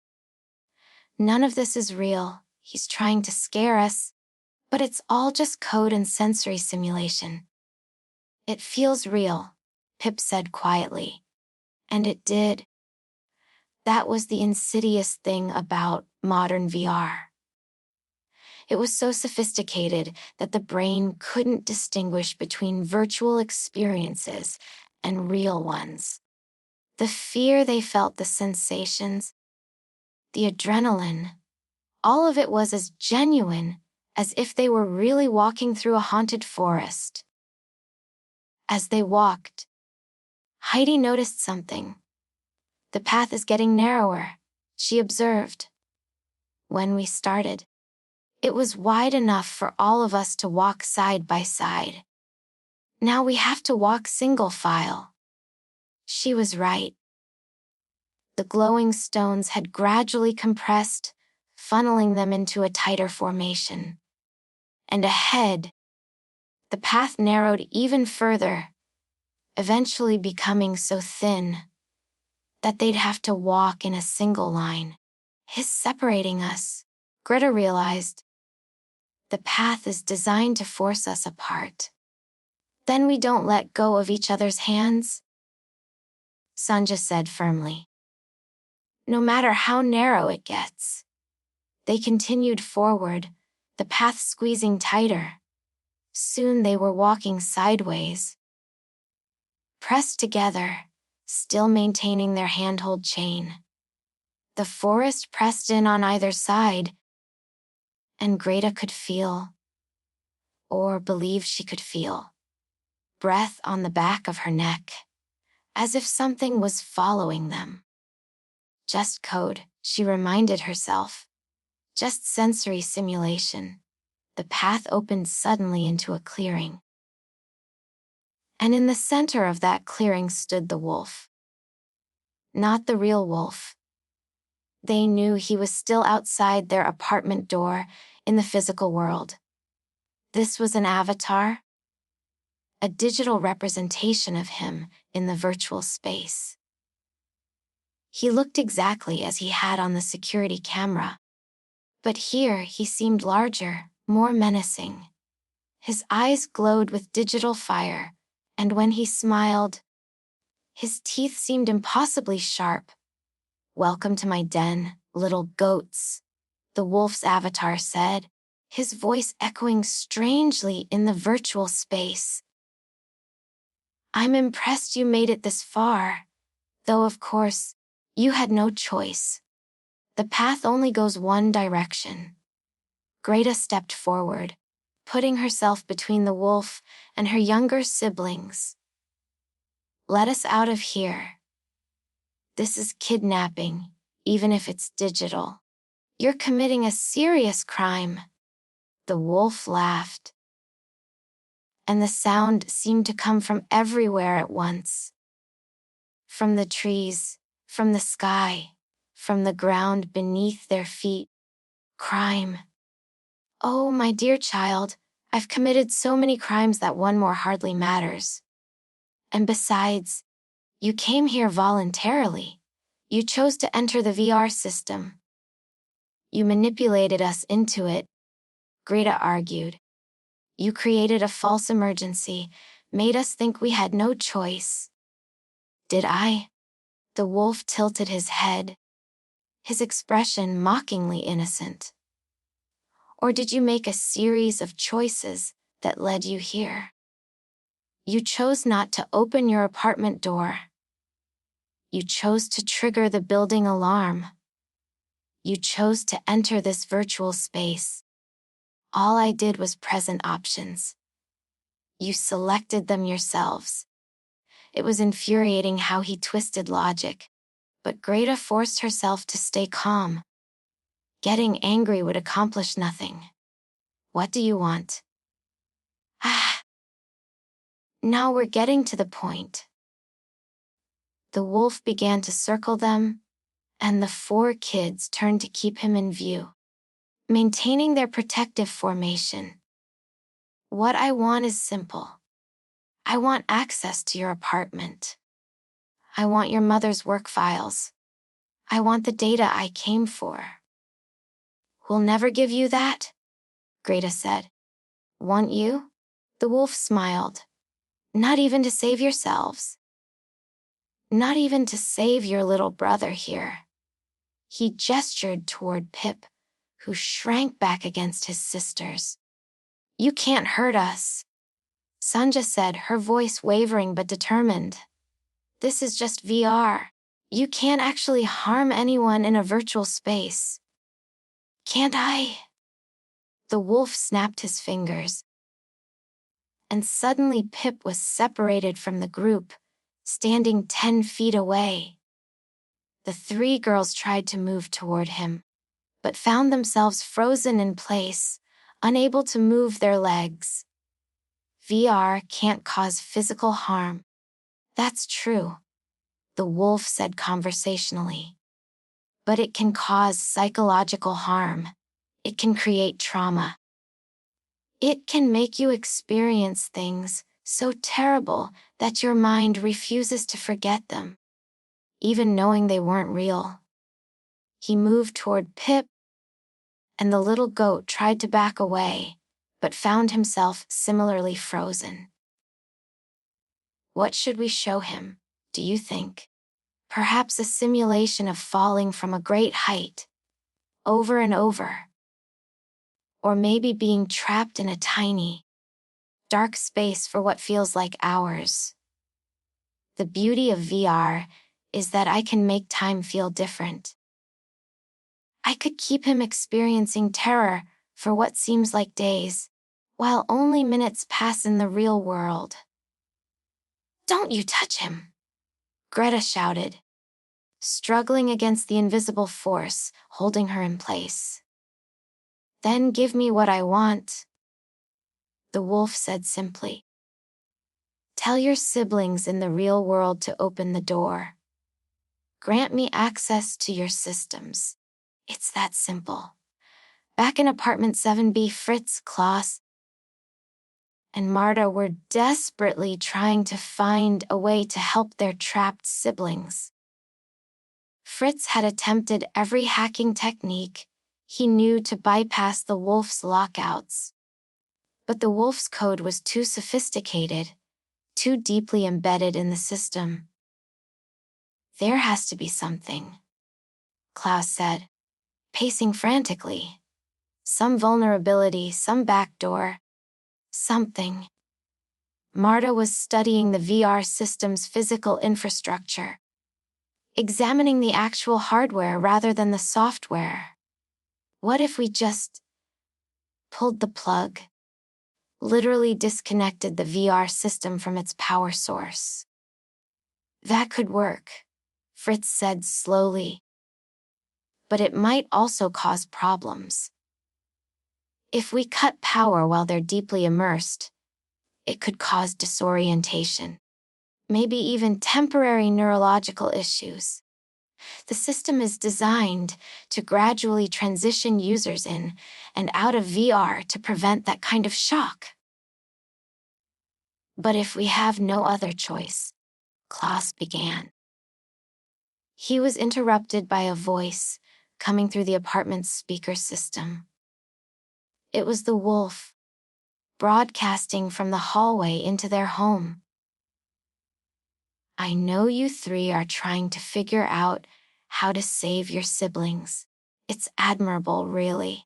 S1: "None of this is real. He's trying to scare us, but it's all just code and sensory simulation." "It feels real," Pip said quietly. And it did. That was the insidious thing about modern VR. It was so sophisticated that the brain couldn't distinguish between virtual experiences and real ones. The fear they felt, the sensations, the adrenaline, all of it was as genuine as if they were really walking through a haunted forest. As they walked, Heidi noticed something. "The path is getting narrower," she observed. "When we started, it was wide enough for all of us to walk side by side. Now we have to walk single file." She was right. The glowing stones had gradually compressed, funneling them into a tighter formation. And ahead, the path narrowed even further, eventually becoming so thin that they'd have to walk in a single line. "He's separating us," Greta realized. "The path is designed to force us apart. Then we don't let go of each other's hands," Sanja said firmly. "No matter how narrow it gets." They continued forward, the path squeezing tighter. Soon they were walking sideways, pressed together, still maintaining their handhold chain. The forest pressed in on either side, and Greta could feel, or believed she could feel, breath on the back of her neck, as if something was following them. Just code, she reminded herself. Just sensory simulation. The path opened suddenly into a clearing. And in the center of that clearing stood the wolf. Not the real wolf. They knew he was still outside their apartment door in the physical world. This was an avatar, a digital representation of him in the virtual space. He looked exactly as he had on the security camera. But here he seemed larger, more menacing. His eyes glowed with digital fire, and when he smiled, his teeth seemed impossibly sharp. "Welcome to my den, little goats," the wolf's avatar said, his voice echoing strangely in the virtual space. "I'm impressed you made it this far, though of course, you had no choice. The path only goes one direction." Greta stepped forward, putting herself between the wolf and her younger siblings. "Let us out of here." This is kidnapping, even if it's digital. You're committing a serious crime. The wolf laughed, and the sound seemed to come from everywhere at once. From the trees, from the sky, from the ground beneath their feet. Crime. Oh, my dear child, I've committed so many crimes that one more hardly matters. And besides, you came here voluntarily. You chose to enter the VR system. You manipulated us into it, Greta argued. You created a false emergency, made us think we had no choice. Did I? The wolf tilted his head, his expression mockingly innocent. Or did you make a series of choices that led you here? You chose not to open your apartment door. You chose to trigger the building alarm. You chose to enter this virtual space. All I did was present options. You selected them yourselves. It was infuriating how he twisted logic, but Greta forced herself to stay calm. Getting angry would accomplish nothing. What do you want? Ah, now we're getting to the point. The wolf began to circle them, and the 4 kids turned to keep him in view, maintaining their protective formation. What I want is simple. I want access to your apartment. I want your mother's work files. I want the data I came for. We'll never give you that, Greta said. Want you? The wolf smiled. Not even to save yourselves. Not even to save your little brother here. He gestured toward Pip, who shrank back against his sisters. You can't hurt us, Sanja said, her voice wavering but determined. This is just VR. You can't actually harm anyone in a virtual space. Can't I? The wolf snapped his fingers. And suddenly Pip was separated from the group, standing 10 feet away. The 3 girls tried to move toward him, but found themselves frozen in place, unable to move their legs. VR can't cause physical harm. That's true, the wolf said conversationally. But it can cause psychological harm. It can create trauma. It can make you experience things so terrible that your mind refuses to forget them, even knowing they weren't real. He moved toward Pip, and the little goat tried to back away, but found himself similarly frozen. What should we show him, do you think? Perhaps a simulation of falling from a great height, over and over. Or maybe being trapped in a tiny, dark space for what feels like hours. The beauty of VR is that I can make time feel different. I could keep him experiencing terror for what seems like days, while only minutes pass in the real world. Don't you touch him! Greta shouted, struggling against the invisible force holding her in place. Then give me what I want, the wolf said simply. Tell your siblings in the real world to open the door. Grant me access to your systems. It's that simple. Back in apartment 7B, Fritz, Klaus, and Marta were desperately trying to find a way to help their trapped siblings. Fritz had attempted every hacking technique he knew to bypass the wolf's lockouts. But the wolf's code was too sophisticated, too deeply embedded in the system. There has to be something, Klaus said, pacing frantically. Some vulnerability, some backdoor, something. Marta was studying the VR system's physical infrastructure, examining the actual hardware rather than the software. What if we just pulled the plug? Literally disconnected the VR system from its power source. That could work, Fritz said slowly. But it might also cause problems. If we cut power while they're deeply immersed, it could cause disorientation, maybe even temporary neurological issues. The system is designed to gradually transition users in and out of VR to prevent that kind of shock. But if we have no other choice, Klaus began. He was interrupted by a voice coming through the apartment's speaker system. It was the wolf, broadcasting from the hallway into their home. I know you three are trying to figure out how to save your siblings. It's admirable, really.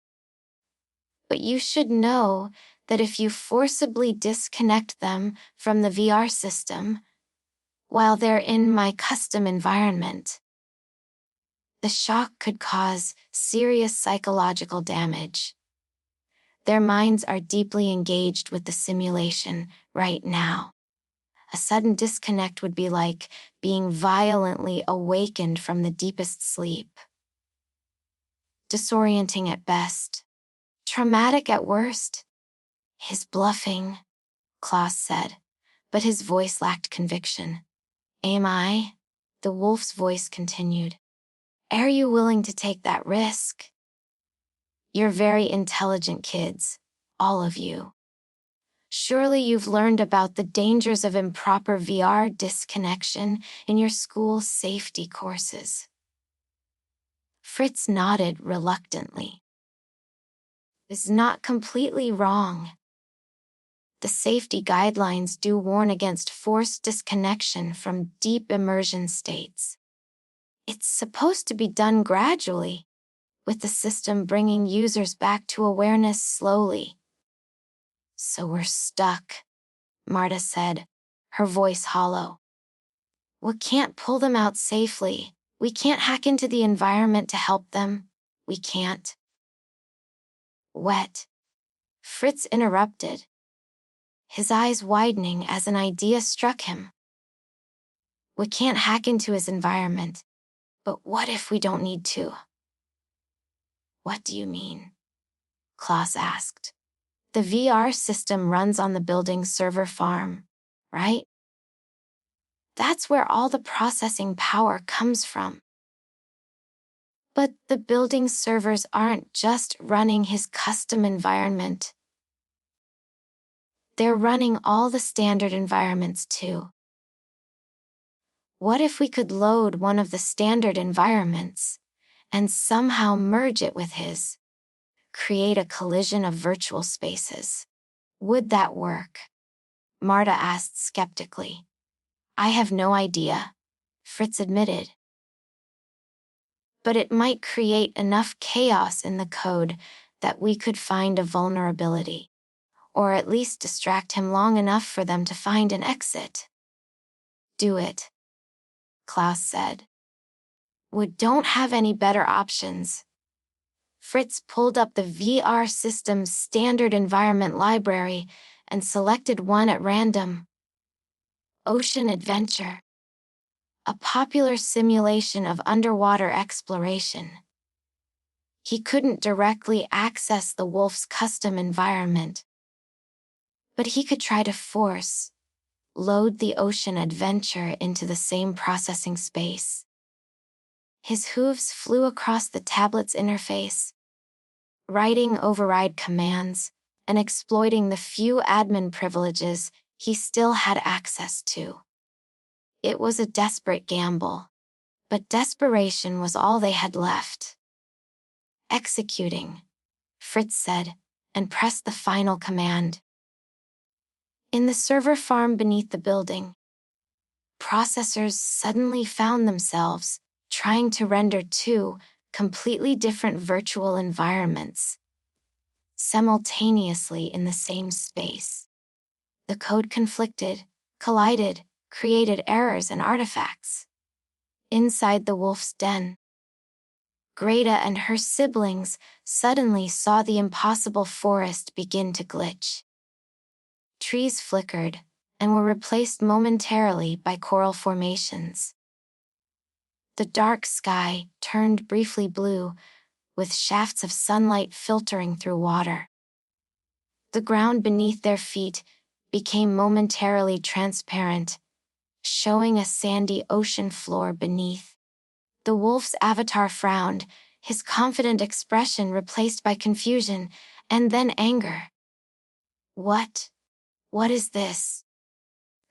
S1: But you should know that if you forcibly disconnect them from the VR system, while they're in my custom environment, the shock could cause serious psychological damage. Their minds are deeply engaged with the simulation right now. A sudden disconnect would be like being violently awakened from the deepest sleep. Disorienting at best. Traumatic at worst. His bluffing, Klaus said, but his voice lacked conviction. Am I? The wolf's voice continued. Are you willing to take that risk? You're very intelligent kids, all of you. Surely you've learned about the dangers of improper VR disconnection in your school's safety courses. Fritz nodded reluctantly. It's not completely wrong. The safety guidelines do warn against forced disconnection from deep immersion states. It's supposed to be done gradually, with the system bringing users back to awareness slowly. So we're stuck, Marta said, her voice hollow. We can't pull them out safely. We can't hack into the environment to help them. We can't. Wet. Fritz interrupted, his eyes widening as an idea struck him. We can't hack into his environment, but what if we don't need to? What do you mean? Klaus asked. The VR system runs on the building's server farm, right? That's where all the processing power comes from. But the building's servers aren't just running his custom environment. They're running all the standard environments too. What if we could load one of the standard environments and somehow merge it with his? Create a collision of virtual spaces. Would that work? Marta asked skeptically. I have no idea, Fritz admitted. But it might create enough chaos in the code that we could find a vulnerability, or at least distract him long enough for them to find an exit. Do it, Klaus said. We don't have any better options. Fritz pulled up the VR system's standard environment library and selected one at random. Ocean Adventure. A popular simulation of underwater exploration. He couldn't directly access the wolf's custom environment, but he could try to load the Ocean Adventure into the same processing space. His hooves flew across the tablet's interface, writing override commands and exploiting the few admin privileges he still had access to. It was a desperate gamble, but desperation was all they had left. Executing, Fritz said, and pressed the final command. In the server farm beneath the building, processors suddenly found themselves trying to render two completely different virtual environments simultaneously in the same space. The code conflicted, collided, created errors and artifacts. Inside the wolf's den, Greta and her siblings suddenly saw the impossible forest begin to glitch. Trees flickered and were replaced momentarily by coral formations. The dark sky turned briefly blue, with shafts of sunlight filtering through water. The ground beneath their feet became momentarily transparent, showing a sandy ocean floor beneath. The wolf's avatar frowned, his confident expression replaced by confusion, and then anger. What? What is this?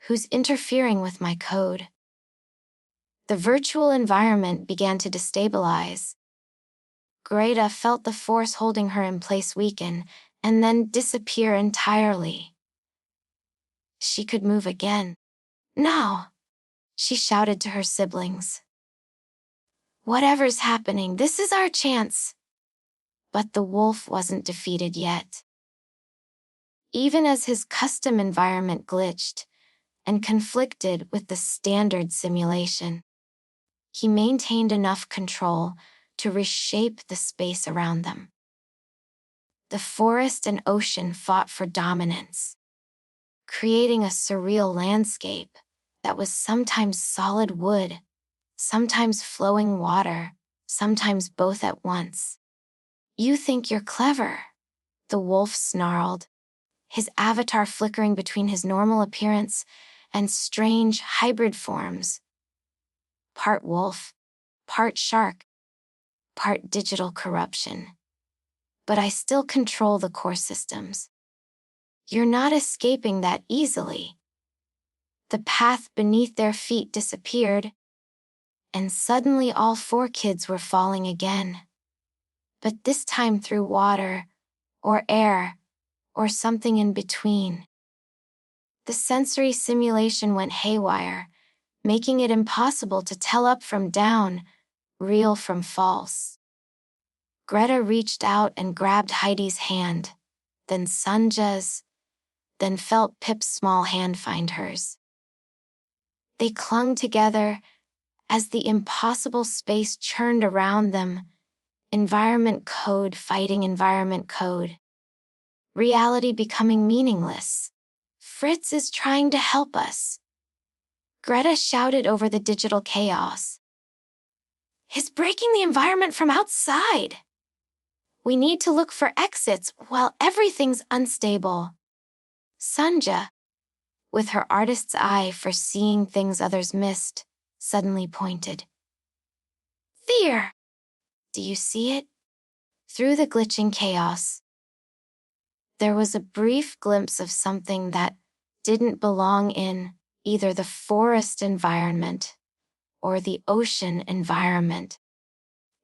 S1: Who's interfering with my code? The virtual environment began to destabilize. Greta felt the force holding her in place weaken, and then disappear entirely. She could move again. No! She shouted to her siblings. Whatever's happening, this is our chance. But the wolf wasn't defeated yet. Even as his custom environment glitched and conflicted with the standard simulation, he maintained enough control to reshape the space around them. The forest and ocean fought for dominance, creating a surreal landscape that was sometimes solid wood, sometimes flowing water, sometimes both at once. You think you're clever, the wolf snarled, his avatar flickering between his normal appearance and strange hybrid forms. Part wolf, part shark, part digital corruption. But I still control the core systems. You're not escaping that easily. The path beneath their feet disappeared, and suddenly all 4 kids were falling again. But this time through water, or air, or something in between. The sensory simulation went haywire, making it impossible to tell up from down, real from false. Greta reached out and grabbed Heidi's hand, then Sanja's, then felt Pip's small hand find hers. They clung together as the impossible space churned around them, environment code fighting environment code. Reality becoming meaningless. Fritz is trying to help us. Greta shouted over the digital chaos. He's breaking the environment from outside. We need to look for exits while everything's unstable. Sanja, with her artist's eye for seeing things others missed, suddenly pointed. There! Do you see it? Through the glitching chaos, there was a brief glimpse of something that didn't belong in either the forest environment or the ocean environment.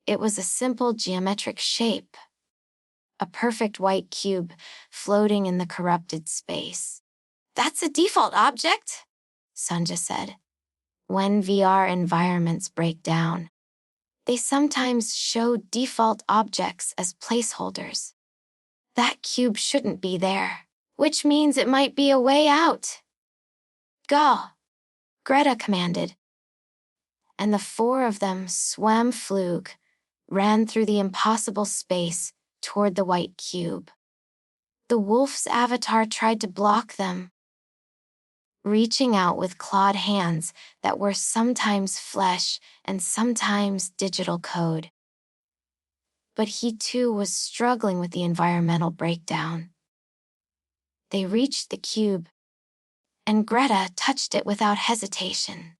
S1: It was a simple geometric shape, a perfect white cube floating in the corrupted space. That's a default object, Sanja said. When VR environments break down, they sometimes show default objects as placeholders. That cube shouldn't be there, which means it might be a way out. Go, Greta commanded. And the 4 of them swam flug, ran through the impossible space toward the white cube. The wolf's avatar tried to block them, reaching out with clawed hands that were sometimes flesh and sometimes digital code. But he too was struggling with the environmental breakdown. They reached the cube, and Greta touched it without hesitation.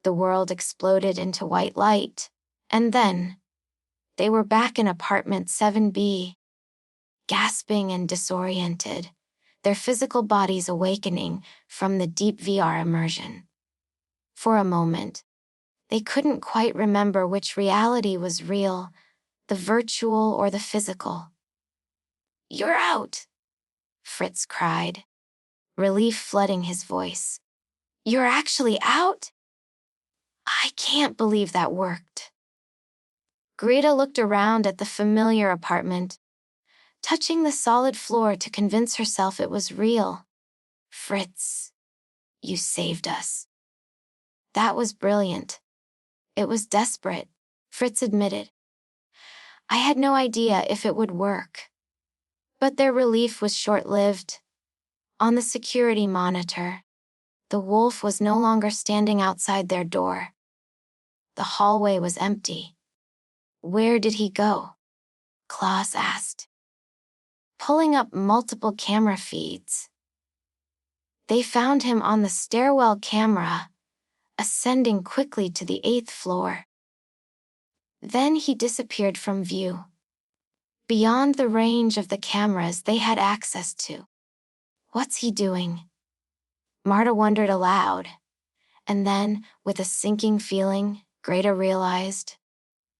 S1: The world exploded into white light, and then they were back in apartment 7B, gasping and disoriented, their physical bodies awakening from the deep VR immersion. For a moment, they couldn't quite remember which reality was real, the virtual or the physical. You're out, Fritz cried, relief flooding his voice. You're actually out? I can't believe that worked. Greta looked around at the familiar apartment, touching the solid floor to convince herself it was real. Fritz, you saved us. That was brilliant. It was desperate, Fritz admitted. I had no idea if it would work. But their relief was short-lived. On the security monitor, the wolf was no longer standing outside their door. The hallway was empty. Where did he go? Klaus asked, pulling up multiple camera feeds. They found him on the stairwell camera, ascending quickly to the 8th floor. Then he disappeared from view, beyond the range of the cameras they had access to. What's he doing? Marta wondered aloud, and then, with a sinking feeling, Greta realized,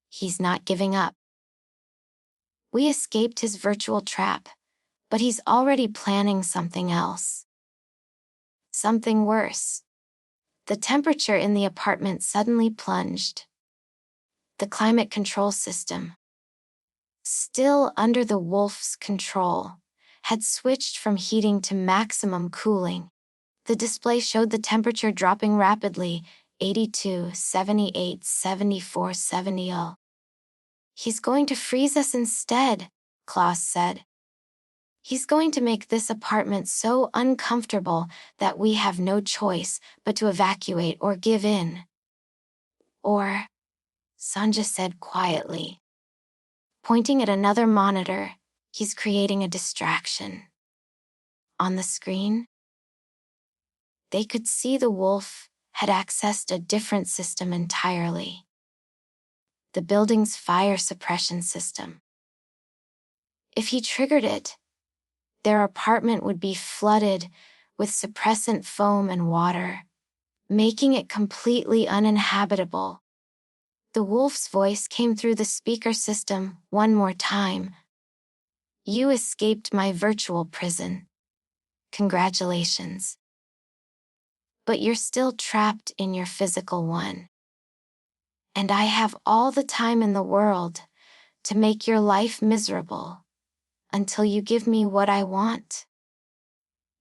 S1: he's not giving up. We escaped his virtual trap, but he's already planning something else. Something worse. The temperature in the apartment suddenly plunged. The climate control system, still under the wolf's control, had switched from heating to maximum cooling. The display showed the temperature dropping rapidly, 82, 78, 74, 70. He's going to freeze us instead, Klaus said. He's going to make this apartment so uncomfortable that we have no choice but to evacuate or give in. Or, Sanja said quietly, pointing at another monitor, he's creating a distraction. On the screen, they could see the wolf had accessed a different system entirely. The building's fire suppression system. If he triggered it, their apartment would be flooded with suppressant foam and water, making it completely uninhabitable. The wolf's voice came through the speaker system one more time. You escaped my virtual prison. Congratulations. But you're still trapped in your physical one. And I have all the time in the world to make your life miserable until you give me what I want.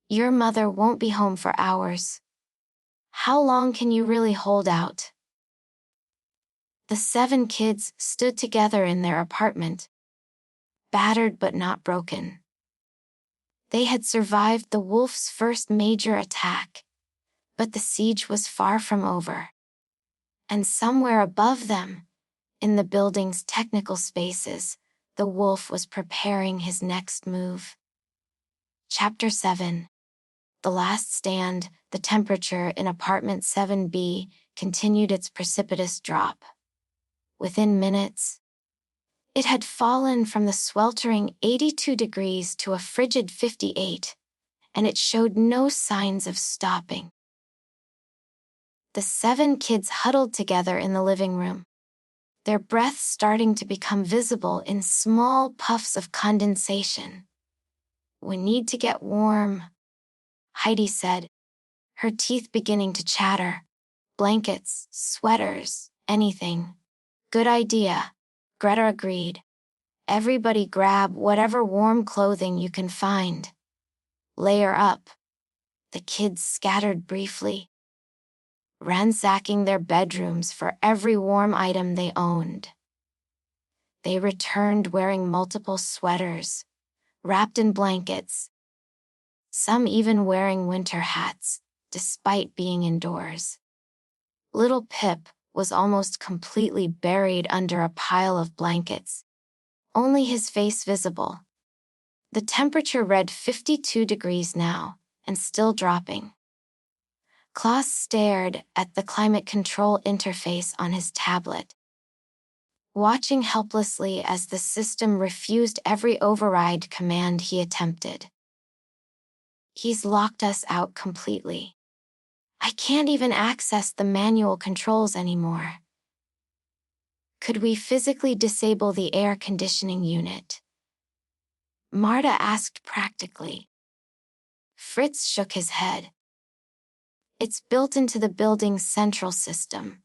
S1: Your mother won't be home for hours. How long can you really hold out? The 7 kids stood together in their apartment, battered but not broken. They had survived the wolf's first major attack, but the siege was far from over. And somewhere above them, in the building's technical spaces, the wolf was preparing his next move. Chapter 7. The Last Stand. The temperature in apartment 7B continued its precipitous drop. Within minutes, it had fallen from the sweltering 82 degrees to a frigid 58, and it showed no signs of stopping. The 7 kids huddled together in the living room, their breath starting to become visible in small puffs of condensation. We need to get warm, Heidi said, her teeth beginning to chatter. Blankets, sweaters, anything. Good idea, Greta agreed. Everybody grab whatever warm clothing you can find. Layer up. The kids scattered briefly, ransacking their bedrooms for every warm item they owned. They returned wearing multiple sweaters, wrapped in blankets, some even wearing winter hats, despite being indoors. Little Pip was almost completely buried under a pile of blankets, only his face visible. The temperature read 52 degrees now, and still dropping. Klaus stared at the climate control interface on his tablet, watching helplessly as the system refused every override command he attempted. He's locked us out completely. I can't even access the manual controls anymore. Could we physically disable the air conditioning unit? Marta asked practically. Fritz shook his head. It's built into the building's central system.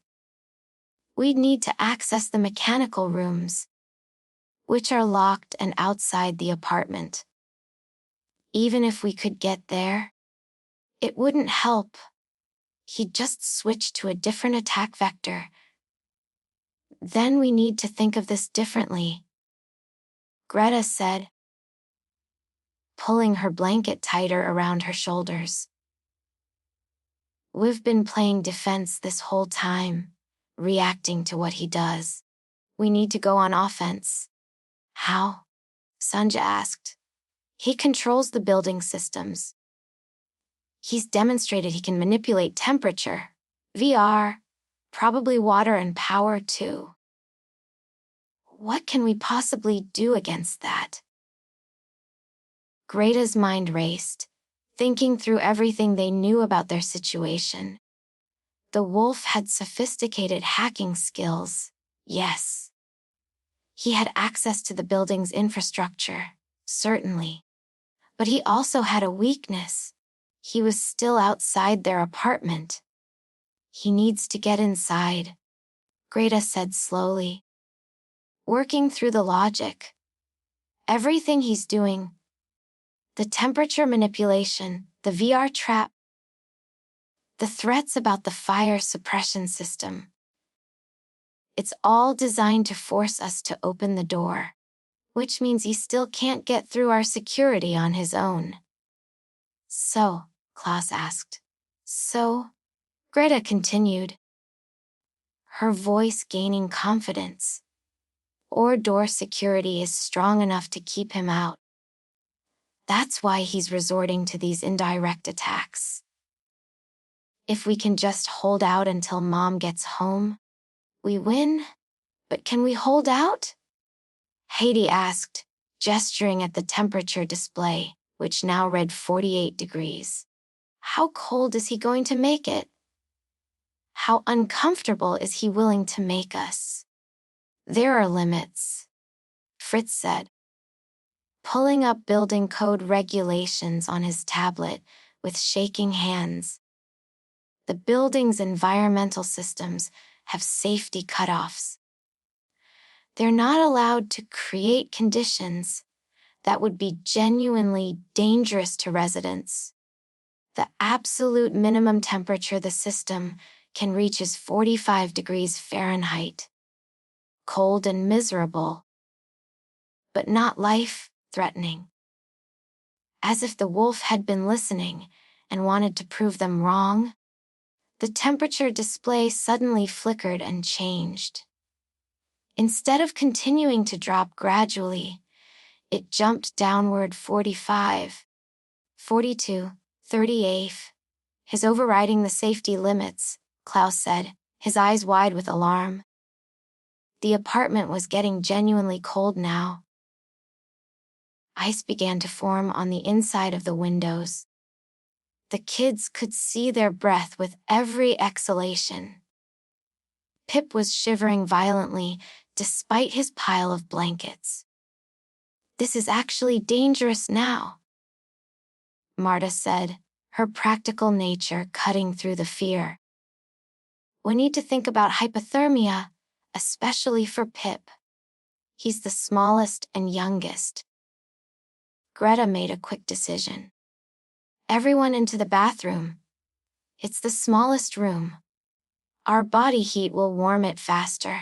S1: We'd need to access the mechanical rooms, which are locked and outside the apartment. Even if we could get there, it wouldn't help. He'd just switch to a different attack vector. Then we need to think of this differently, Greta said, pulling her blanket tighter around her shoulders. We've been playing defense this whole time, reacting to what he does. We need to go on offense. How? Sanjay asked. He controls the building systems. He's demonstrated he can manipulate temperature, VR, probably water and power too. What can we possibly do against that? Greta's mind raced, thinking through everything they knew about their situation. The wolf had sophisticated hacking skills, yes. He had access to the building's infrastructure, certainly. But he also had a weakness. He was still outside their apartment. He needs to get inside, Greta said slowly. Working through the logic. Everything he's doing. The temperature manipulation, the VR trap, the threats about the fire suppression system. It's all designed to force us to open the door, which means he still can't get through our security on his own. So, Klaus asked. So? Greta continued, her voice gaining confidence. Or door security is strong enough to keep him out. That's why he's resorting to these indirect attacks. If we can just hold out until Mom gets home, we win. But can we hold out? Heidi asked, gesturing at the temperature display, which now read 48 degrees. How cold is he going to make it? How uncomfortable is he willing to make us? There are limits, Fritz said, pulling up building code regulations on his tablet with shaking hands. The building's environmental systems have safety cutoffs. They're not allowed to create conditions that would be genuinely dangerous to residents. The absolute minimum temperature the system can reach is 45 degrees Fahrenheit. Cold and miserable, but not life-threatening. As if the wolf had been listening and wanted to prove them wrong, the temperature display suddenly flickered and changed. Instead of continuing to drop gradually, it jumped downward 45, 42, 38. His overriding the safety limits, Klaus said, his eyes wide with alarm. The apartment was getting genuinely cold now. Ice began to form on the inside of the windows. The kids could see their breath with every exhalation. Pip was shivering violently despite his pile of blankets. This is actually dangerous now, Marta said, her practical nature cutting through the fear. We need to think about hypothermia, especially for Pip. He's the smallest and youngest. Greta made a quick decision. Everyone into the bathroom. It's the smallest room. Our body heat will warm it faster.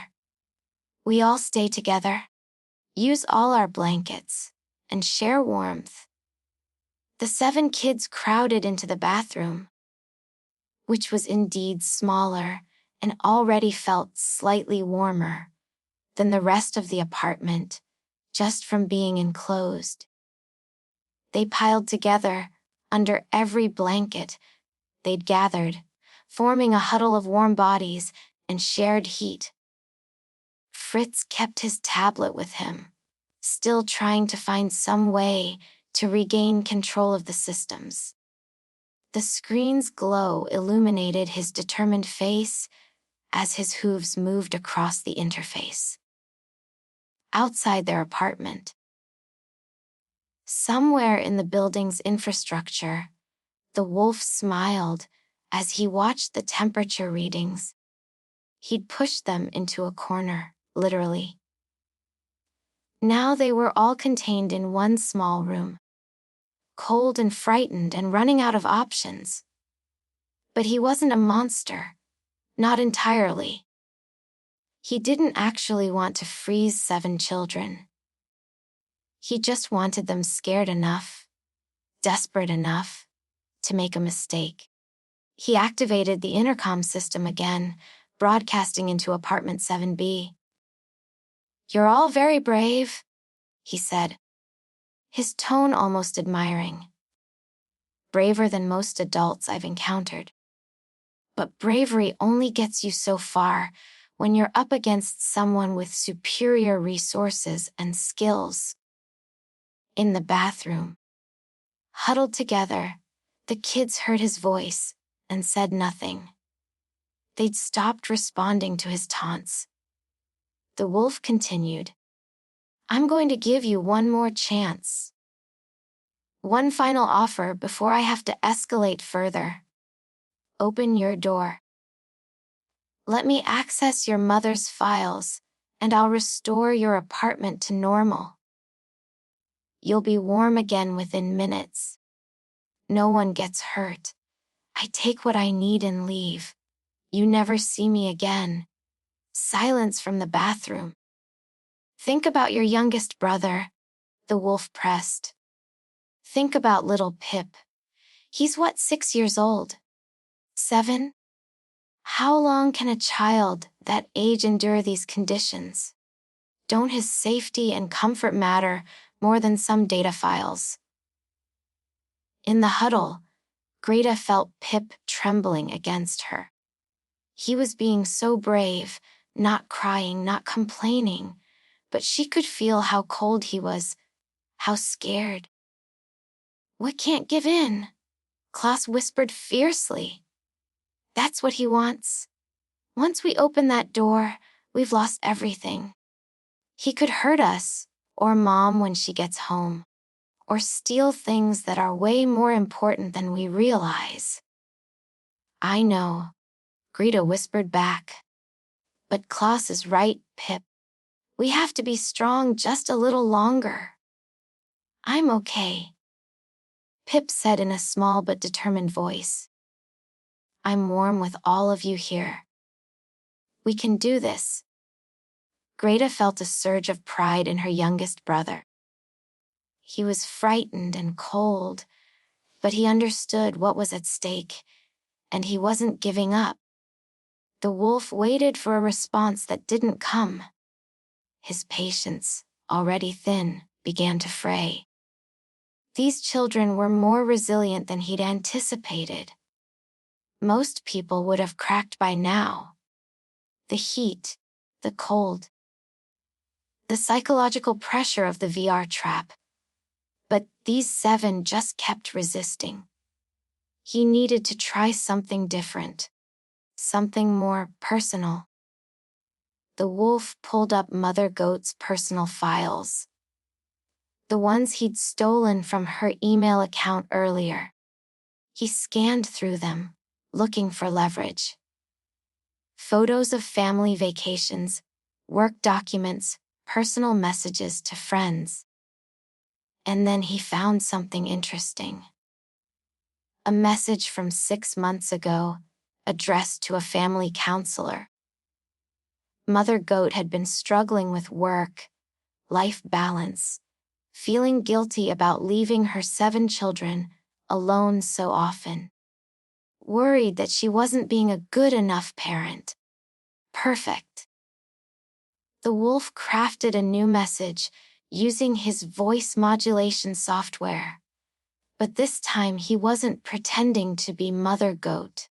S1: We all stay together. Use all our blankets and share warmth. The 7 kids crowded into the bathroom, which was indeed smaller and already felt slightly warmer than the rest of the apartment, just from being enclosed. They piled together under every blanket they'd gathered, forming a huddle of warm bodies and shared heat. Fritz kept his tablet with him, still trying to find some way to regain control of the systems. The screen's glow illuminated his determined face as his hooves moved across the interface. Outside their apartment, somewhere in the building's infrastructure, the wolf smiled as he watched the temperature readings. He'd pushed them into a corner, literally. Now they were all contained in one small room, cold and frightened and running out of options. But he wasn't a monster, not entirely. He didn't actually want to freeze 7 children. He just wanted them scared enough, desperate enough, to make a mistake. He activated the intercom system again, broadcasting into apartment 7B. "You're all very brave," he said, his tone almost admiring. "Braver than most adults I've encountered. But bravery only gets you so far when you're up against someone with superior resources and skills." In the bathroom, huddled together, the kids heard his voice and said nothing. They'd stopped responding to his taunts. The wolf continued, "I'm going to give you one more chance. One final offer before I have to escalate further. Open your door. Let me access your mother's files, and I'll restore your apartment to normal. You'll be warm again within minutes. No one gets hurt. I take what I need and leave. You never see me again." Silence from the bathroom. "Think about your youngest brother," the wolf pressed. "Think about little Pip. He's what, 6 years old? 7? How long can a child that age endure these conditions? Don't his safety and comfort matter more than some data files?" In the huddle, Greta felt Pip trembling against her. He was being so brave, not crying, not complaining, but she could feel how cold he was, how scared. "We can't give in," Klaus whispered fiercely. "That's what he wants. Once we open that door, we've lost everything. He could hurt us, or Mom when she gets home, or steal things that are way more important than we realize." "I know," Greta whispered back. "But Klaus is right, Pip. We have to be strong just a little longer." "I'm okay," Pip said in a small but determined voice. "I'm warm with all of you here. We can do this." Greta felt a surge of pride in her youngest brother. He was frightened and cold, but he understood what was at stake, and he wasn't giving up. The wolf waited for a response that didn't come. His patience, already thin, began to fray. These children were more resilient than he'd anticipated. Most people would have cracked by now. The heat, the cold, the psychological pressure of the VR trap. But these 7 just kept resisting. He needed to try something different, something more personal. The wolf pulled up Mother Goat's personal files, the ones he'd stolen from her email account earlier. He scanned through them, looking for leverage. Photos of family vacations, work documents, personal messages to friends. And then he found something interesting. A message from 6 months ago, addressed to a family counselor. Mother Goat had been struggling with work, life balance, feeling guilty about leaving her 7 children alone so often. Worried that she wasn't being a good enough parent. Perfect. The wolf crafted a new message using his voice modulation software. But this time he wasn't pretending to be Mother Goat.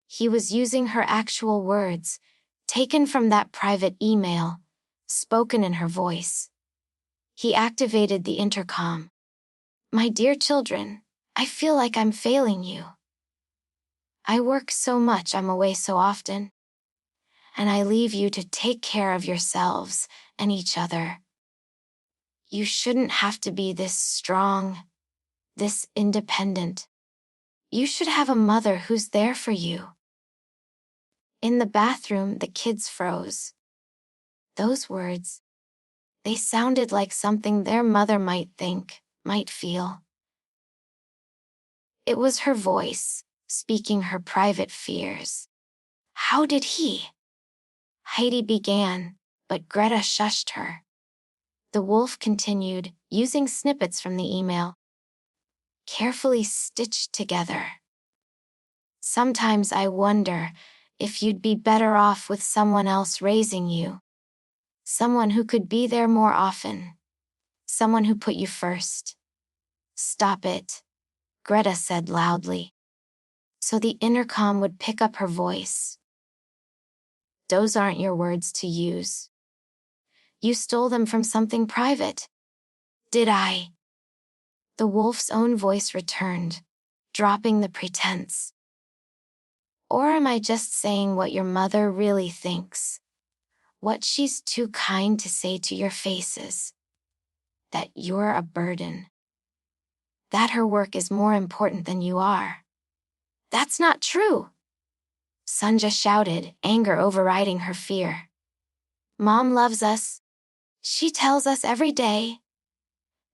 S1: He was using her actual words, taken from that private email, spoken in her voice. He activated the intercom. "My dear children, I feel like I'm failing you. I work so much, I'm away so often. And I leave you to take care of yourselves and each other. You shouldn't have to be this strong, this independent. You should have a mother who's there for you." In the bathroom, the kids froze. Those words, they sounded like something their mother might think, might feel. It was her voice, speaking her private fears. "How did he?" Heidi began, but Greta shushed her. The wolf continued, using snippets from the email. "Carefully stitched together. Sometimes I wonder if you'd be better off with someone else raising you. Someone who could be there more often. Someone who put you first. Stop it, Greta said loudly, so the intercom would pick up her voice. Those aren't your words to use. You stole them from something private. Did I? The wolf's own voice returned, dropping the pretense. Or am I just saying what your mother really thinks? What she's too kind to say to your faces? That you're a burden. That her work is more important than you are. That's not true, Sunja shouted, anger overriding her fear. Mom loves us. She tells us every day.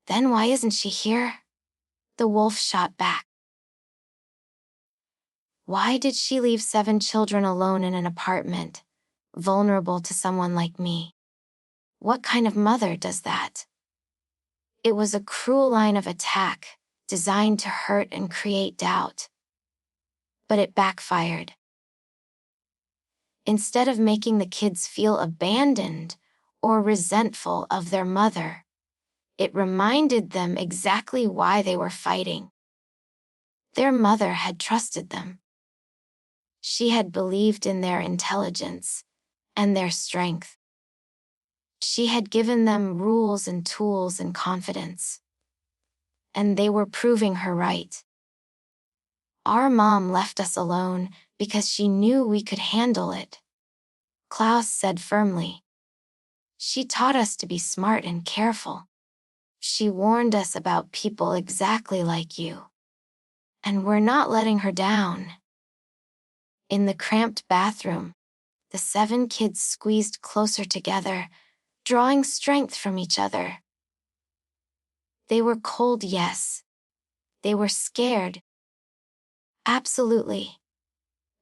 S1: Then why isn't she here? The wolf shot back. Why did she leave 7 children alone in an apartment, vulnerable to someone like me? What kind of mother does that? It was a cruel line of attack, designed to hurt and create doubt. But it backfired. Instead of making the kids feel abandoned or resentful of their mother, it reminded them exactly why they were fighting. Their mother had trusted them. She had believed in their intelligence and their strength. She had given them rules and tools and confidence. And they were proving her right. Our mom left us alone because she knew we could handle it, Klaus said firmly. She taught us to be smart and careful. She warned us about people exactly like you. And we're not letting her down. In the cramped bathroom, the 7 kids squeezed closer together, drawing strength from each other. They were cold, yes. They were scared. Absolutely.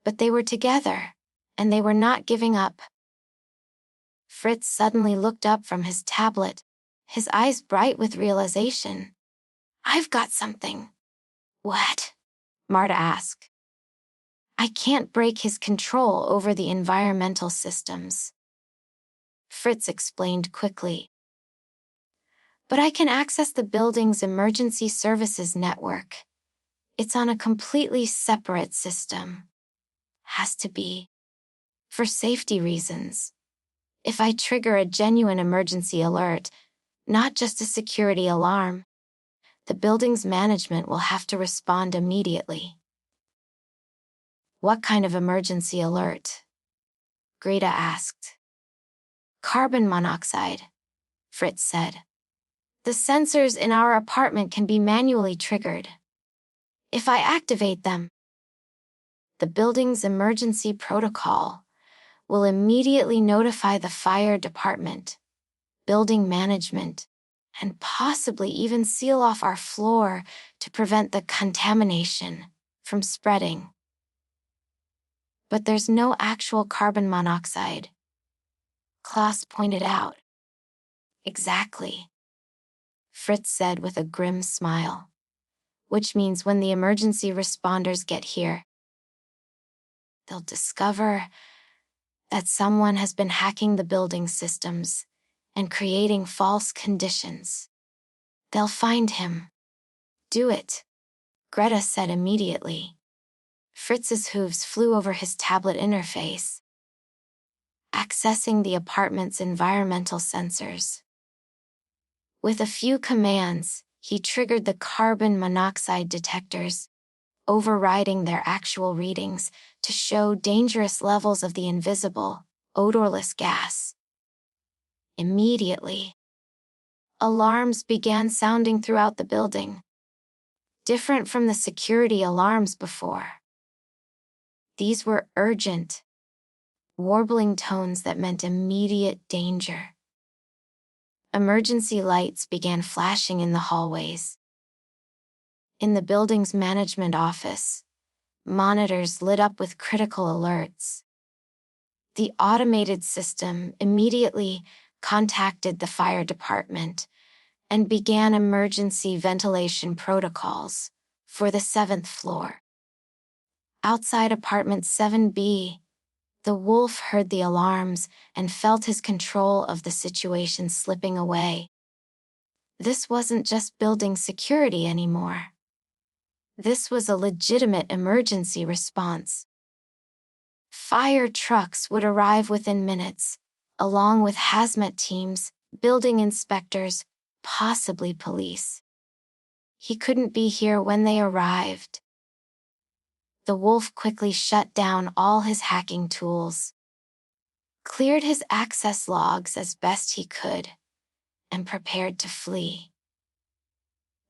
S1: But they were together, and they were not giving up. Fritz suddenly looked up from his tablet, his eyes bright with realization. I've got something. What? Marta asked. I can't break his control over the environmental systems, Fritz explained quickly. But I can access the building's emergency services network. It's on a completely separate system. Has to be. For safety reasons. If I trigger a genuine emergency alert, not just a security alarm, the building's management will have to respond immediately. What kind of emergency alert? Greta asked. Carbon monoxide, Fritz said. The sensors in our apartment can be manually triggered. If I activate them, the building's emergency protocol will immediately notify the fire department, building management, and possibly even seal off our floor to prevent the contamination from spreading. But there's no actual carbon monoxide, Klaus pointed out. Exactly, Fritz said with a grim smile. Which means when the emergency responders get here, they'll discover that someone has been hacking the building systems and creating false conditions. They'll find him. Do it, Greta said immediately. Fritz's hooves flew over his tablet interface, accessing the apartment's environmental sensors. With a few commands, he triggered the carbon monoxide detectors, overriding their actual readings to show dangerous levels of the invisible, odorless gas. Immediately, alarms began sounding throughout the building, different from the security alarms before. These were urgent, warbling tones that meant immediate danger. Emergency lights began flashing in the hallways. In the building's management office, monitors lit up with critical alerts. The automated system immediately contacted the fire department and began emergency ventilation protocols for the 7th floor. Outside apartment 7B, The wolf heard the alarms and felt his control of the situation slipping away. This wasn't just building security anymore. This was a legitimate emergency response. Fire trucks would arrive within minutes, along with hazmat teams, building inspectors, possibly police. He couldn't be here when they arrived. The wolf quickly shut down all his hacking tools, cleared his access logs as best he could, and prepared to flee.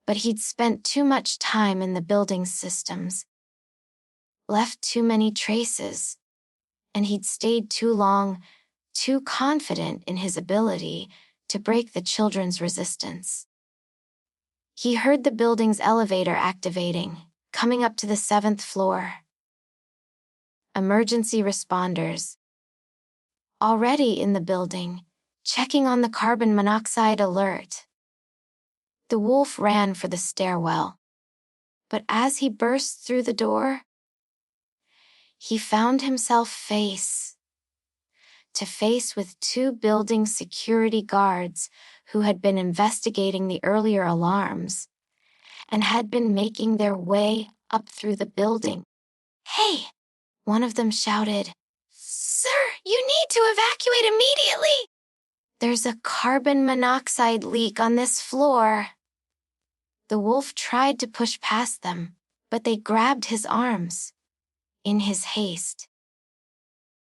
S1: But he'd spent too much time in the building systems, left too many traces, and he'd stayed too long, too confident in his ability to break the children's resistance. He heard the building's elevator activating, coming up to the 7th floor. Emergency responders, already in the building, checking on the carbon monoxide alert. The wolf ran for the stairwell. But as he burst through the door, he found himself face to face with 2 building security guards who had been investigating the earlier alarms and had been making their way up through the building. "Hey!" one of them shouted. "Sir, you need to evacuate immediately! There's a carbon monoxide leak on this floor." The wolf tried to push past them, but they grabbed his arms. In his haste,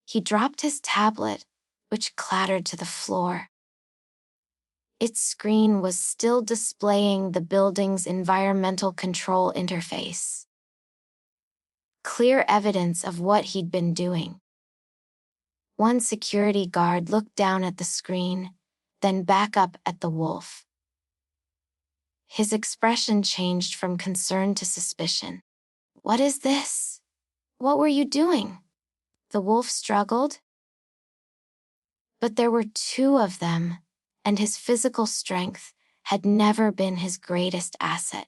S1: he dropped his tablet, which clattered to the floor. Its screen was still displaying the building's environmental control interface. Clear evidence of what he'd been doing. One security guard looked down at the screen, then back up at the wolf. His expression changed from concern to suspicion. "What is this? What were you doing?" The wolf struggled. But there were 2 of them, and his physical strength had never been his greatest asset.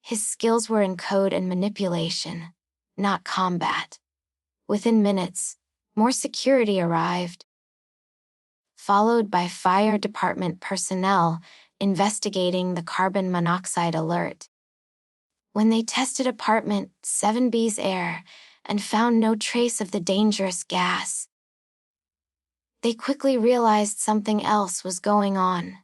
S1: His skills were in code and manipulation, not combat. Within minutes, more security arrived, followed by fire department personnel investigating the carbon monoxide alert. When they tested apartment 7B's air and found no trace of the dangerous gas, they quickly realized something else was going on.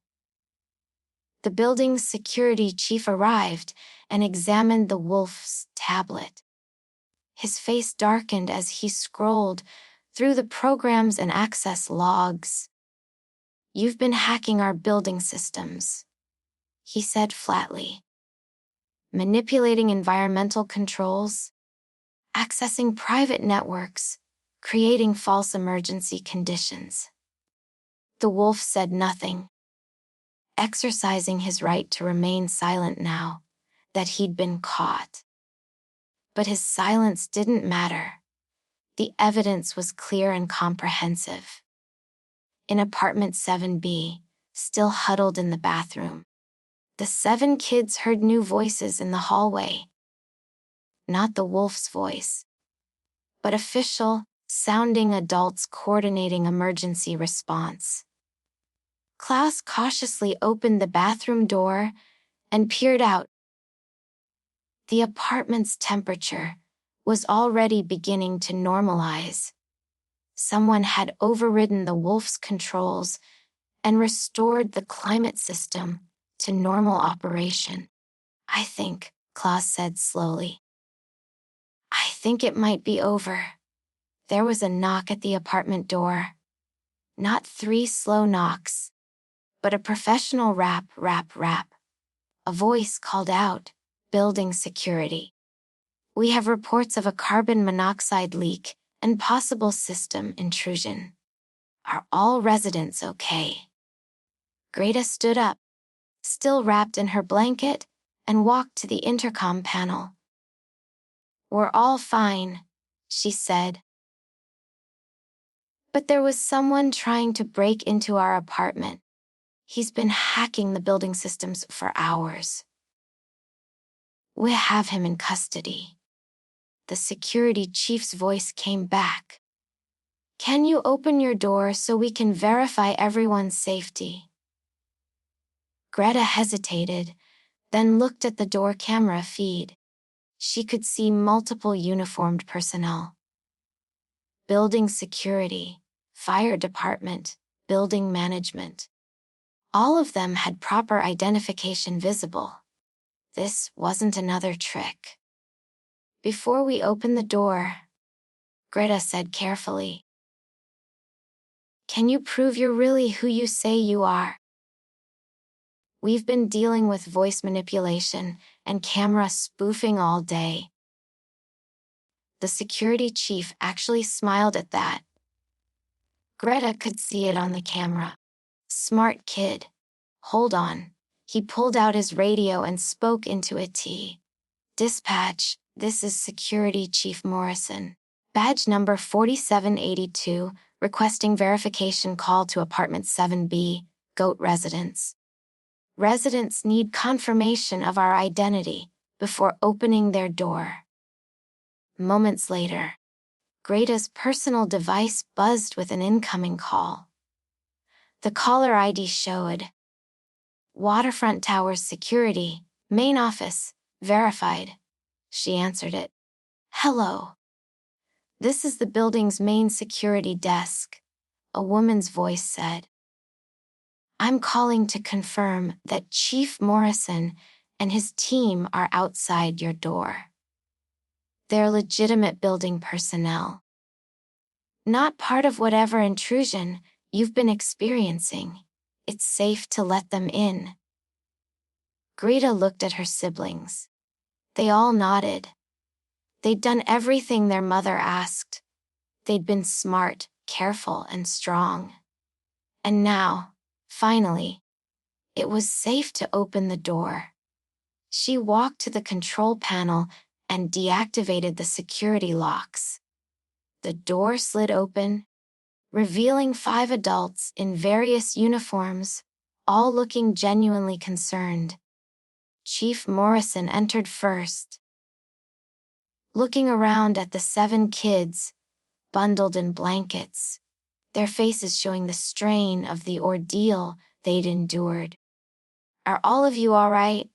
S1: The building's security chief arrived and examined the wolf's tablet. His face darkened as he scrolled through the programs and access logs. "You've been hacking our building systems," he said flatly. "Manipulating environmental controls, accessing private networks, creating false emergency conditions." The wolf said nothing, exercising his right to remain silent now that he'd been caught. But his silence didn't matter. The evidence was clear and comprehensive. In apartment 7B, still huddled in the bathroom, the 7 kids heard new voices in the hallway. Not the wolf's voice, but official, sounding adults coordinating emergency response. Klaus cautiously opened the bathroom door and peered out. The apartment's temperature was already beginning to normalize. Someone had overridden the wolf's controls and restored the climate system to normal operation. "I think," Klaus said slowly, "I think it might be over." There was a knock at the apartment door. Not 3 slow knocks, but a professional rap, rap, rap. A voice called out, "Building security. We have reports of a carbon monoxide leak and possible system intrusion. Are all residents okay?" Greta stood up, still wrapped in her blanket, and walked to the intercom panel. "We're all fine," she said. "But there was someone trying to break into our apartment. He's been hacking the building systems for hours. We have him in custody." The security chief's voice came back. Can you open your door so we can verify everyone's safety? Greta hesitated, then looked at the door camera feed. She could see multiple uniformed personnel. Building security, fire department, building management. All of them had proper identification visible. This wasn't another trick. Before we open the door, Greta said carefully, can you prove you're really who you say you are? We've been dealing with voice manipulation and camera spoofing all day. The security chief actually smiled at that. Greta could see it on the camera. Smart kid. Hold on. He pulled out his radio and spoke into it. Dispatch, this is Security Chief Morrison. Badge number 4782, requesting verification call to apartment 7B, Goat Residence. Residents need confirmation of our identity before opening their door. Moments later, Greta's personal device buzzed with an incoming call. The caller ID showed Waterfront Towers Security, Main Office, verified. She answered it. Hello. This is the building's main security desk, a woman's voice said. I'm calling to confirm that Chief Morrison and his team are outside your door. They're legitimate building personnel. Not part of whatever intrusion you've been experiencing. It's safe to let them in. Greta looked at her siblings. They all nodded. They'd done everything their mother asked. They'd been smart, careful, and strong. And now, finally, it was safe to open the door. She walked to the control panel and deactivated the security locks. The door slid open, revealing 5 adults in various uniforms, all looking genuinely concerned. Chief Morrison entered first. Looking around at the 7 kids, bundled in blankets, their faces showing the strain of the ordeal they'd endured. Are all of you all right?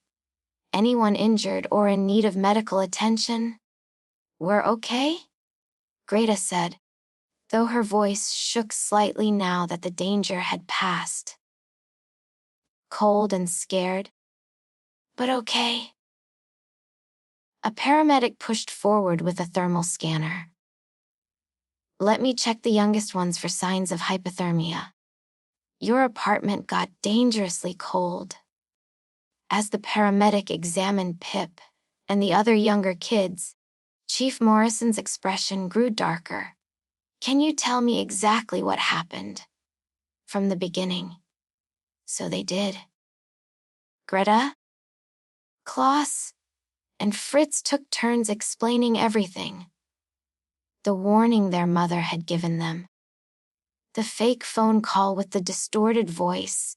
S1: Anyone injured or in need of medical attention? We're okay? Greta said, though her voice shook slightly now that the danger had passed. Cold and scared? But okay. A paramedic pushed forward with a thermal scanner. Let me check the youngest ones for signs of hypothermia. Your apartment got dangerously cold. As the paramedic examined Pip and the other younger kids, Chief Morrison's expression grew darker. Can you tell me exactly what happened? From the beginning. So they did. Greta, Klaus, and Fritz took turns explaining everything. The warning their mother had given them. The fake phone call with the distorted voice.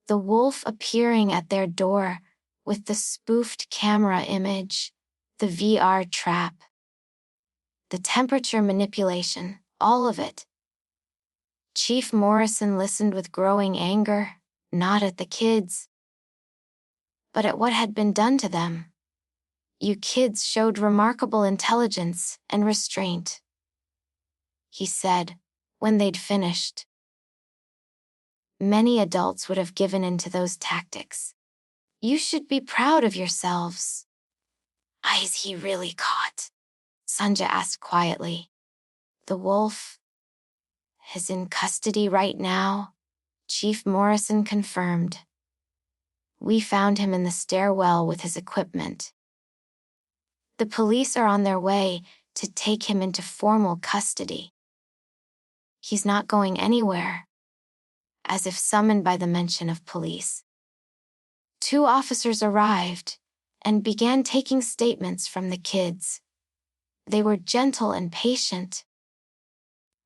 S1: The wolf appearing at their door with the spoofed camera image. The VR trap. The temperature manipulation, all of it. Chief Morrison listened with growing anger, not at the kids, but at what had been done to them. You kids showed remarkable intelligence and restraint, he said, when they'd finished. Many adults would have given in to those tactics. You should be proud of yourselves. Is he really caught? Sanja asked quietly. The wolf is in custody right now, Chief Morrison confirmed. We found him in the stairwell with his equipment. The police are on their way to take him into formal custody. He's not going anywhere. As if summoned by the mention of police. 2 officers arrived and began taking statements from the kids. They were gentle and patient,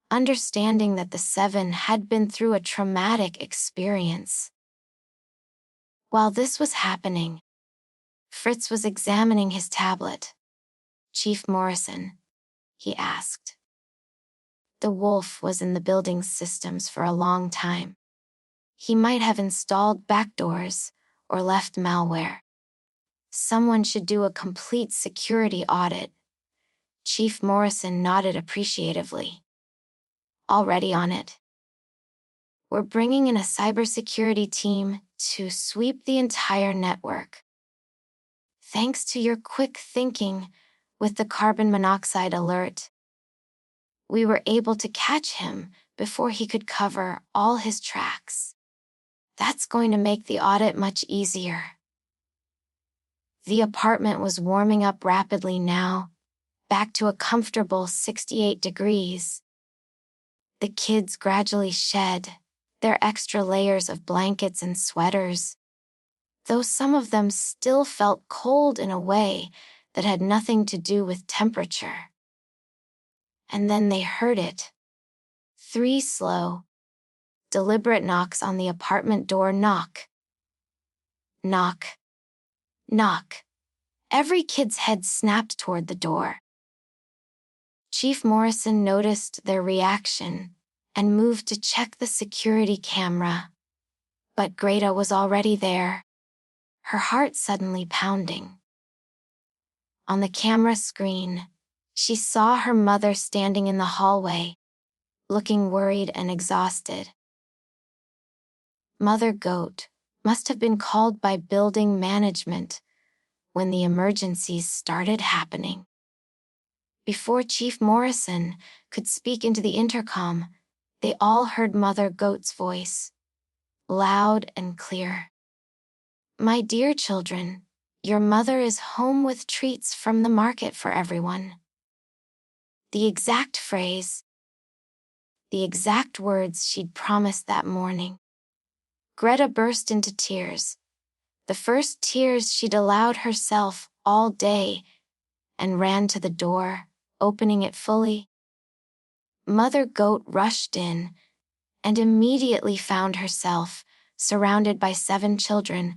S1: understanding that the 7 had been through a traumatic experience. While this was happening, Fritz was examining his tablet. Chief Morrison, he asked. The wolf was in the building's systems for a long time. He might have installed backdoors or left malware. Someone should do a complete security audit. Chief Morrison nodded appreciatively. Already on it. We're bringing in a cybersecurity team to sweep the entire network. Thanks to your quick thinking with the carbon monoxide alert, we were able to catch him before he could cover all his tracks. That's going to make the audit much easier. The apartment was warming up rapidly now, back to a comfortable 68 degrees. The kids gradually shed their extra layers of blankets and sweaters, though some of them still felt cold in a way that had nothing to do with temperature. And then they heard it. 3 slow, deliberate knocks on the apartment door. Knock. Knock. Knock. Every kid's head snapped toward the door. Chief Morrison noticed their reaction and moved to check the security camera. But Greta was already there, her heart suddenly pounding. On the camera screen, she saw her mother standing in the hallway, looking worried and exhausted. Mother Goat must have been called by building management when the emergencies started happening. Before Chief Morrison could speak into the intercom, they all heard Mother Goat's voice, loud and clear. My dear children, your mother is home with treats from the market for everyone. The exact phrase, the exact words she'd promised that morning. Greta burst into tears, the first tears she'd allowed herself all day, and ran to the door, opening it fully. Mother Goat rushed in and immediately found herself surrounded by 7 children,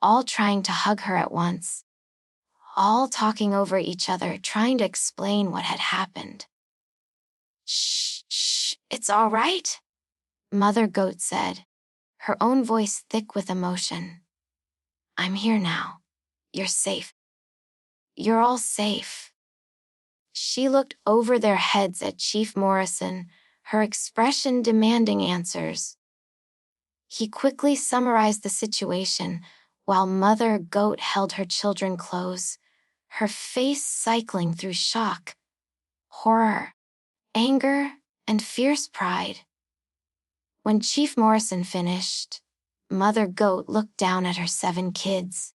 S1: all trying to hug her at once, all talking over each other, trying to explain what had happened. Shh, shh, it's all right, Mother Goat said, her own voice thick with emotion. I'm here now. You're safe. You're all safe. She looked over their heads at Chief Morrison, her expression demanding answers. He quickly summarized the situation while Mother Goat held her children close, her face cycling through shock, horror, anger, and fierce pride. When Chief Morrison finished, Mother Goat looked down at her 7 kids.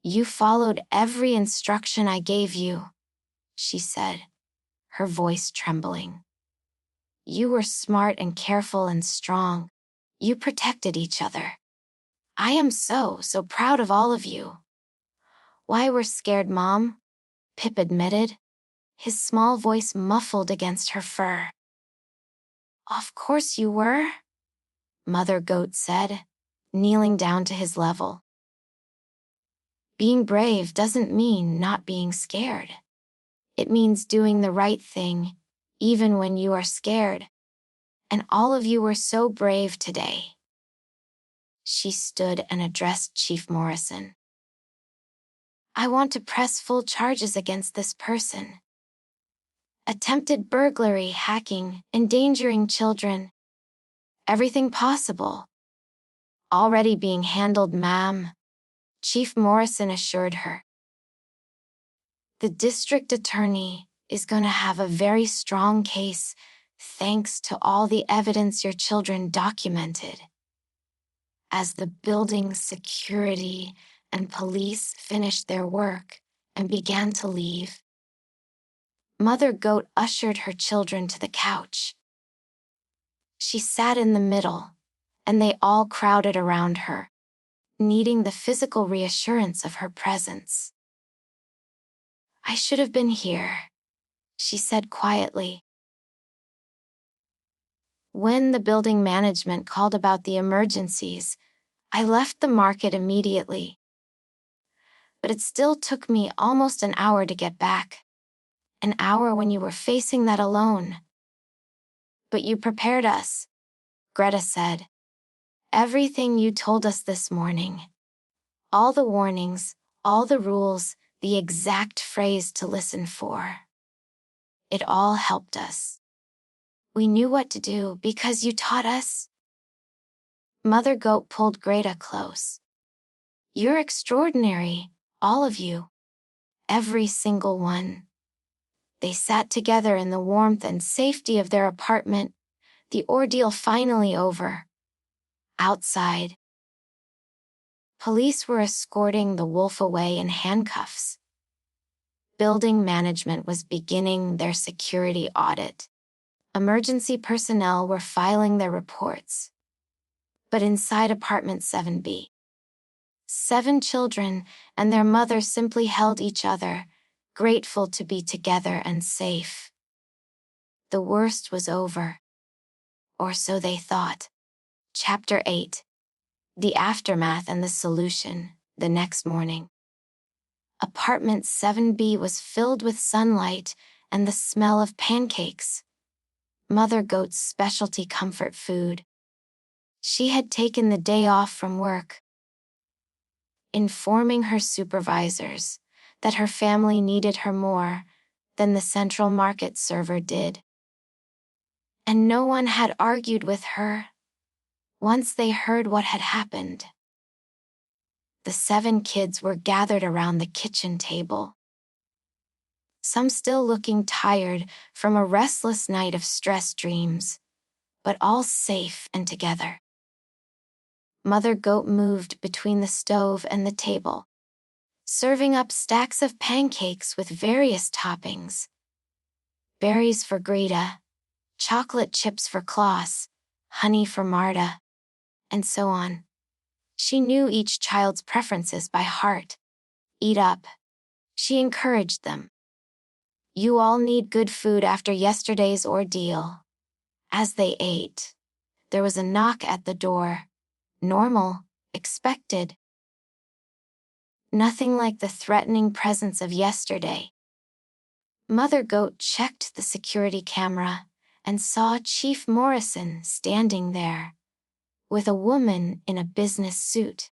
S1: You followed every instruction I gave you, she said, her voice trembling. You were smart and careful and strong. You protected each other. I am so proud of all of you. Why we're scared, Mom? Pip admitted, his small voice muffled against her fur. Of course you were, Mother Goat said, kneeling down to his level. Being brave doesn't mean not being scared. It means doing the right thing, even when you are scared. And all of you were so brave today. She stood and addressed Chief Morrison. I want to press full charges against this person. Attempted burglary, hacking, endangering children. Everything possible. Already being handled, ma'am, Chief Morrison assured her. The district attorney is going to have a very strong case thanks to all the evidence your children documented. As the building's security and police finished their work and began to leave, Mother Goat ushered her children to the couch. She sat in the middle, and they all crowded around her, needing the physical reassurance of her presence. I should have been here, she said quietly. When the building management called about the emergencies, I left the market immediately. But it still took me almost an hour to get back. An hour when you were facing that alone. But you prepared us, Greta said. Everything you told us this morning. All the warnings, all the rules, the exact phrase to listen for. It all helped us. We knew what to do because you taught us. Mother Goat pulled Greta close. You're extraordinary, all of you. Every single one. They sat together in the warmth and safety of their apartment, the ordeal finally over. Outside, police were escorting the wolf away in handcuffs. Building management was beginning their security audit. Emergency personnel were filing their reports. But inside apartment 7B, 7 children and their mother simply held each other, grateful to be together and safe. The worst was over. Or so they thought. Chapter 8. The Aftermath and the Solution. The next morning, apartment 7B was filled with sunlight and the smell of pancakes. Mother Goat's specialty comfort food. She had taken the day off from work, informing her supervisors that her family needed her more than the Central Market server did. And no one had argued with her once they heard what had happened. The 7 kids were gathered around the kitchen table, some still looking tired from a restless night of stress dreams, but all safe and together. Mother Goat moved between the stove and the table, serving up stacks of pancakes with various toppings. Berries for Greta, chocolate chips for Klaus, honey for Marta, and so on. She knew each child's preferences by heart. Eat up, she encouraged them. You all need good food after yesterday's ordeal. As they ate, there was a knock at the door. Normal, expected. Nothing like the threatening presence of yesterday. Mother Goat checked the security camera and saw Chief Morrison standing there, with a woman in a business suit.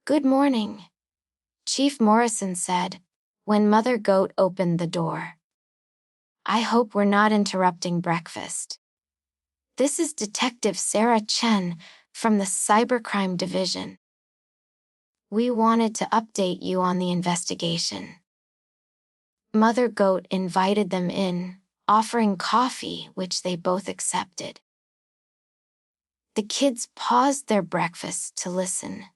S1: Good morning, Chief Morrison said, when Mother Goat opened the door. I hope we're not interrupting breakfast. This is Detective Sarah Chen from the Cybercrime Division. We wanted to update you on the investigation. Mother Goat invited them in, offering coffee, which they both accepted. The kids paused their breakfast to listen,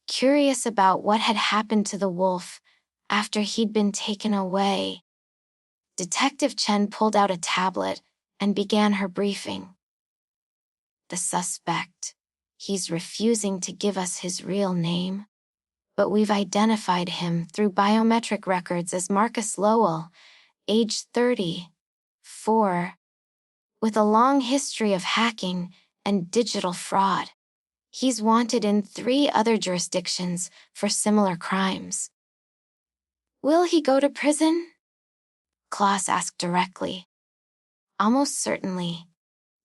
S1: curious about what had happened to the wolf after he'd been taken away. Detective Chen pulled out a tablet and began her briefing. The suspect, he's refusing to give us his real name, but we've identified him through biometric records as Marcus Lowell, age 34, with a long history of hacking and digital fraud. He's wanted in 3 other jurisdictions for similar crimes. Will he go to prison? Klaus asked directly. Almost certainly,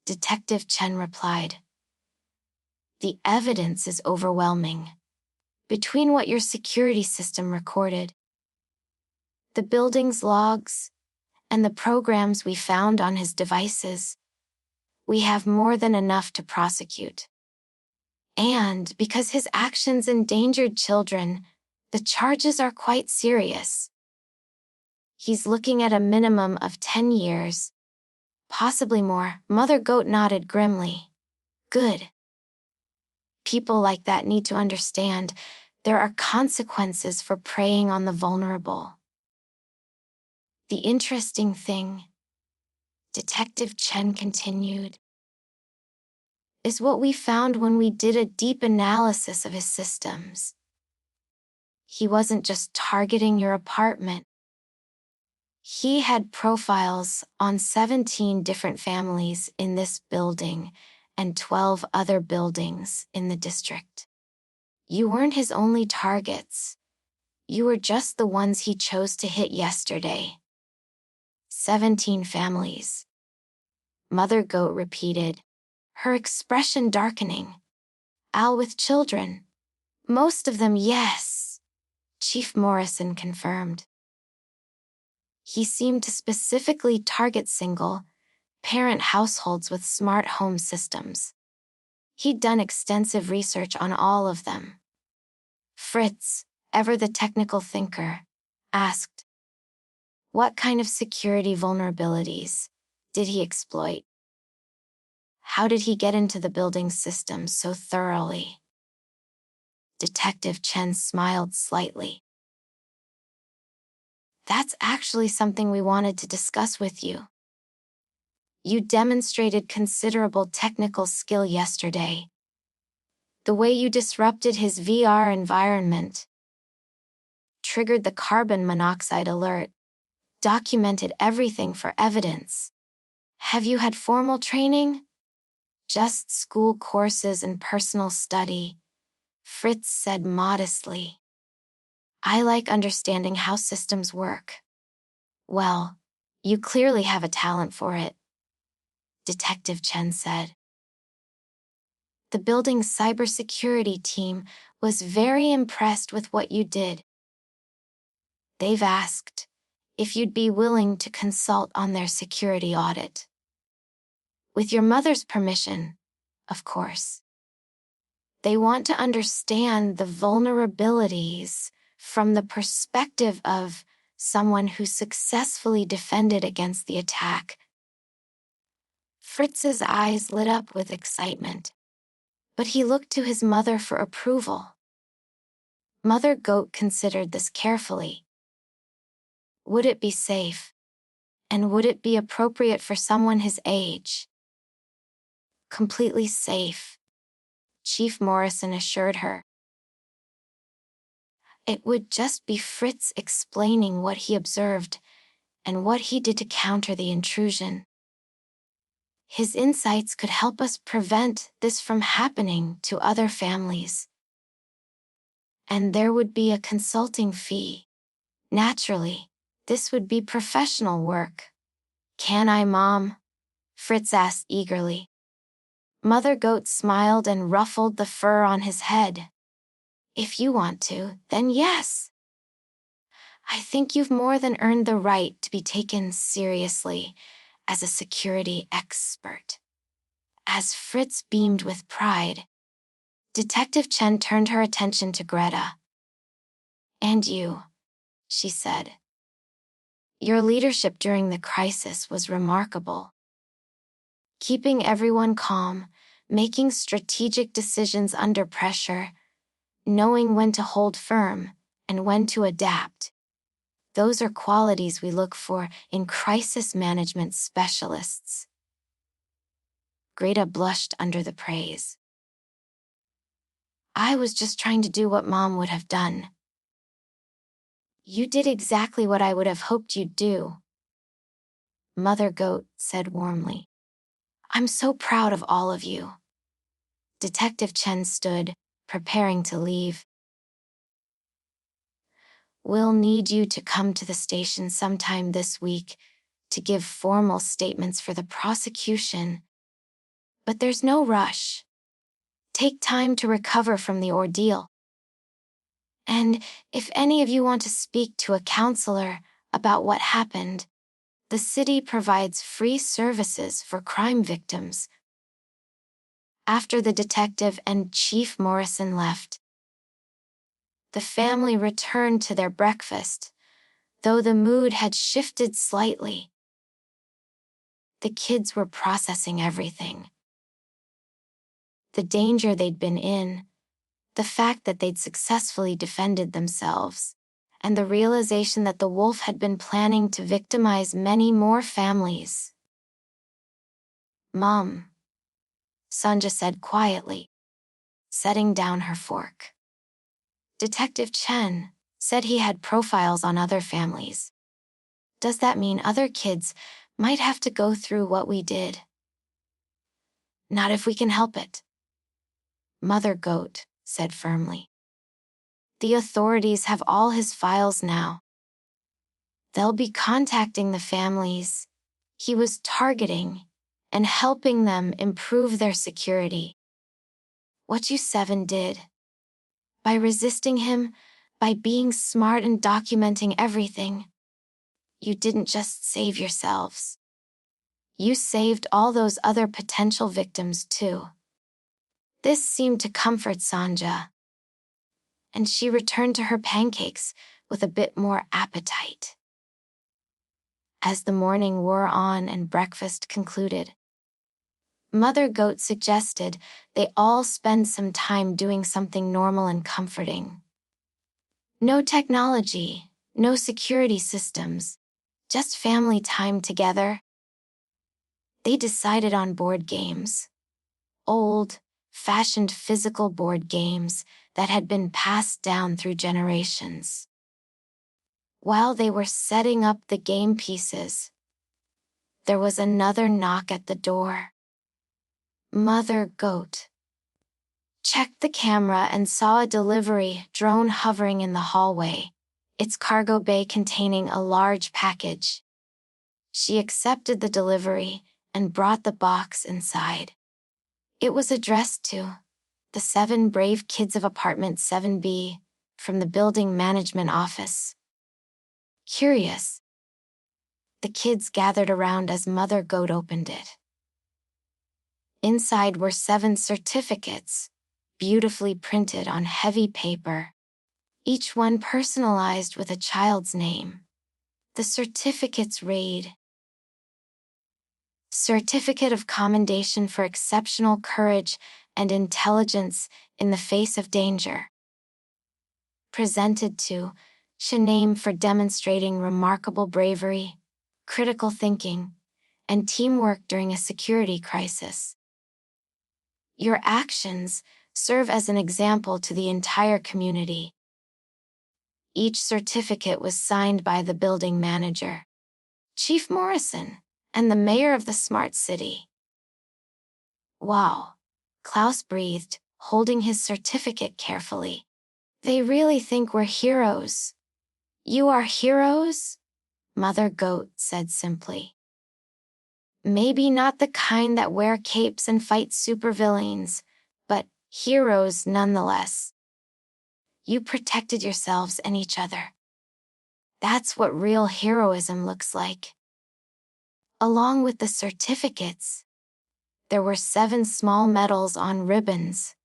S1: Detective Chen replied. The evidence is overwhelming. Between what your security system recorded, the building's logs, and the programs we found on his devices, we have more than enough to prosecute. And because his actions endangered children, the charges are quite serious. He's looking at a minimum of 10 years, possibly more. Mother Goat nodded grimly. Good. People like that need to understand there are consequences for preying on the vulnerable. The interesting thing, Detective Chen continued, is what we found when we did a deep analysis of his systems. He wasn't just targeting your apartment. He had profiles on 17 different families in this building and 12 other buildings in the district. You weren't his only targets. You were just the ones he chose to hit yesterday. 17 families. Mother Goat repeated, her expression darkening. Al with children. Most of them, yes, Chief Morrison confirmed. He seemed to specifically target single-parent households with smart home systems. He'd done extensive research on all of them. Fritz, ever the technical thinker, asked, what kind of security vulnerabilities did he exploit? How did he get into the building's systems so thoroughly? Detective Chen smiled slightly. That's actually something we wanted to discuss with you. You demonstrated considerable technical skill yesterday. The way you disrupted his VR environment, triggered the carbon monoxide alert, documented everything for evidence. Have you had formal training? Just school courses and personal study, Fritz said modestly. I like understanding how systems work. Well, you clearly have a talent for it, Detective Chen said. The building's cybersecurity team was very impressed with what you did. They've asked if you'd be willing to consult on their security audit. With your mother's permission, of course. They want to understand the vulnerabilities from the perspective of someone who successfully defended against the attack. Fritz's eyes lit up with excitement, but he looked to his mother for approval. Mother Goat considered this carefully. Would it be safe? And would it be appropriate for someone his age? Completely safe, Chief Morrison assured her. It would just be Fritz explaining what he observed and what he did to counter the intrusion. His insights could help us prevent this from happening to other families. And there would be a consulting fee. Naturally, this would be professional work. Can I, Mom? Fritz asked eagerly. Mother Goat smiled and ruffled the fur on his head. If you want to, then yes. I think you've more than earned the right to be taken seriously as a security expert. As Fritz beamed with pride, Detective Chen turned her attention to Greta. And you, she said. Your leadership during the crisis was remarkable. Keeping everyone calm, making strategic decisions under pressure, knowing when to hold firm and when to adapt. Those are qualities we look for in crisis management specialists. Greta blushed under the praise. I was just trying to do what Mom would have done. You did exactly what I would have hoped you'd do, Mother Goat said warmly. I'm so proud of all of you. Detective Chen stood, preparing to leave. We'll need you to come to the station sometime this week to give formal statements for the prosecution. But there's no rush. Take time to recover from the ordeal. And if any of you want to speak to a counselor about what happened, the city provides free services for crime victims. After the detective and Chief Morrison left, the family returned to their breakfast, though the mood had shifted slightly. The kids were processing everything. The danger they'd been in, the fact that they'd successfully defended themselves, and the realization that the wolf had been planning to victimize many more families. Mom, Sanja said quietly, setting down her fork. Detective Chen said he had profiles on other families. Does that mean other kids might have to go through what we did? Not if we can help it, Mother Goat said firmly. The authorities have all his files now. They'll be contacting the families he was targeting and helping them improve their security. What you seven did, by resisting him, by being smart and documenting everything, you didn't just save yourselves. You saved all those other potential victims too. This seemed to comfort Sanja, and she returned to her pancakes with a bit more appetite. As the morning wore on and breakfast concluded, Mother Goat suggested they all spend some time doing something normal and comforting. No technology, no security systems, just family time together. They decided on board games. Old, fashioned physical board games that had been passed down through generations. While they were setting up the game pieces, there was another knock at the door. Mother Goat checked the camera and saw a delivery drone hovering in the hallway, its cargo bay containing a large package. She accepted the delivery and brought the box inside. It was addressed to the 7 brave kids of apartment 7B from the building management office. Curious, the kids gathered around as Mother Goat opened it. Inside were 7 certificates, beautifully printed on heavy paper, each one personalized with a child's name. The certificates read, Certificate of Commendation for Exceptional Courage and Intelligence in the Face of Danger. Presented to Shanaim for demonstrating remarkable bravery, critical thinking, and teamwork during a security crisis. Your actions serve as an example to the entire community. Each certificate was signed by the building manager, Chief Morrison, and the mayor of the smart city. Wow, Klaus breathed, holding his certificate carefully. They really think we're heroes. You are heroes? Mother Goat said simply. Maybe not the kind that wear capes and fight supervillains, but heroes nonetheless. You protected yourselves and each other. That's what real heroism looks like. Along with the certificates, there were 7 small medals on ribbons,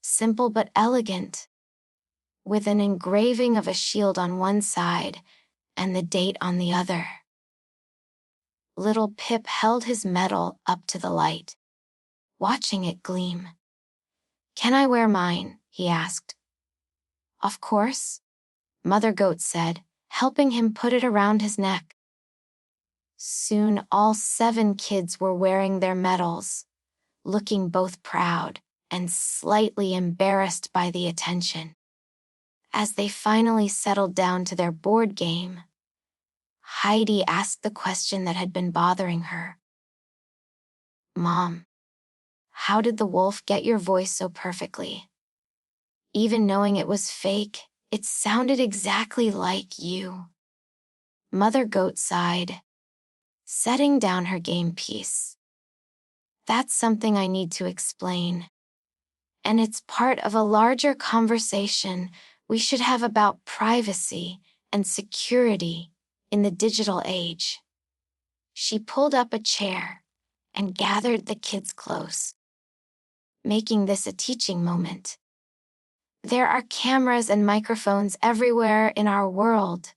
S1: simple but elegant, with an engraving of a shield on one side and the date on the other. Little Pip held his medal up to the light, watching it gleam. Can I wear mine? He asked. Of course, Mother Goat said, helping him put it around his neck. Soon all 7 kids were wearing their medals, looking both proud and slightly embarrassed by the attention. As they finally settled down to their board game, Heidi asked the question that had been bothering her. Mom, how did the wolf get your voice so perfectly? Even knowing it was fake, it sounded exactly like you. Mother Goat sighed, setting down her game piece. That's something I need to explain. And it's part of a larger conversation we should have about privacy and security in the digital age. She pulled up a chair and gathered the kids close, making this a teaching moment. There are cameras and microphones everywhere in our world,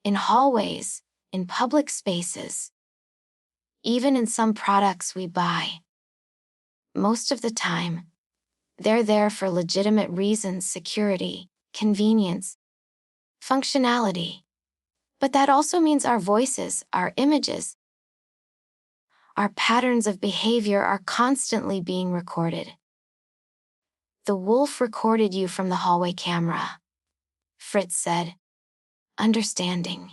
S1: in hallways, in public spaces, even in some products we buy. Most of the time, they're there for legitimate reasons: security, convenience, functionality. But that also means our voices, our images, our patterns of behavior are constantly being recorded. The wolf recorded you from the hallway camera, Fritz said, understanding.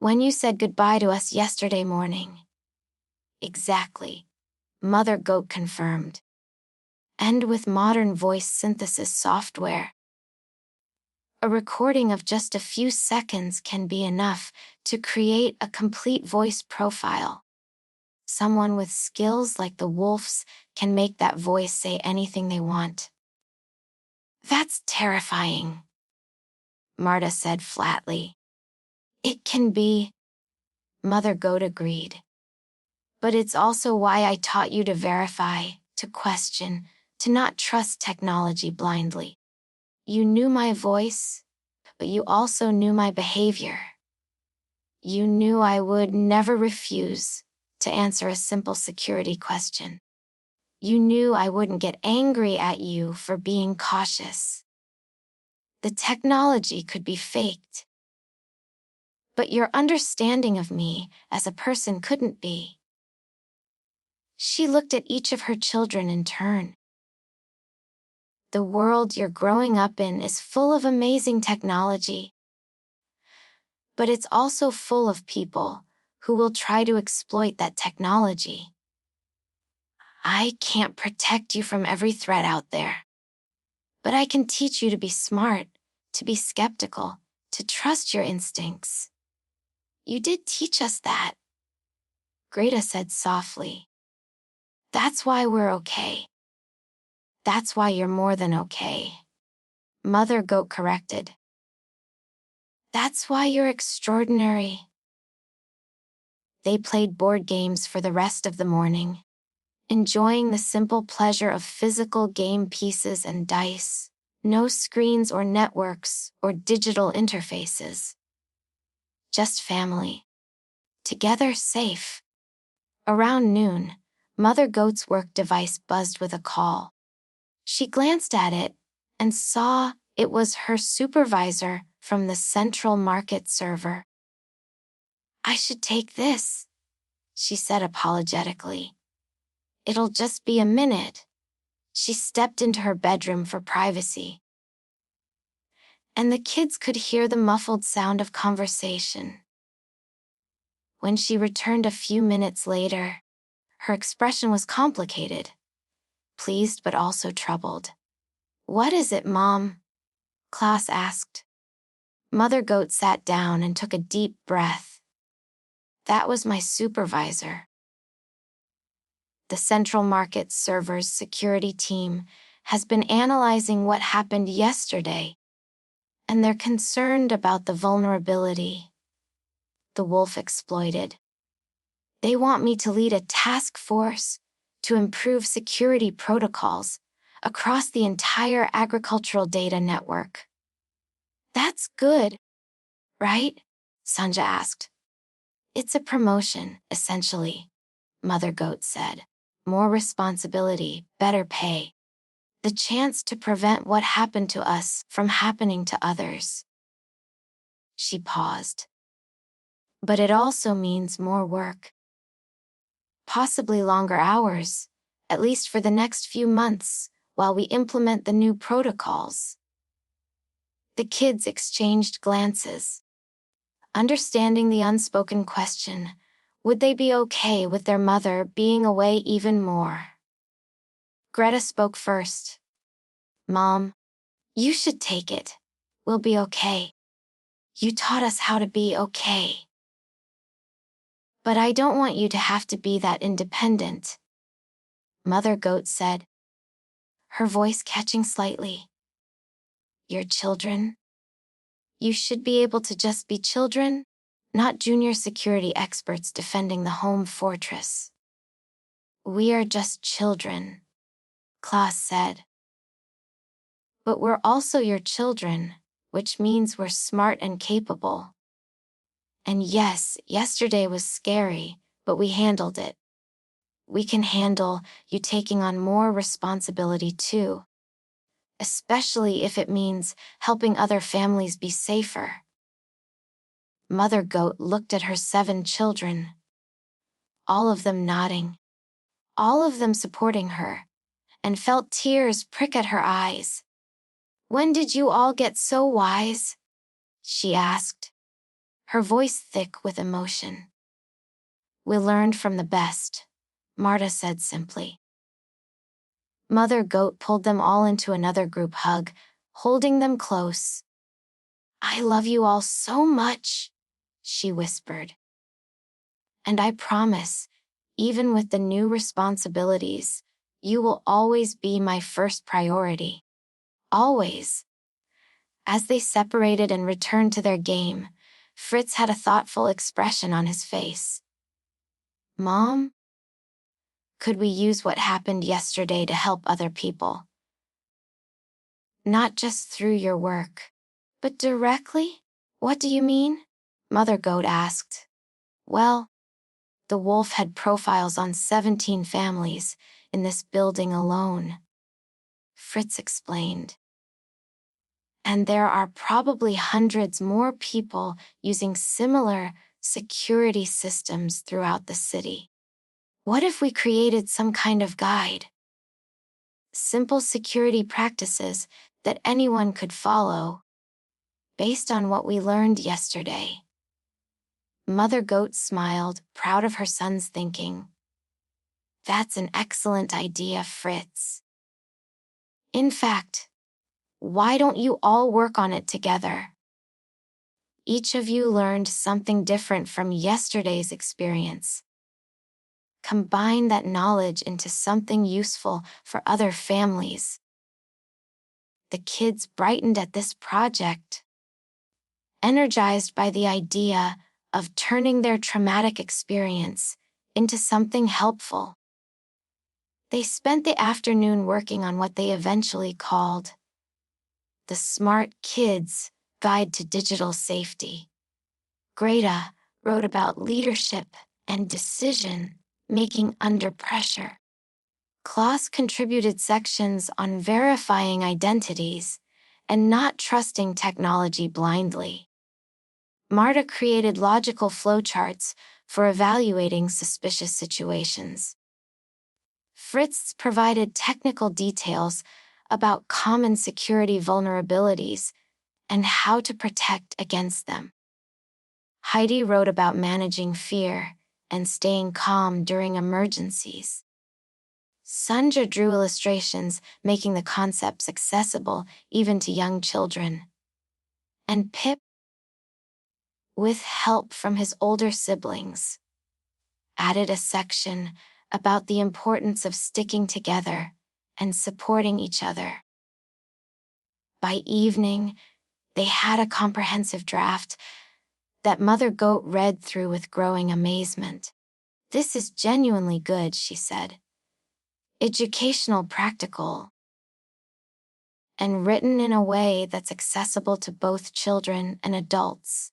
S1: When you said goodbye to us yesterday morning. Exactly, Mother Goat confirmed. And with modern voice synthesis software, a recording of just a few seconds can be enough to create a complete voice profile. someone with skills like the wolf's can make that voice say anything they want. That's terrifying, Marta said flatly. It can be, Mother Goat agreed. But it's also why I taught you to verify, to question, to not trust technology blindly. You knew my voice, but you also knew my behavior. You knew I would never refuse to answer a simple security question. You knew I wouldn't get angry at you for being cautious. The technology could be faked, but your understanding of me as a person couldn't be. She looked at each of her children in turn. The world you're growing up in is full of amazing technology, but it's also full of people who will try to exploit that technology. I can't protect you from every threat out there, but I can teach you to be smart, to be skeptical, to trust your instincts. You did teach us that, Greta said softly. That's why we're okay. That's why you're more than okay, Mother Goat corrected. That's why you're extraordinary. They played board games for the rest of the morning, enjoying the simple pleasure of physical game pieces and dice, no screens or networks or digital interfaces. Just family. Together safe. Around noon, Mother Goat's work device buzzed with a call. She glanced at it and saw it was her supervisor from the central market server. I should take this, she said apologetically. It'll just be a minute. She stepped into her bedroom for privacy, and the kids could hear the muffled sound of conversation. When she returned a few minutes later, her expression was complicated, pleased but also troubled. What is it, Mom? Klaus asked. Mother Goat sat down and took a deep breath. That was my supervisor. The Central Market Server's security team has been analyzing what happened yesterday, and they're concerned about the vulnerability the wolf exploited. They want me to lead a task force to improve security protocols across the entire agricultural data network. That's good, right? Sanja asked. It's a promotion, essentially, Mother Goat said. More responsibility, better pay. The chance to prevent what happened to us from happening to others. She paused. But it also means more work. Possibly longer hours, at least for the next few months, while we implement the new protocols. The kids exchanged glances, understanding the unspoken question, would they be okay with their mother being away even more? Greta spoke first. Mom, you should take it. We'll be okay. You taught us how to be okay. But I don't want you to have to be that independent, Mother Goat said, her voice catching slightly. Your children? You should be able to just be children, not junior security experts defending the home fortress. We are just children, Klaus said. But we're also your children, which means we're smart and capable. And yes, yesterday was scary, but we handled it. We can handle you taking on more responsibility too, especially if it means helping other families be safer. Mother Goat looked at her 7 children, all of them nodding, all of them supporting her, and felt tears prick at her eyes. When did you all get so wise? She asked, her voice thick with emotion. We learned from the best, Marta said simply. Mother Goat pulled them all into another group hug, holding them close. I love you all so much, she whispered. And I promise, Even with the new responsibilities, you will always be my first priority. Always. As they separated and returned to their game, Fritz had a thoughtful expression on his face. Mom? Could we use what happened yesterday to help other people? Not just through your work, but directly? What do you mean? Mother Goat asked. Well, the wolf had profiles on 17 families in this building alone, Fritz explained. And there are probably hundreds more people using similar security systems throughout the city. What if we created some kind of guide? Simple security practices that anyone could follow, based on what we learned yesterday. Mother Goat smiled, proud of her son's thinking. That's an excellent idea, Fritz. In fact, why don't you all work on it together? Each of you learned something different from yesterday's experience. Combine that knowledge into something useful for other families. The kids brightened at this project, energized by the idea of turning their traumatic experience into something helpful. They spent the afternoon working on what they eventually called the Smart Kids Guide to Digital Safety. Greta wrote about leadership and decision-making under pressure. Klaus contributed sections on verifying identities and not trusting technology blindly. Marta created logical flowcharts for evaluating suspicious situations. Fritz provided technical details about common security vulnerabilities and how to protect against them. Heidi wrote about managing fear and staying calm during emergencies. Sandra drew illustrations, making the concepts accessible even to young children. And Pip, with help from his older siblings, added a section about the importance of sticking together and supporting each other. By evening, they had a comprehensive draft that Mother Goat read through with growing amazement. This is genuinely good, she said. Educational, practical, and written in a way that's accessible to both children and adults.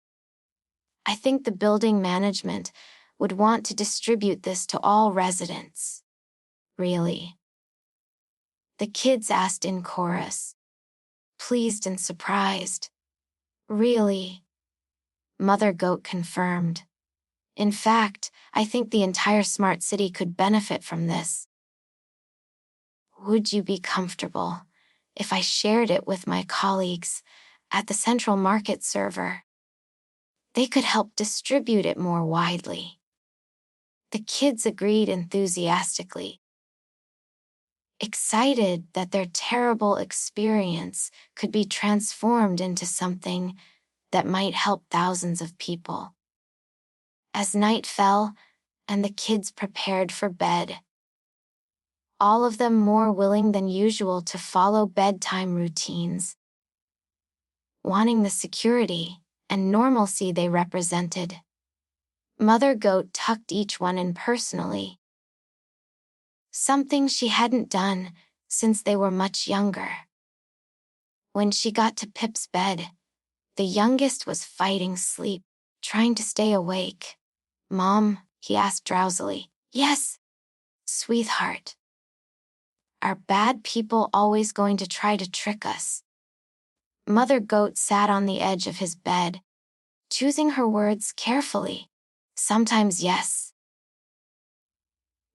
S1: I think the building management would want to distribute this to all residents. Really? The kids asked in chorus, pleased and surprised. Really? Mother Goat confirmed. In fact, I think the entire smart city could benefit from this. Would you be comfortable if I shared it with my colleagues at the central market server? They could help distribute it more widely. The kids agreed enthusiastically, excited that their terrible experience could be transformed into something that might help thousands of people. As night fell and the kids prepared for bed, all of them more willing than usual to follow bedtime routines, wanting the security and normalcy they represented. Mother Goat tucked each one in personally, something she hadn't done since they were much younger. When she got to Pip's bed, the youngest was fighting sleep, trying to stay awake. Mom, he asked drowsily. Yes, sweetheart. Are bad people always going to try to trick us? Mother Goat sat on the edge of his bed, choosing her words carefully. Sometimes yes.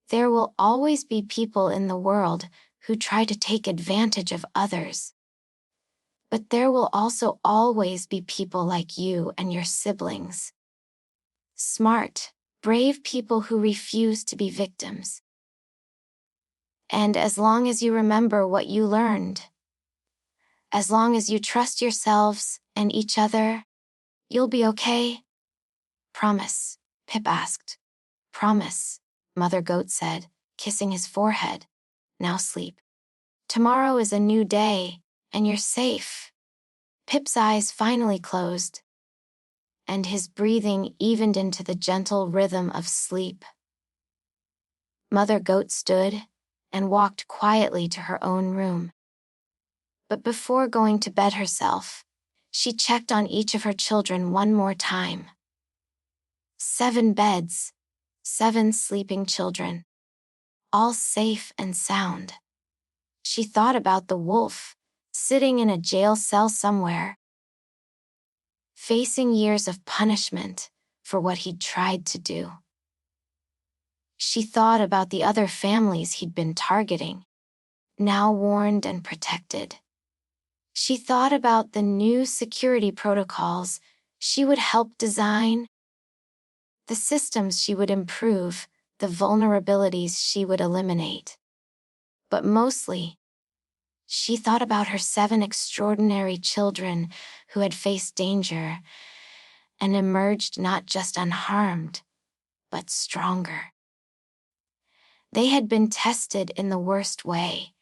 S1: There will always be people in the world who try to take advantage of others. But there will also always be people like you and your siblings. Smart, brave people who refuse to be victims. And as long as you remember what you learned, as long as you trust yourselves and each other, you'll be okay. Promise, Pip asked. Promise, Mother Goat said, kissing his forehead. Now sleep. Tomorrow is a new day, and you're safe. Pip's eyes finally closed, and his breathing evened into the gentle rhythm of sleep. Mother Goat stood and walked quietly to her own room. But before going to bed herself, she checked on each of her children one more time. 7 beds, 7 sleeping children, all safe and sound. She thought about the wolf, sitting in a jail cell somewhere, facing years of punishment for what he'd tried to do. She thought about the other families he'd been targeting, now warned and protected. She thought about the new security protocols she would help design, the systems she would improve, the vulnerabilities she would eliminate. But mostly, she thought about her 7 extraordinary children who had faced danger and emerged not just unharmed, but stronger. They had been tested in the worst way,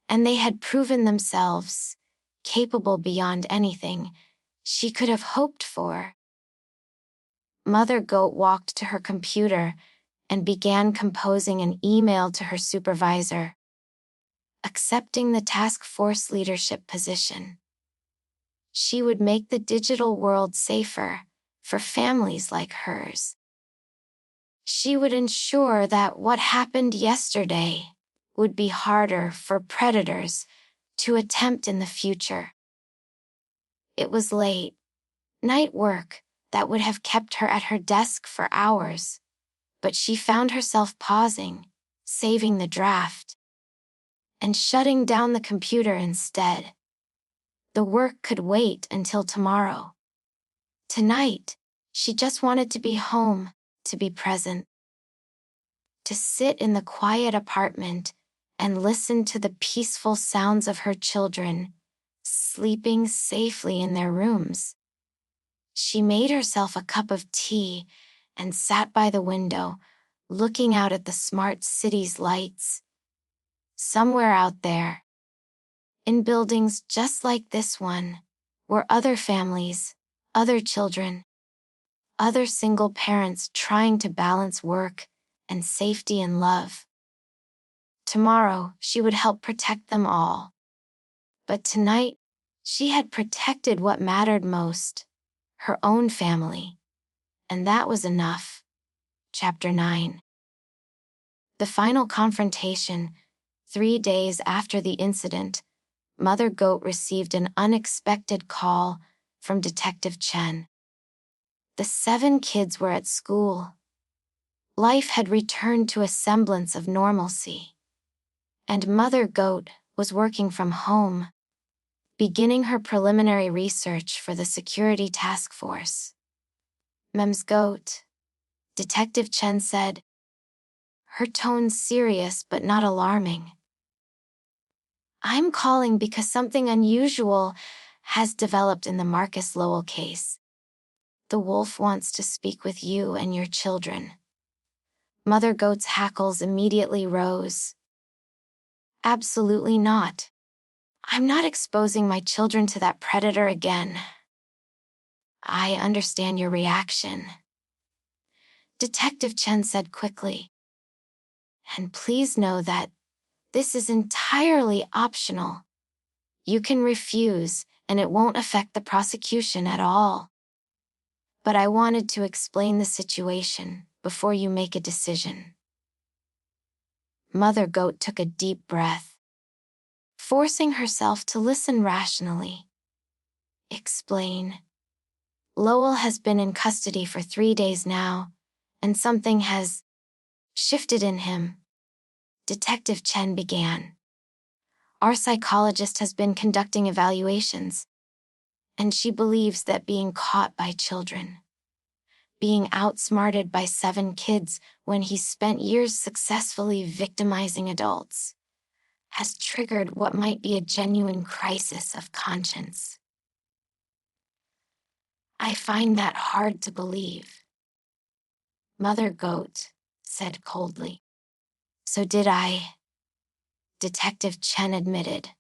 S1: and they had proven themselves capable beyond anything she could have hoped for. Mother Goat walked to her computer and began composing an email to her supervisor, accepting the task force leadership position. She would make the digital world safer for families like hers. She would ensure that what happened yesterday would be harder for predators to attempt in the future. It was late, night work that would have kept her at her desk for hours, but she found herself pausing, saving the draft, and shutting down the computer instead. The work could wait until tomorrow. Tonight, she just wanted to be home, to be present, to sit in the quiet apartment and listen to the peaceful sounds of her children, sleeping safely in their rooms. She made herself a cup of tea and sat by the window, looking out at the smart city's lights. Somewhere out there, in buildings just like this one, were other families, other children, other single parents trying to balance work and safety and love. Tomorrow, she would help protect them all. But tonight, she had protected what mattered most, her own family. And that was enough. Chapter 9. The final confrontation. 3 days after the incident, Mother Goat received an unexpected call from Detective Chen. The 7 kids were at school. Life had returned to a semblance of normalcy. And Mother Goat was working from home, beginning her preliminary research for the security task force. Ms. Goat, Detective Chen said, her tone serious but not alarming. I'm calling because something unusual has developed in the Marcus Lowell case. The wolf wants to speak with you and your children. Mother Goat's hackles immediately rose. Absolutely not. I'm not exposing my children to that predator again. I understand your reaction, Detective Chen said quickly. And please know that this is entirely optional. You can refuse, and it won't affect the prosecution at all. But I wanted to explain the situation before you make a decision. Mother Goat took a deep breath, forcing herself to listen rationally. Explain. Lowell has been in custody for 3 days now, and something has shifted in him. Detective Chen began. Our psychologist has been conducting evaluations, and she believes that being caught by children, being outsmarted by 7 kids when he spent years successfully victimizing adults, has triggered what might be a genuine crisis of conscience. I find that hard to believe, Mother Goat said coldly. So did I, Detective Chen admitted.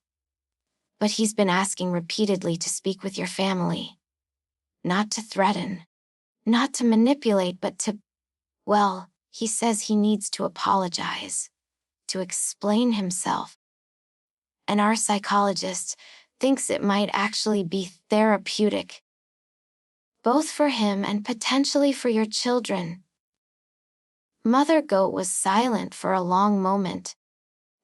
S1: But he's been asking repeatedly to speak with your family. Not to threaten, not to manipulate, but to, well, he says he needs to apologize, to explain himself. And our psychologist thinks it might actually be therapeutic, both for him and potentially for your children. Mother Goat was silent for a long moment.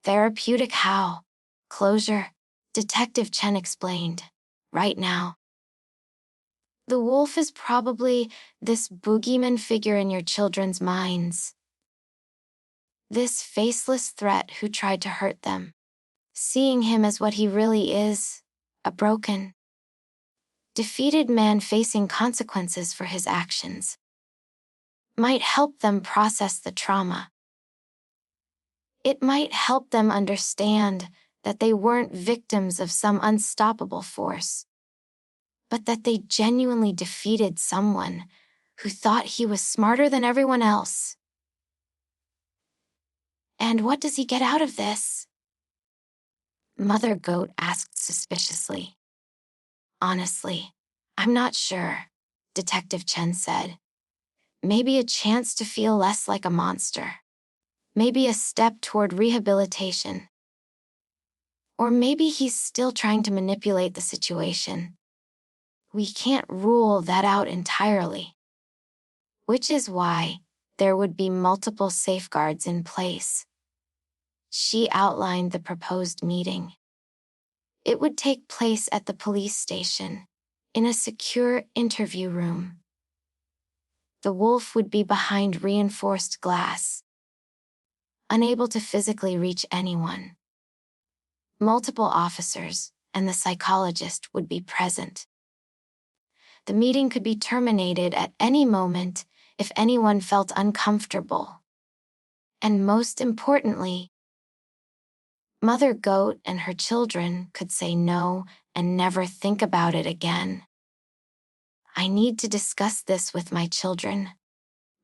S1: Therapeutic how? Closure, Detective Chen explained. Right now. The wolf is probably this boogeyman figure in your children's minds. This faceless threat who tried to hurt them. Seeing him as what he really is, a broken, defeated man facing consequences for his actions, might help them process the trauma. It might help them understand that they weren't victims of some unstoppable force, but that they genuinely defeated someone who thought he was smarter than everyone else. And what does he get out of this? Mother Goat asked suspiciously. Honestly, I'm not sure, Detective Chen said. Maybe a chance to feel less like a monster. Maybe a step toward rehabilitation. Or maybe he's still trying to manipulate the situation. We can't rule that out entirely. Which is why there would be multiple safeguards in place. She outlined the proposed meeting. It would take place at the police station, in a secure interview room. The wolf would be behind reinforced glass, unable to physically reach anyone. Multiple officers and the psychologist would be present. The meeting could be terminated at any moment if anyone felt uncomfortable. And most importantly, Mother Goat and her children could say no and never think about it again. I need to discuss this with my children,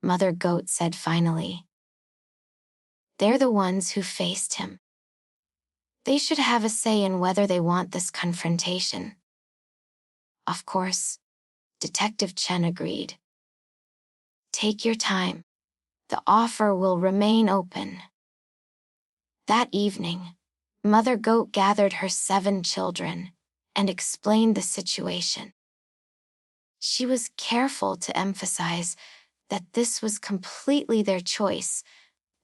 S1: Mother Goat said finally. They're the ones who faced him. They should have a say in whether they want this confrontation. Of course, Detective Chen agreed. Take your time. The offer will remain open. That evening, Mother Goat gathered her 7 children and explained the situation. She was careful to emphasize that this was completely their choice,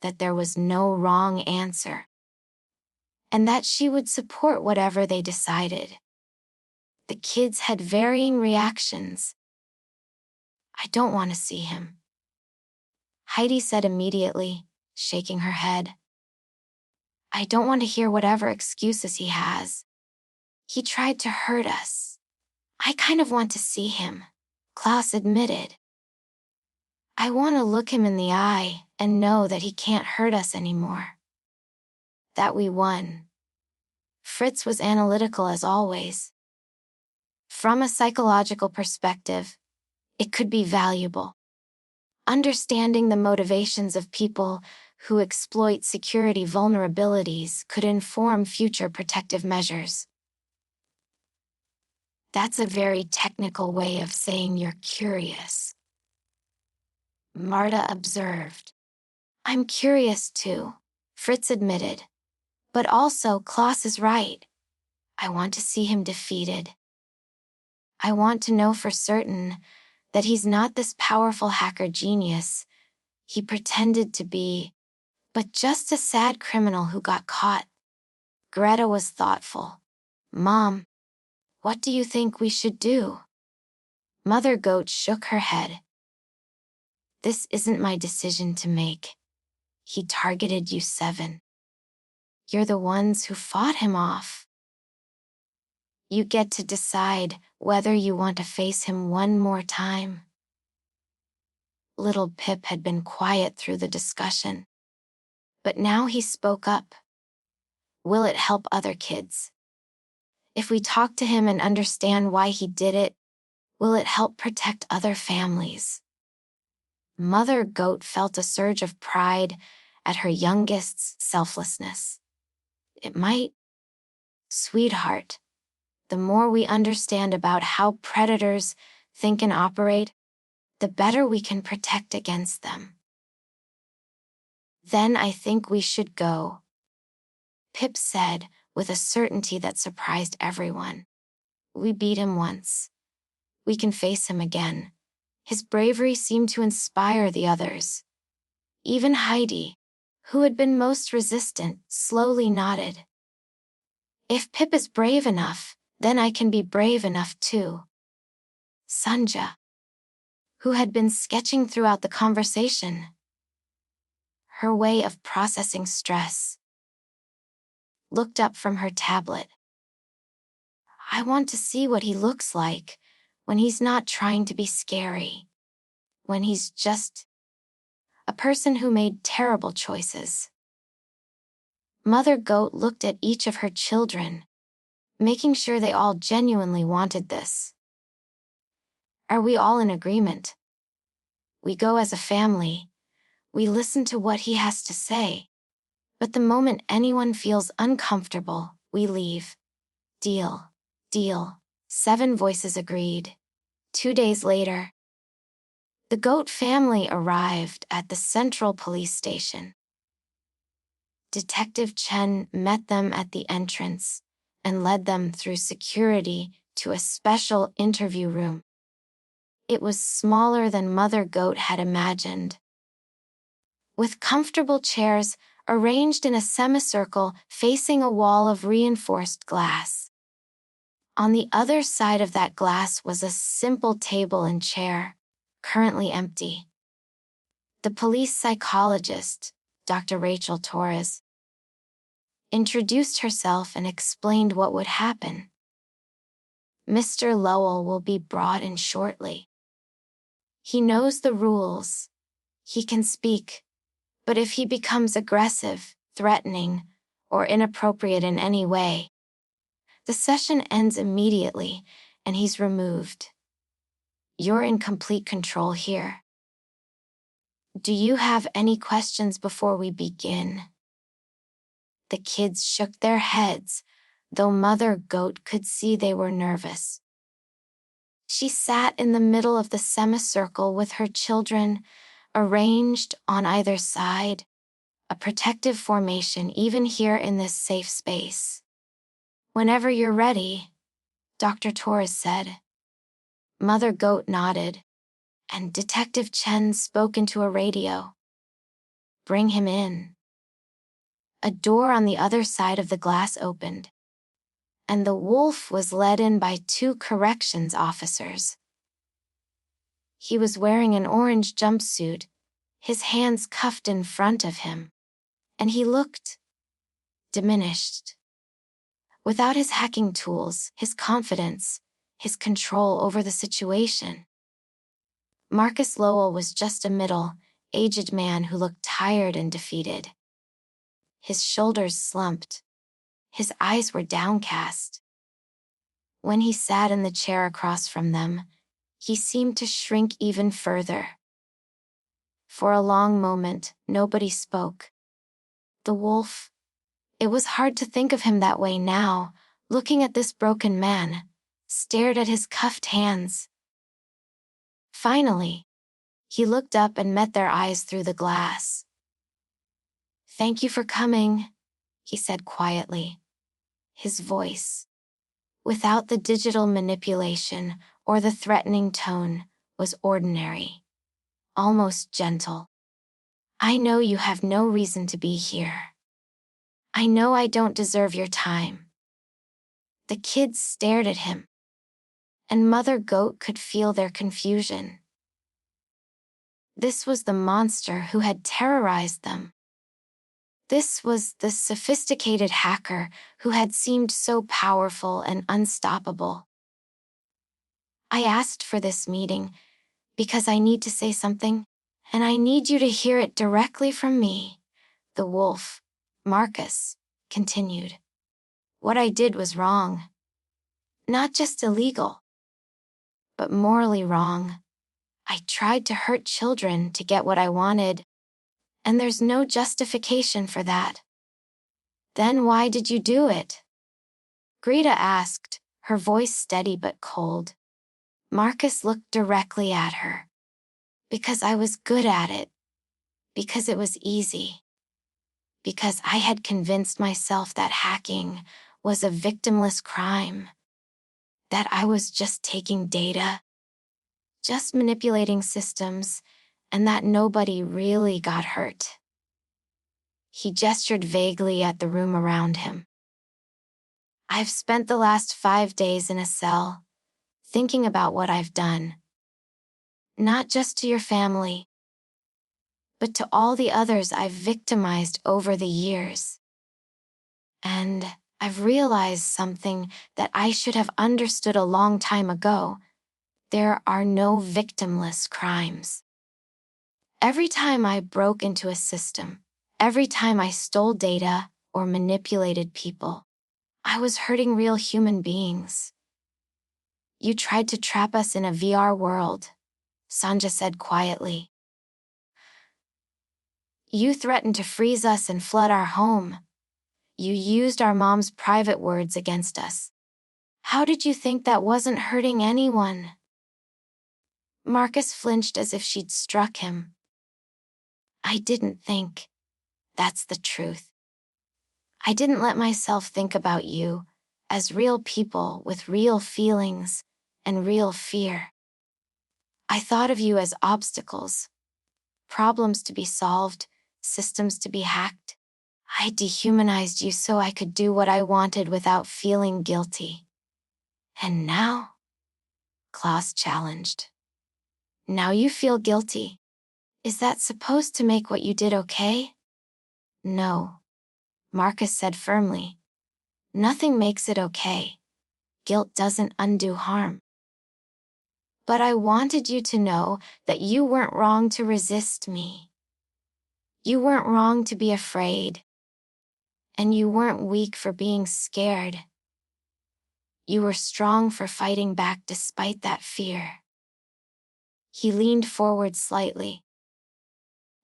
S1: that there was no wrong answer, and that she would support whatever they decided. The kids had varying reactions. I don't want to see him, Heidi said immediately, shaking her head. I don't want to hear whatever excuses he has. He tried to hurt us. I kind of want to see him, Klaus admitted. I want to look him in the eye and know that he can't hurt us anymore. That we won. Fritz was analytical as always. From a psychological perspective, it could be valuable. Understanding the motivations of people who exploit security vulnerabilities could inform future protective measures. That's a very technical way of saying you're curious, Marta observed. I'm curious too, Fritz admitted. But also, Klaus is right. I want to see him defeated. I want to know for certain that he's not this powerful hacker genius he pretended to be, but just a sad criminal who got caught. Greta was thoughtful. Mom, what do you think we should do? Mother Goat shook her head. This isn't my decision to make. He targeted you 7. You're the ones who fought him off. You get to decide whether you want to face him one more time. Little Pip had been quiet through the discussion, but now he spoke up. Will it help other kids? If we talk to him and understand why he did it, will it help protect other families? Mother Goat felt a surge of pride at her youngest's selflessness. It might, sweetheart, the more we understand about how predators think and operate, the better we can protect against them. Then I think we should go, Pip said with a certainty that surprised everyone. We beat him once. We can face him again. His bravery seemed to inspire the others. Even Heidi, who had been most resistant, slowly nodded. If Pip is brave enough, then I can be brave enough too. Sanja, who had been sketching throughout the conversation, her way of processing stress, looked up from her tablet. I want to see what he looks like when he's not trying to be scary, when he's just a person who made terrible choices. Mother Goat looked at each of her children, making sure they all genuinely wanted this. Are we all in agreement? We go as a family. We listen to what he has to say. But the moment anyone feels uncomfortable, we leave. Deal. Deal. 7 voices agreed. 2 days later, the Goat family arrived at the Central Police Station. Detective Chen met them at the entrance and led them through security to a special interview room. It was smaller than Mother Goat had imagined, with comfortable chairs arranged in a semicircle facing a wall of reinforced glass. On the other side of that glass was a simple table and chair, currently empty. The police psychologist, Dr. Rachel Torres, introduced herself and explained what would happen. Mr. Lowell will be brought in shortly. He knows the rules. He can speak. But if he becomes aggressive, threatening, or inappropriate in any way, the session ends immediately and he's removed. You're in complete control here. Do you have any questions before we begin? The kids shook their heads, though Mother Goat could see they were nervous. She sat in the middle of the semicircle with her children, arranged on either side, a protective formation even here in this safe space. Whenever you're ready, Dr. Torres said. Mother Goat nodded, and Detective Chen spoke into a radio. Bring him in. A door on the other side of the glass opened, and the wolf was led in by 2 corrections officers. He was wearing an orange jumpsuit, his hands cuffed in front of him, and he looked diminished. Without his hacking tools, his confidence, his control over the situation. Marcus Lowell was just a middle-aged man who looked tired and defeated. His shoulders slumped. His eyes were downcast. When he sat in the chair across from them, he seemed to shrink even further. For a long moment, nobody spoke. The wolf. It was hard to think of him that way now, looking at this broken man, stared at his cuffed hands. Finally, he looked up and met their eyes through the glass. Thank you for coming, he said quietly. His voice, without the digital manipulation or the threatening tone, was ordinary, almost gentle. I know you have no reason to be here. I know I don't deserve your time. The kids stared at him, and Mother Goat could feel their confusion. This was the monster who had terrorized them. This was the sophisticated hacker who had seemed so powerful and unstoppable. I asked for this meeting because I need to say something, and I need you to hear it directly from me, the wolf, Marcus, continued. What I did was wrong. Not just illegal, but morally wrong. I tried to hurt children to get what I wanted, and there's no justification for that. Then why did you do it? Greta asked, her voice steady but cold. Marcus looked directly at her. Because I was good at it. Because it was easy. Because I had convinced myself that hacking was a victimless crime. That I was just taking data, just manipulating systems, and that nobody really got hurt. He gestured vaguely at the room around him. I've spent the last 5 days in a cell, thinking about what I've done. Not just to your family, but to all the others I've victimized over the years. And I've realized something that I should have understood a long time ago. There are no victimless crimes. Every time I broke into a system, every time I stole data or manipulated people, I was hurting real human beings. You tried to trap us in a VR world, Sanja said quietly. You threatened to freeze us and flood our home. You used our mom's private words against us. How did you think that wasn't hurting anyone? Marcus flinched as if she'd struck him. I didn't think. That's the truth. I didn't let myself think about you as real people with real feelings and real fear. I thought of you as obstacles, problems to be solved, systems to be hacked. I dehumanized you so I could do what I wanted without feeling guilty. And now? Klaus challenged. Now you feel guilty. Is that supposed to make what you did okay? No, Marcus said firmly. Nothing makes it okay. Guilt doesn't undo harm. But I wanted you to know that you weren't wrong to resist me. You weren't wrong to be afraid. And you weren't weak for being scared. You were strong for fighting back despite that fear. He leaned forward slightly,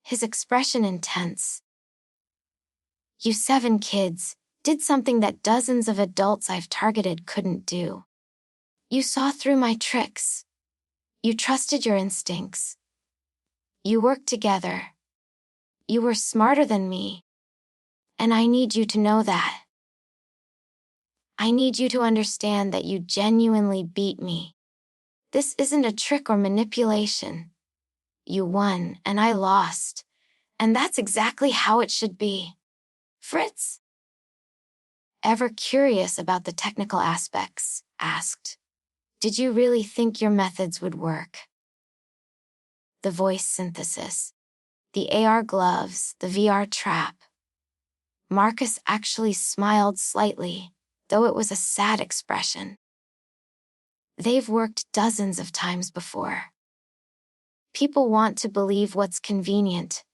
S1: his expression intense. You 7 kids did something that dozens of adults I've targeted couldn't do. You saw through my tricks. You trusted your instincts. You worked together. You were smarter than me. And I need you to know that. I need you to understand that you genuinely beat me. This isn't a trick or manipulation. You won and I lost. And that's exactly how it should be. Fritz, ever curious about the technical aspects, asked. Did you really think your methods would work? The voice synthesis, the AR gloves, the VR trap. Marcus actually smiled slightly, though it was a sad expression. They've worked dozens of times before. People want to believe what's convenient.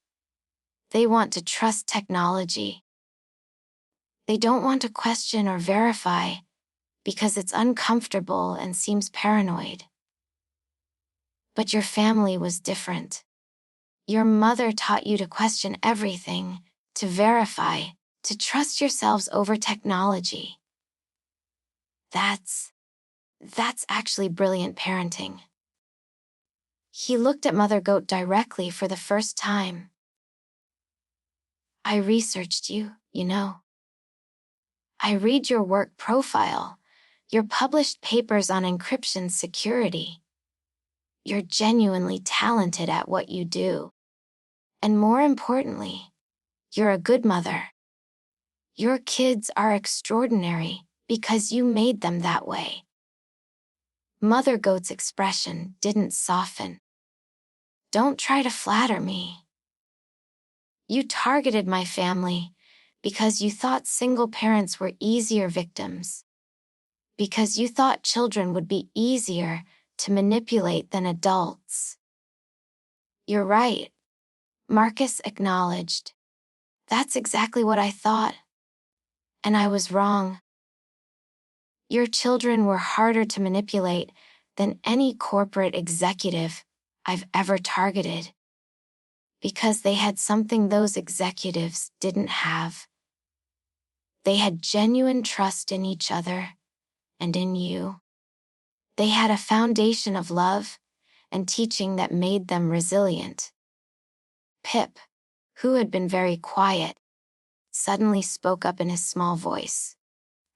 S1: They want to trust technology. They don't want to question or verify because it's uncomfortable and seems paranoid. But your family was different. Your mother taught you to question everything, to verify, to trust yourselves over technology. That's actually brilliant parenting. He looked at Mother Goat directly for the first time. I researched you, you know. I read your work profile, your published papers on encryption security. You're genuinely talented at what you do. And more importantly, you're a good mother. Your kids are extraordinary because you made them that way. Mother Goat's expression didn't soften. Don't try to flatter me. You targeted my family because you thought single parents were easier victims. Because you thought children would be easier to manipulate than adults. You're right, Marcus acknowledged. That's exactly what I thought. And I was wrong. Your children were harder to manipulate than any corporate executive I've ever targeted. Because they had something those executives didn't have. They had genuine trust in each other and in you. They had a foundation of love and teaching that made them resilient. Pip, who had been very quiet, suddenly spoke up in his small voice.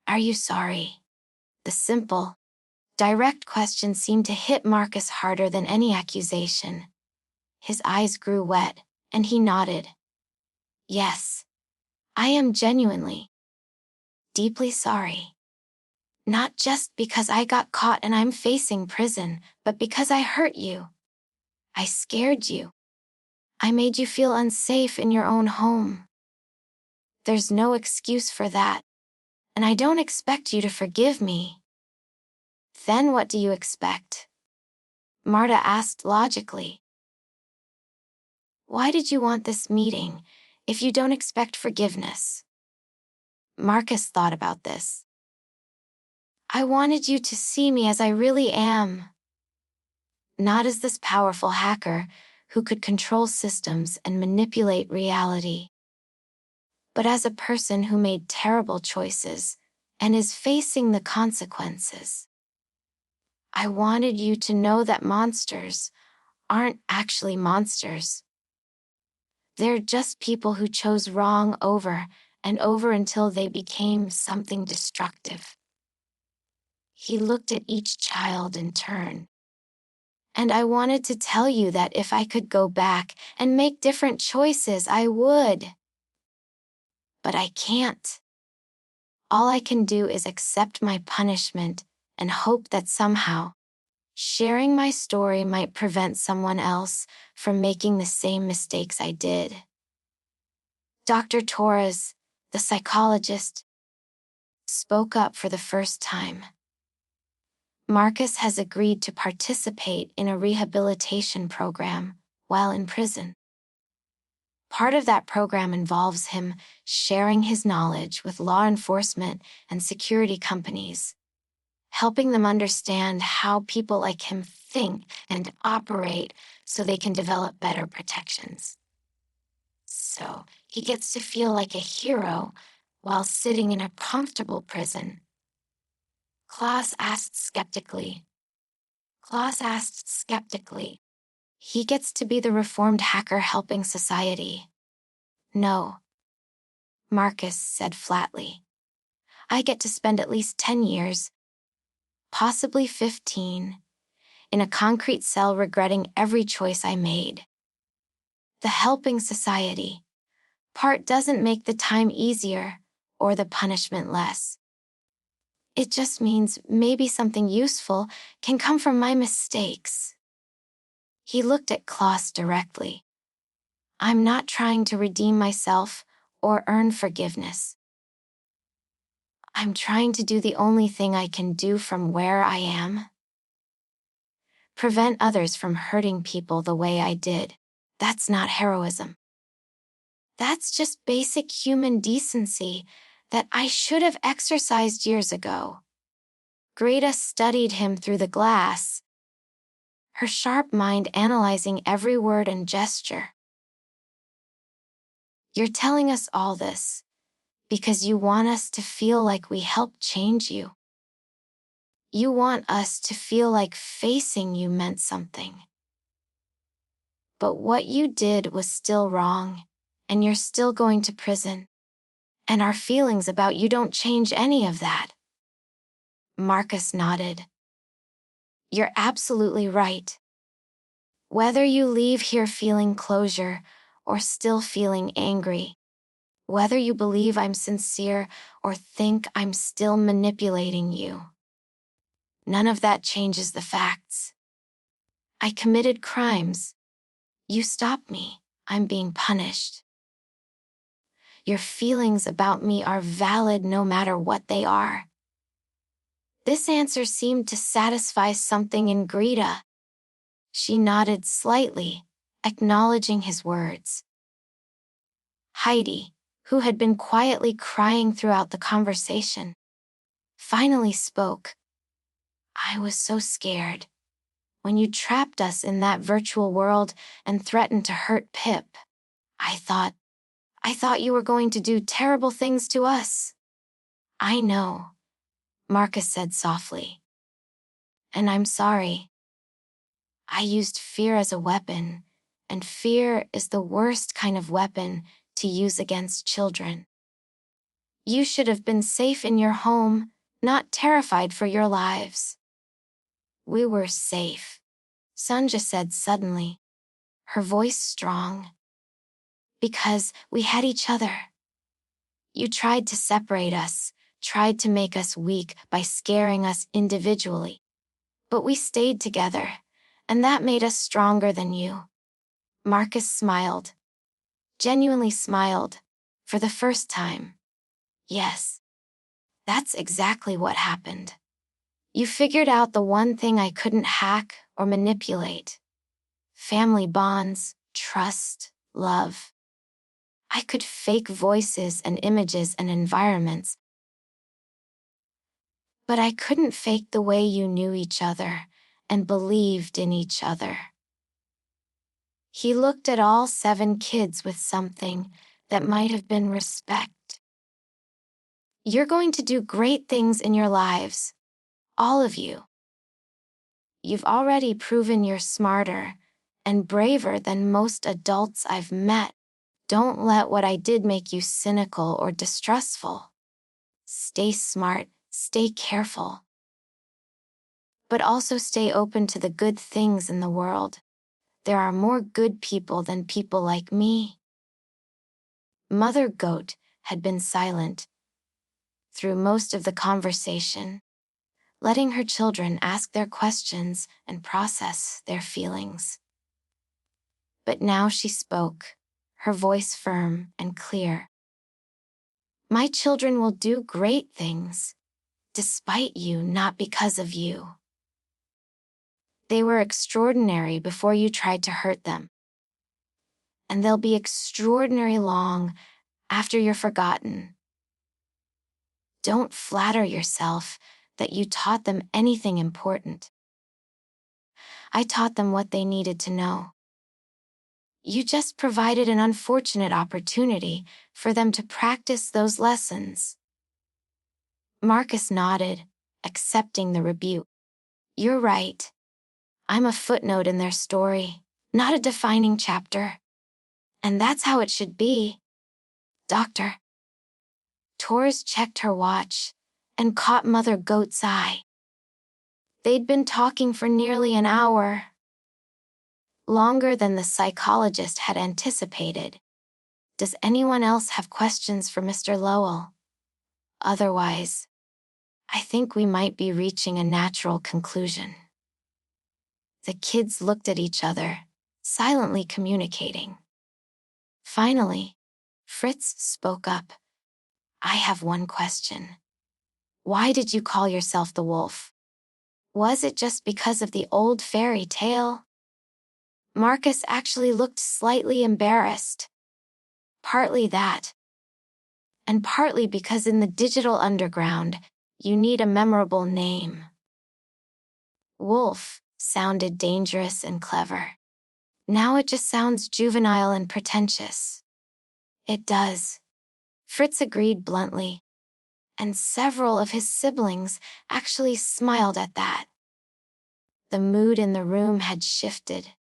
S1: Are you sorry? The simple, direct question seemed to hit Marcus harder than any accusation. His eyes grew wet, and he nodded. Yes, I am genuinely, deeply sorry. Not just because I got caught and I'm facing prison, but because I hurt you. I scared you. I made you feel unsafe in your own home. There's no excuse for that, and I don't expect you to forgive me. Then what do you expect? Marta asked logically. Why did you want this meeting if you don't expect forgiveness? Marcus thought about this. I wanted you to see me as I really am. Not as this powerful hacker who could control systems and manipulate reality, but as a person who made terrible choices and is facing the consequences. I wanted you to know that monsters aren't actually monsters. They're just people who chose wrong over and over until they became something destructive. He looked at each child in turn. And I wanted to tell you that if I could go back and make different choices, I would. But I can't. All I can do is accept my punishment and hope that somehow, sharing my story might prevent someone else from making the same mistakes I did. Dr. Torres, the psychologist, spoke up for the first time. Marcus has agreed to participate in a rehabilitation program while in prison. Part of that program involves him sharing his knowledge with law enforcement and security companies, helping them understand how people like him think and operate so they can develop better protections. So he gets to feel like a hero while sitting in a comfortable prison. Klaus asked skeptically. He gets to be the reformed hacker helping society. No, Marcus said flatly. I get to spend at least 10 years, possibly 15, in a concrete cell regretting every choice I made. The helping society part doesn't make the time easier or the punishment less. It just means maybe something useful can come from my mistakes. He looked at Klaus directly. I'm not trying to redeem myself or earn forgiveness. I'm trying to do the only thing I can do from where I am. Prevent others from hurting people the way I did. That's not heroism. That's just basic human decency that I should have exercised years ago. Greta studied him through the glass, her sharp mind analyzing every word and gesture. You're telling us all this because you want us to feel like we helped change you. You want us to feel like facing you meant something. But what you did was still wrong, and you're still going to prison. And our feelings about you don't change any of that. Marcus nodded. You're absolutely right. Whether you leave here feeling closure or still feeling angry, whether you believe I'm sincere or think I'm still manipulating you, none of that changes the facts. I committed crimes. You stopped me. I'm being punished. Your feelings about me are valid no matter what they are. This answer seemed to satisfy something in Greta. She nodded slightly, acknowledging his words. Heidi, who had been quietly crying throughout the conversation, finally spoke. I was so scared. when you trapped us in that virtual world and threatened to hurt Pip. I thought you were going to do terrible things to us." "I know," Marcus said softly. "And I'm sorry. I used fear as a weapon, and fear is the worst kind of weapon to use against children. You should have been safe in your home, not terrified for your lives." "We were safe," Sanja said suddenly, her voice strong. "Because we had each other. You tried to separate us, tried to make us weak by scaring us individually. But we stayed together, and that made us stronger than you." Marcus smiled. Genuinely smiled, for the first time. "Yes, that's exactly what happened. You figured out the one thing I couldn't hack or manipulate. Family bonds, trust, love. I could fake voices and images and environments, but I couldn't fake the way you knew each other and believed in each other." He looked at all 7 kids with something that might have been respect. "You're going to do great things in your lives, all of you. You've already proven you're smarter and braver than most adults I've met. Don't let what I did make you cynical or distrustful. Stay smart, stay careful. But also stay open to the good things in the world. There are more good people than people like me." Mother Goat had been silent through most of the conversation, letting her children ask their questions and process their feelings. But now she spoke, her voice firm and clear. "My children will do great things, despite you, not because of you. They were extraordinary before you tried to hurt them. And they'll be extraordinary long after you're forgotten. Don't flatter yourself that you taught them anything important. I taught them what they needed to know. You just provided an unfortunate opportunity for them to practice those lessons." Marcus nodded, accepting the rebuke. "You're right. I'm a footnote in their story, not a defining chapter. And that's how it should be. Doctor." Tors checked her watch and caught Mother Goat's eye. They'd been talking for nearly an hour. Longer than the psychologist had anticipated. Does anyone else have questions for Mr. Lowell? Otherwise, I think we might be reaching a natural conclusion. The kids looked at each other, silently communicating. Finally, Fritz spoke up. "I have one question. Why did you call yourself the wolf? Was it just because of the old fairy tale?" Marcus actually looked slightly embarrassed. "Partly that. And partly because in the digital underground, you need a memorable name. Wolf sounded dangerous and clever. Now it just sounds juvenile and pretentious." "It does," Fritz agreed bluntly. And several of his siblings actually smiled at that. The mood in the room had shifted.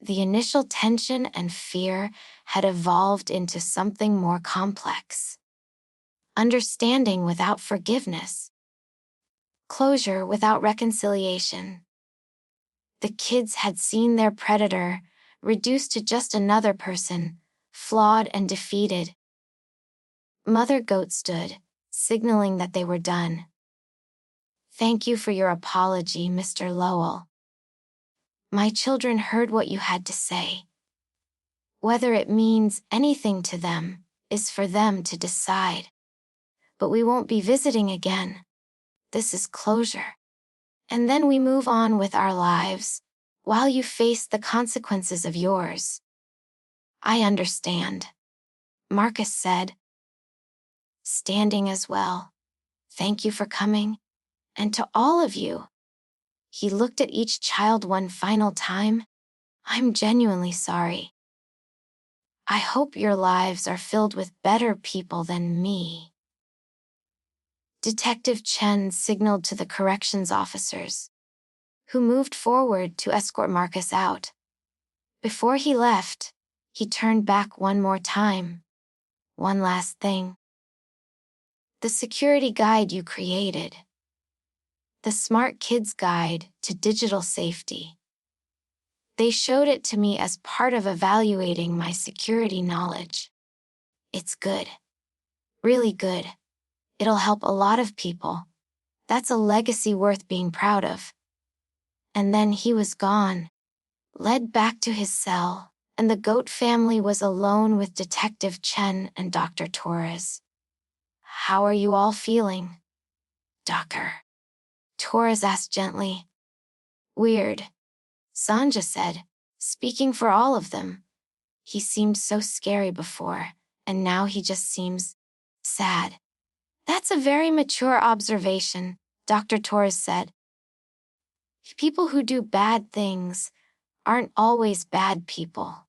S1: The initial tension and fear had evolved into something more complex. Understanding without forgiveness. Closure without reconciliation. The kids had seen their predator reduced to just another person, flawed and defeated. Mother Goat stood, signaling that they were done. "Thank you for your apology, Mr. Lowell. My children heard what you had to say. Whether it means anything to them is for them to decide. But we won't be visiting again. This is closure. And then we move on with our lives, while you face the consequences of yours." "I understand," Marcus said, standing as well. "Thank you for coming. And to all of you, He looked at each child one final time. I'm genuinely sorry. I hope your lives are filled with better people than me. Detective Chen signaled to the corrections officers, who moved forward to escort Marcus out. Before he left, he turned back one more time. One last thing. The security guide you created. The Smart Kids Guide to Digital Safety. They showed it to me as part of evaluating my security knowledge. It's good. Really good. It'll help a lot of people. That's a legacy worth being proud of. And then he was gone, led back to his cell, and the goat family was alone with Detective Chen and Dr. Torres. How are you all feeling, Doctor? Torres asked gently. Weird, Sanja said, speaking for all of them. He seemed so scary before, and now he just seems sad. That's a very mature observation, Dr. Torres said. People who do bad things aren't always bad people.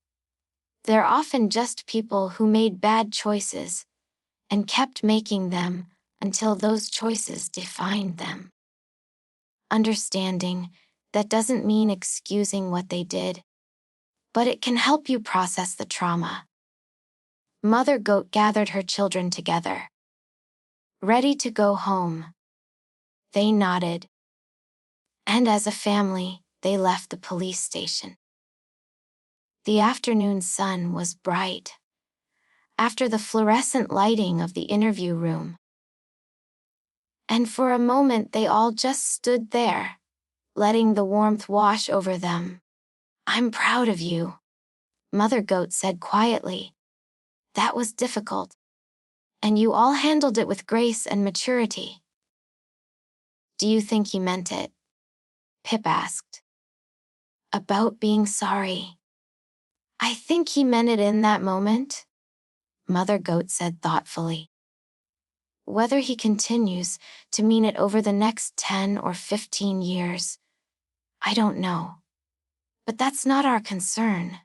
S1: They're often just people who made bad choices and kept making them until those choices defined them. Understanding that doesn't mean excusing what they did, but it can help you process the trauma. Mother Goat gathered her children together. Ready to go home. They nodded. And as a family, they left the police station. The afternoon sun was bright. After the fluorescent lighting of the interview room. And for a moment they all just stood there, letting the warmth wash over them. I'm proud of you, Mother Goat said quietly. That was difficult. And you all handled it with grace and maturity. Do you think he meant it? Pip asked. About being sorry. I think he meant it in that moment, Mother Goat said thoughtfully. Whether he continues to mean it over the next 10 or 15 years, I don't know. But that's not our concern.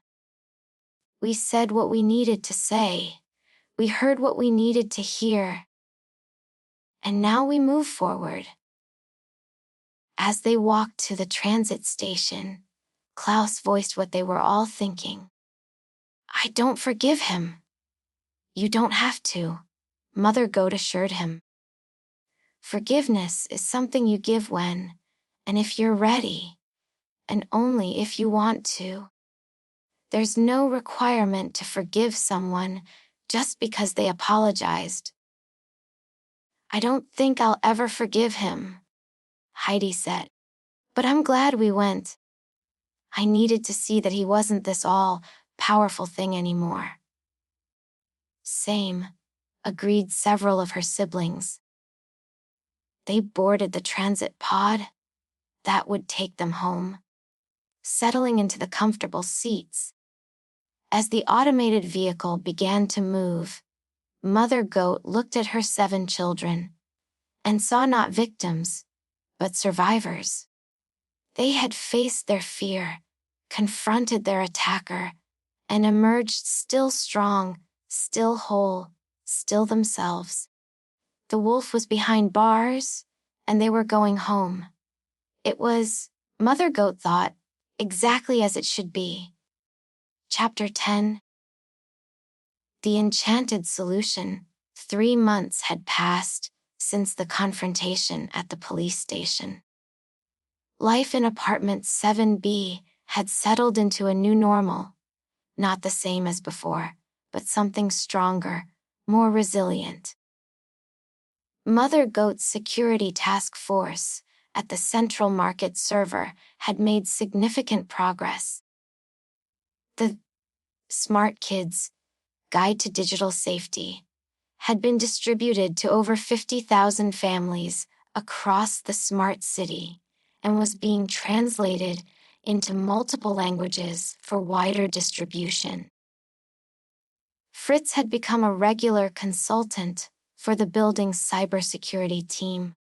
S1: We said what we needed to say. We heard what we needed to hear. And now we move forward. As they walked to the transit station, Klaus voiced what they were all thinking. I don't forgive him. You don't have to, Mother Goat assured him. Forgiveness is something you give when, and if you're ready, and only if you want to. There's no requirement to forgive someone just because they apologized. I don't think I'll ever forgive him, Heidi said. But I'm glad we went. I needed to see that he wasn't this all-powerful thing anymore. Same, agreed several of her siblings. They boarded the transit pod. That would take them home. Settling into the comfortable seats. As the automated vehicle began to move, Mother Goat looked at her 7 children and saw not victims, but survivors. They had faced their fear, confronted their attacker, and emerged still strong, still whole, still themselves. The wolf was behind bars, and they were going home. It was, Mother Goat thought, exactly as it should be. Chapter 10. The Enchanted Solution. 3 months had passed since the confrontation at the police station. Life in apartment 7B had settled into a new normal, not the same as before, but something stronger, more resilient. Mother Goat's security task force at the Central Market server had made significant progress. The Smart Kids Guide to Digital Safety had been distributed to over 50,000 families across the smart city and was being translated into multiple languages for wider distribution. Fritz had become a regular consultant for the building's cybersecurity team,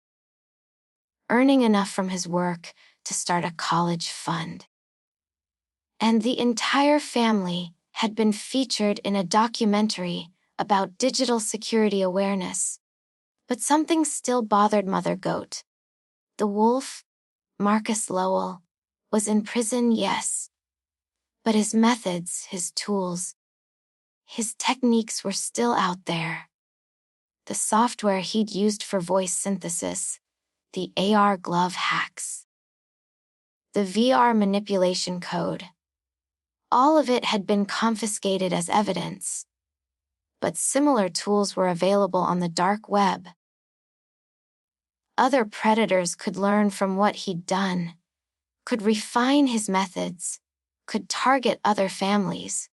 S1: earning enough from his work to start a college fund. And the entire family had been featured in a documentary about digital security awareness. But something still bothered Mother Goat. The wolf, Marcus Lowell, was in prison, yes. But his methods, his tools, his techniques were still out there. The software he'd used for voice synthesis, the AR glove hacks, the VR manipulation code. All of it had been confiscated as evidence. But similar tools were available on the dark web. Other predators could learn from what he'd done, could refine his methods, could target other families.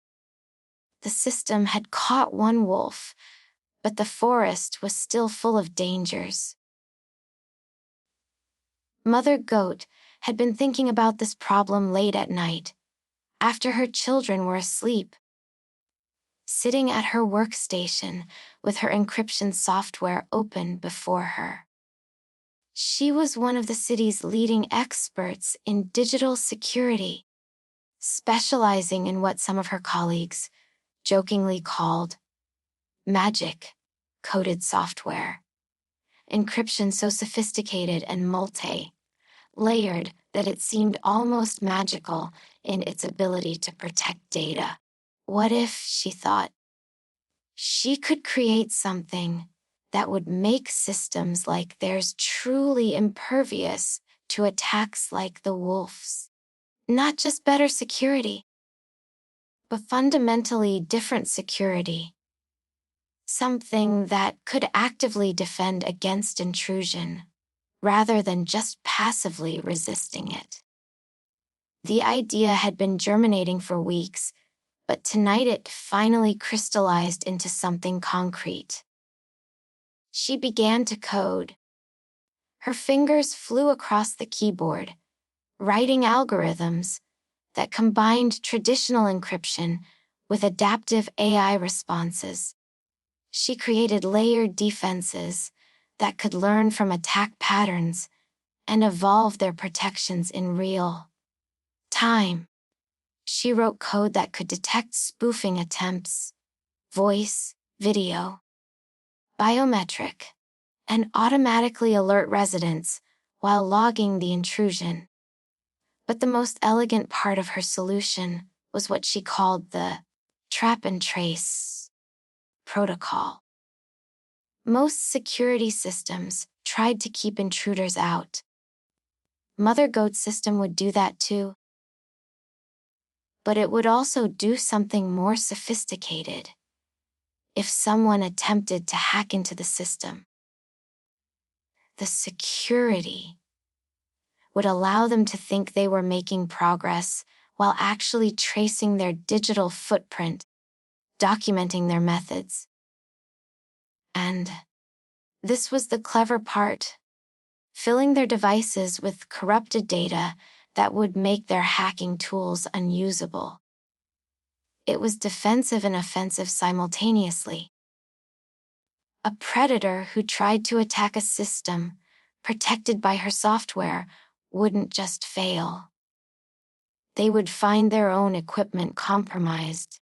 S1: The system had caught one wolf, but the forest was still full of dangers. Mother Goat had been thinking about this problem late at night, after her children were asleep. Sitting at her workstation with her encryption software open before her. She was one of the city's leading experts in digital security, specializing in what some of her colleagues jokingly called magic coded software. Encryption so sophisticated and multi-layered that it seemed almost magical in its ability to protect data. What if, she thought, she could create something that would make systems like theirs truly impervious to attacks like the wolf's? Not just better security, but fundamentally different security. Something that could actively defend against intrusion, rather than just passively resisting it. The idea had been germinating for weeks, but tonight it finally crystallized into something concrete. She began to code. Her fingers flew across the keyboard, writing algorithms that combined traditional encryption with adaptive AI responses. She created layered defenses that could learn from attack patterns and evolve their protections in real time. She wrote code that could detect spoofing attempts, voice, video, biometric, and automatically alert residents while logging the intrusion. But the most elegant part of her solution was what she called the trap and trace protocol. Most security systems tried to keep intruders out. Mother Goat's system would do that too. But it would also do something more sophisticated if someone attempted to hack into the system. The security would allow them to think they were making progress while actually tracing their digital footprint, documenting their methods. And this was the clever part, filling their devices with corrupted data that would make their hacking tools unusable. It was defensive and offensive simultaneously. A predator who tried to attack a system protected by her software wouldn't just fail. They would find their own equipment compromised,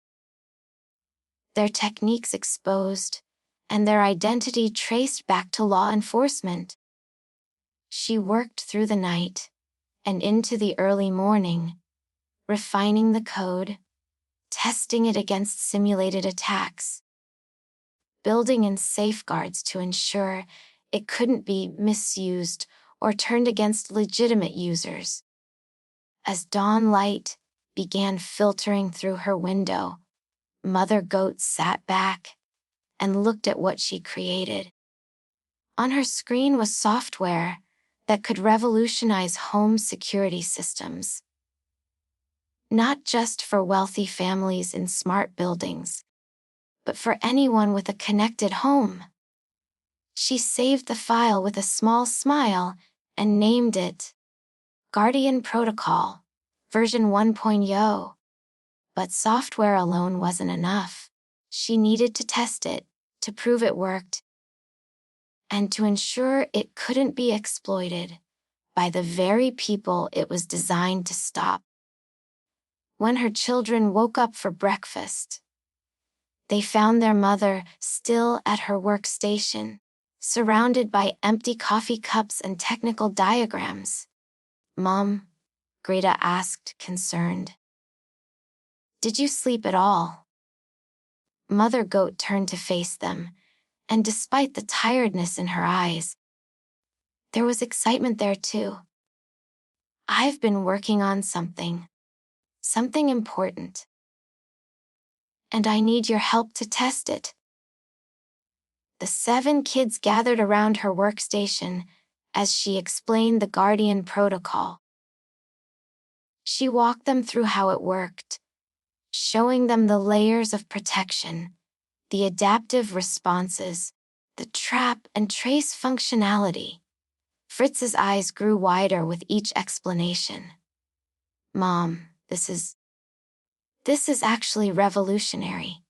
S1: their techniques exposed, and their identity traced back to law enforcement. She worked through the night and into the early morning, refining the code, testing it against simulated attacks, building in safeguards to ensure it couldn't be misused or turned against legitimate users. As dawn light began filtering through her window, Mother Goat sat back and looked at what she created. On her screen was software that could revolutionize home security systems. Not just for wealthy families in smart buildings, but for anyone with a connected home. She saved the file with a small smile and named it Guardian Protocol, version 1.0. But software alone wasn't enough. She needed to test it, to prove it worked, and to ensure it couldn't be exploited by the very people it was designed to stop. When her children woke up for breakfast, they found their mother still at her workstation, surrounded by empty coffee cups and technical diagrams. "Mom," Greta asked, concerned. "Did you sleep at all?" Mother Goat turned to face them, and despite the tiredness in her eyes, there was excitement there too. "I've been working on something important, and I need your help to test it." The 7 kids gathered around her workstation as she explained the Guardian protocol. She walked them through how it worked, showing them the layers of protection, the adaptive responses, the trap and trace functionality. Fritz's eyes grew wider with each explanation. "Mom, this is actually revolutionary.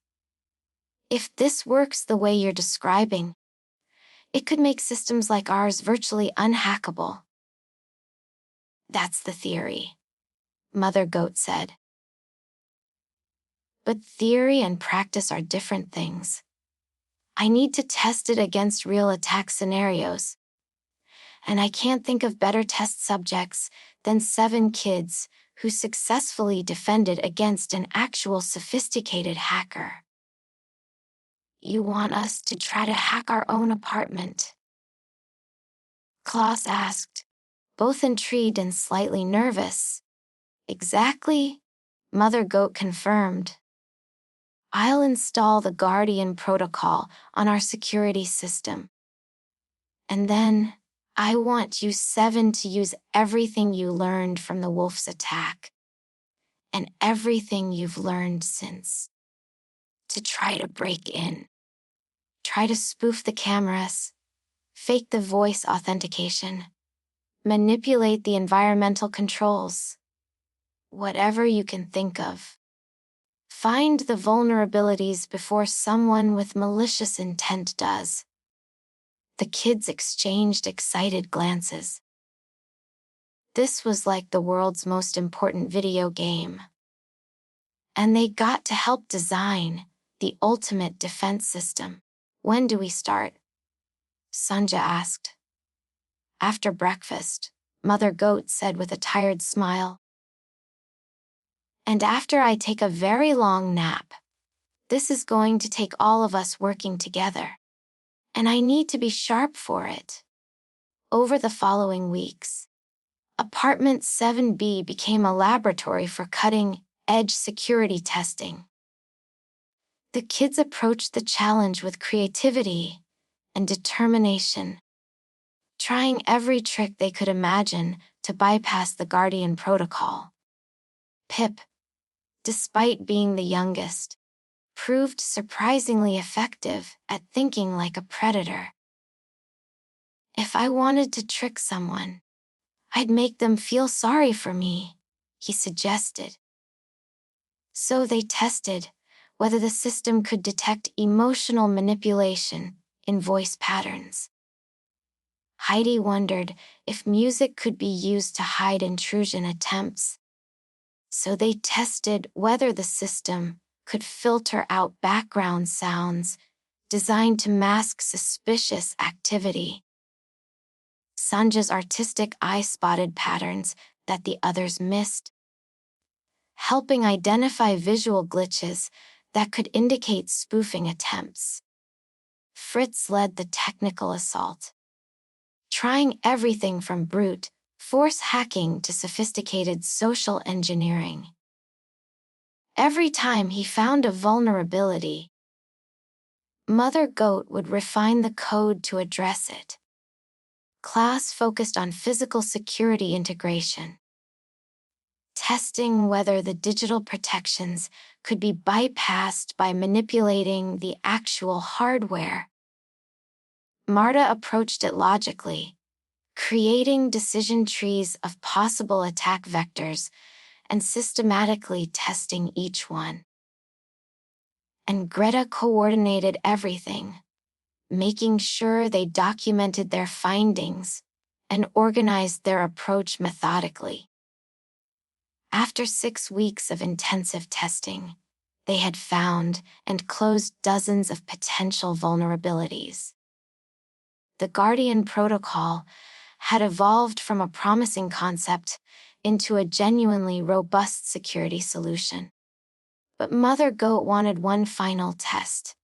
S1: If this works the way you're describing, it could make systems like ours virtually unhackable." "That's the theory," Mother Goat said. "But theory and practice are different things. I need to test it against real attack scenarios. And I can't think of better test subjects than 7 kids who successfully defended against an actual sophisticated hacker." "You want us to try to hack our own apartment?" Klaus asked, both intrigued and slightly nervous. "Exactly," Mother Goat confirmed. "I'll install the Guardian protocol on our security system. And then, I want you 7 to use everything you learned from the wolf's attack, and everything you've learned since, to try to break in. Try to spoof the cameras, fake the voice authentication, manipulate the environmental controls. Whatever you can think of. Find the vulnerabilities before someone with malicious intent does." The kids exchanged excited glances. This was like the world's most important video game. And they got to help design the ultimate defense system. "When do we start?" Sanja asked. "After breakfast," Mother Goat said with a tired smile. "And after I take a very long nap. This is going to take all of us working together. And I need to be sharp for it." Over the following weeks, Apartment 7B became a laboratory for cutting-edge security testing. The kids approached the challenge with creativity and determination, trying every trick they could imagine to bypass the Guardian protocol. Pip, despite being the youngest, proved surprisingly effective at thinking like a predator. "If I wanted to trick someone, I'd make them feel sorry for me," he suggested. So they tested whether the system could detect emotional manipulation in voice patterns. Heidi wondered if music could be used to hide intrusion attempts. So they tested whether the system could filter out background sounds designed to mask suspicious activity. Sanja's artistic eye spotted patterns that the others missed, helping identify visual glitches that could indicate spoofing attempts. Fritz led the technical assault, trying everything from brute force hacking to sophisticated social engineering. Every time he found a vulnerability, Mother Goat would refine the code to address it. Class focused on physical security integration, testing whether the digital protections could be bypassed by manipulating the actual hardware. Marta approached it logically, creating decision trees of possible attack vectors and systematically testing each one. And Greta coordinated everything, making sure they documented their findings and organized their approach methodically. After 6 weeks of intensive testing, they had found and closed dozens of potential vulnerabilities. The Guardian Protocol had evolved from a promising concept into a genuinely robust security solution. But Mother Goat wanted one final test,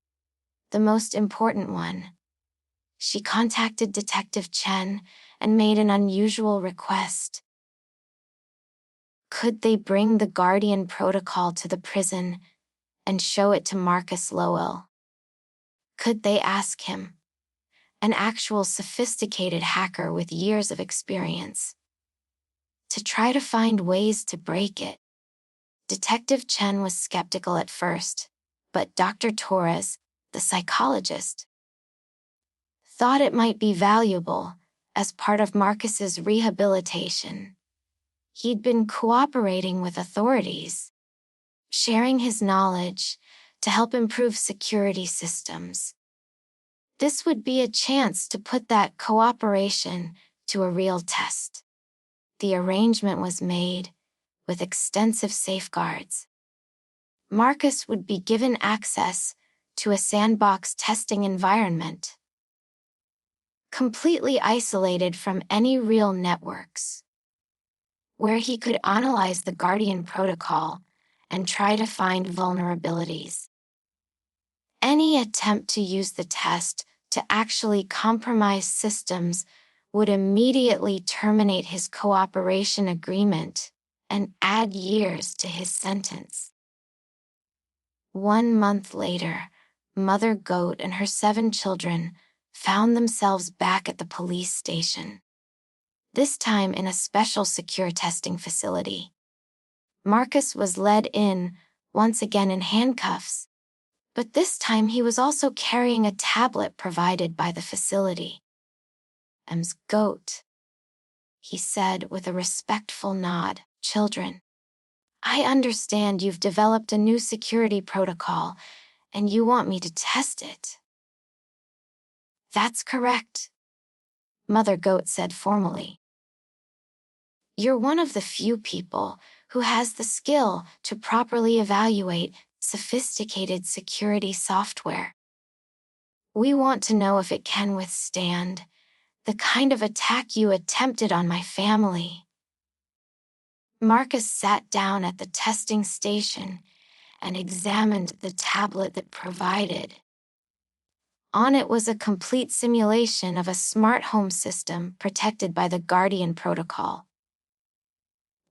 S1: the most important one. She contacted Detective Chen and made an unusual request. Could they bring the Guardian Protocol to the prison and show it to Marcus Lowell? Could they ask him, an actual sophisticated hacker with years of experience, to try to find ways to break it? Detective Chen was skeptical at first, but Dr. Torres, the psychologist, thought it might be valuable as part of Marcus's rehabilitation. He'd been cooperating with authorities, sharing his knowledge to help improve security systems. This would be a chance to put that cooperation to a real test. The arrangement was made with extensive safeguards. Marcus would be given access to a sandbox testing environment, completely isolated from any real networks, where he could analyze the Guardian Protocol and try to find vulnerabilities. Any attempt to use the test to actually compromise systems would immediately terminate his cooperation agreement and add years to his sentence. 1 month later, Mother Goat and her 7 children found themselves back at the police station, this time in a special secure testing facility. Marcus was led in, once again in handcuffs, but this time he was also carrying a tablet provided by the facility. "M's Goat," he said with a respectful nod. "Children, I understand you've developed a new security protocol and you want me to test it." "That's correct," Mother Goat said formally. "You're one of the few people who has the skill to properly evaluate sophisticated security software. We want to know if it can withstand the kind of attack you attempted on my family." Marcus sat down at the testing station and examined the tablet that provided. On it was a complete simulation of a smart home system protected by the Guardian Protocol.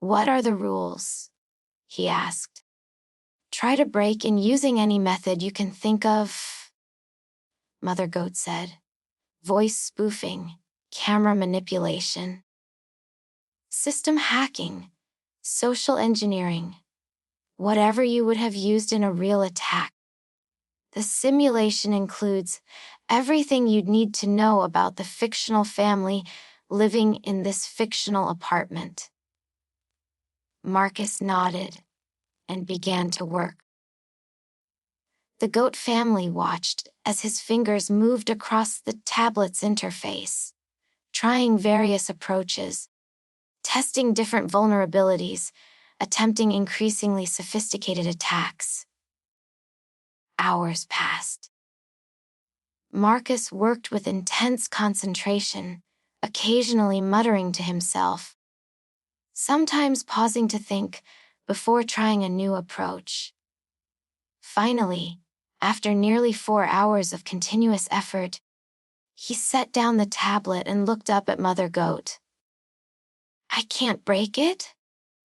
S1: "What are the rules?" he asked. "Try to break in using any method you can think of," Mother Goat said. "Voice spoofing, camera manipulation, system hacking, social engineering, whatever you would have used in a real attack. The simulation includes everything you'd need to know about the fictional family living in this fictional apartment." Marcus nodded and began to work. The goat family watched as his fingers moved across the tablet's interface, trying various approaches, testing different vulnerabilities, attempting increasingly sophisticated attacks. Hours passed. Marcus worked with intense concentration, occasionally muttering to himself, sometimes pausing to think before trying a new approach. Finally, after nearly 4 hours of continuous effort, he set down the tablet and looked up at Mother Goat. "I can't break it?"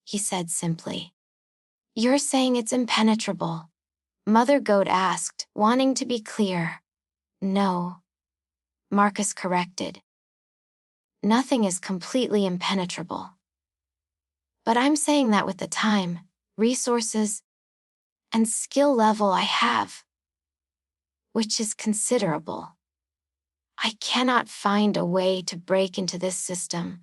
S1: he said simply. "You're saying it's impenetrable?" Mother Goat asked, wanting to be clear. "No," Marcus corrected. "Nothing is completely impenetrable. But I'm saying that with the time, resources, and skill level I have, which is considerable. I cannot find a way to break into this system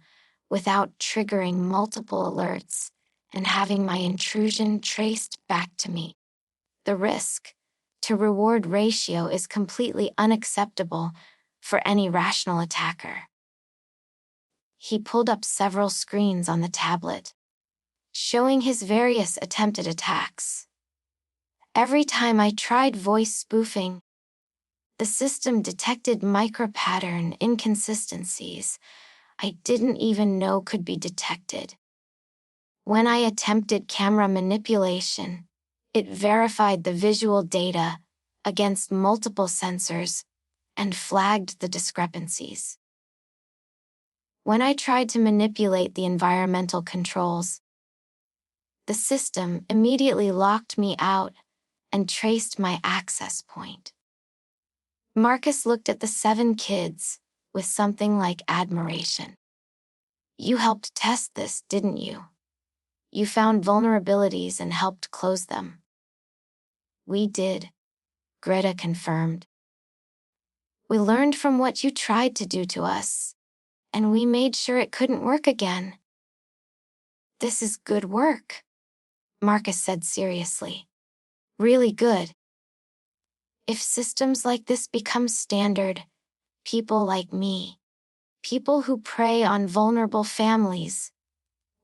S1: without triggering multiple alerts and having my intrusion traced back to me. The risk to reward ratio is completely unacceptable for any rational attacker." He pulled up several screens on the tablet, showing his various attempted attacks. Every time I tried voice spoofing, the system detected micro-pattern inconsistencies I didn't even know could be detected. When I attempted camera manipulation, it verified the visual data against multiple sensors and flagged the discrepancies. When I tried to manipulate the environmental controls, the system immediately locked me out and traced my access point. Marcus looked at the 7 kids with something like admiration. You helped test this, didn't you? You found vulnerabilities and helped close them. We did, Greta confirmed. We learned from what you tried to do to us, and we made sure it couldn't work again. This is good work, Marcus said seriously. Really good. If systems like this become standard, people like me, people who prey on vulnerable families,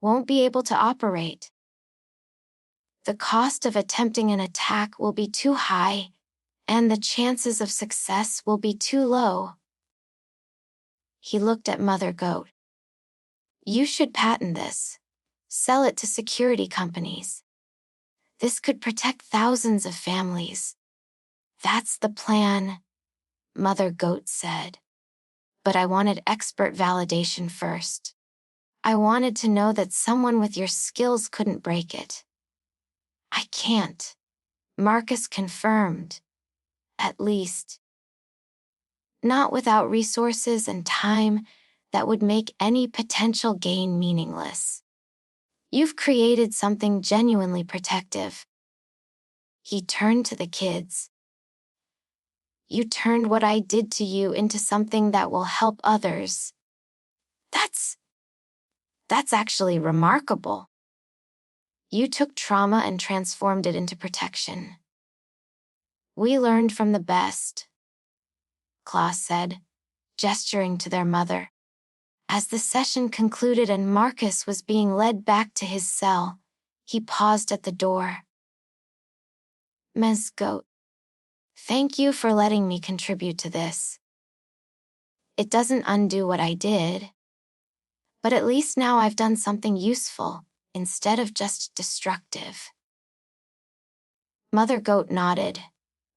S1: won't be able to operate. The cost of attempting an attack will be too high, and the chances of success will be too low. He looked at Mother Goat. You should patent this. Sell it to security companies. This could protect thousands of families. That's the plan, Mother Goat said. But I wanted expert validation first. I wanted to know that someone with your skills couldn't break it. I can't, Marcus confirmed. At least, not without resources and time that would make any potential gain meaningless. You've created something genuinely protective. He turned to the kids. You turned what I did to you into something that will help others. That's actually remarkable. You took trauma and transformed it into protection. We learned from the best, Klaus said, gesturing to their mother. As the session concluded and Marcus was being led back to his cell, he paused at the door. Ms. Goat, thank you for letting me contribute to this. It doesn't undo what I did, but at least now I've done something useful instead of just destructive. Mother Goat nodded,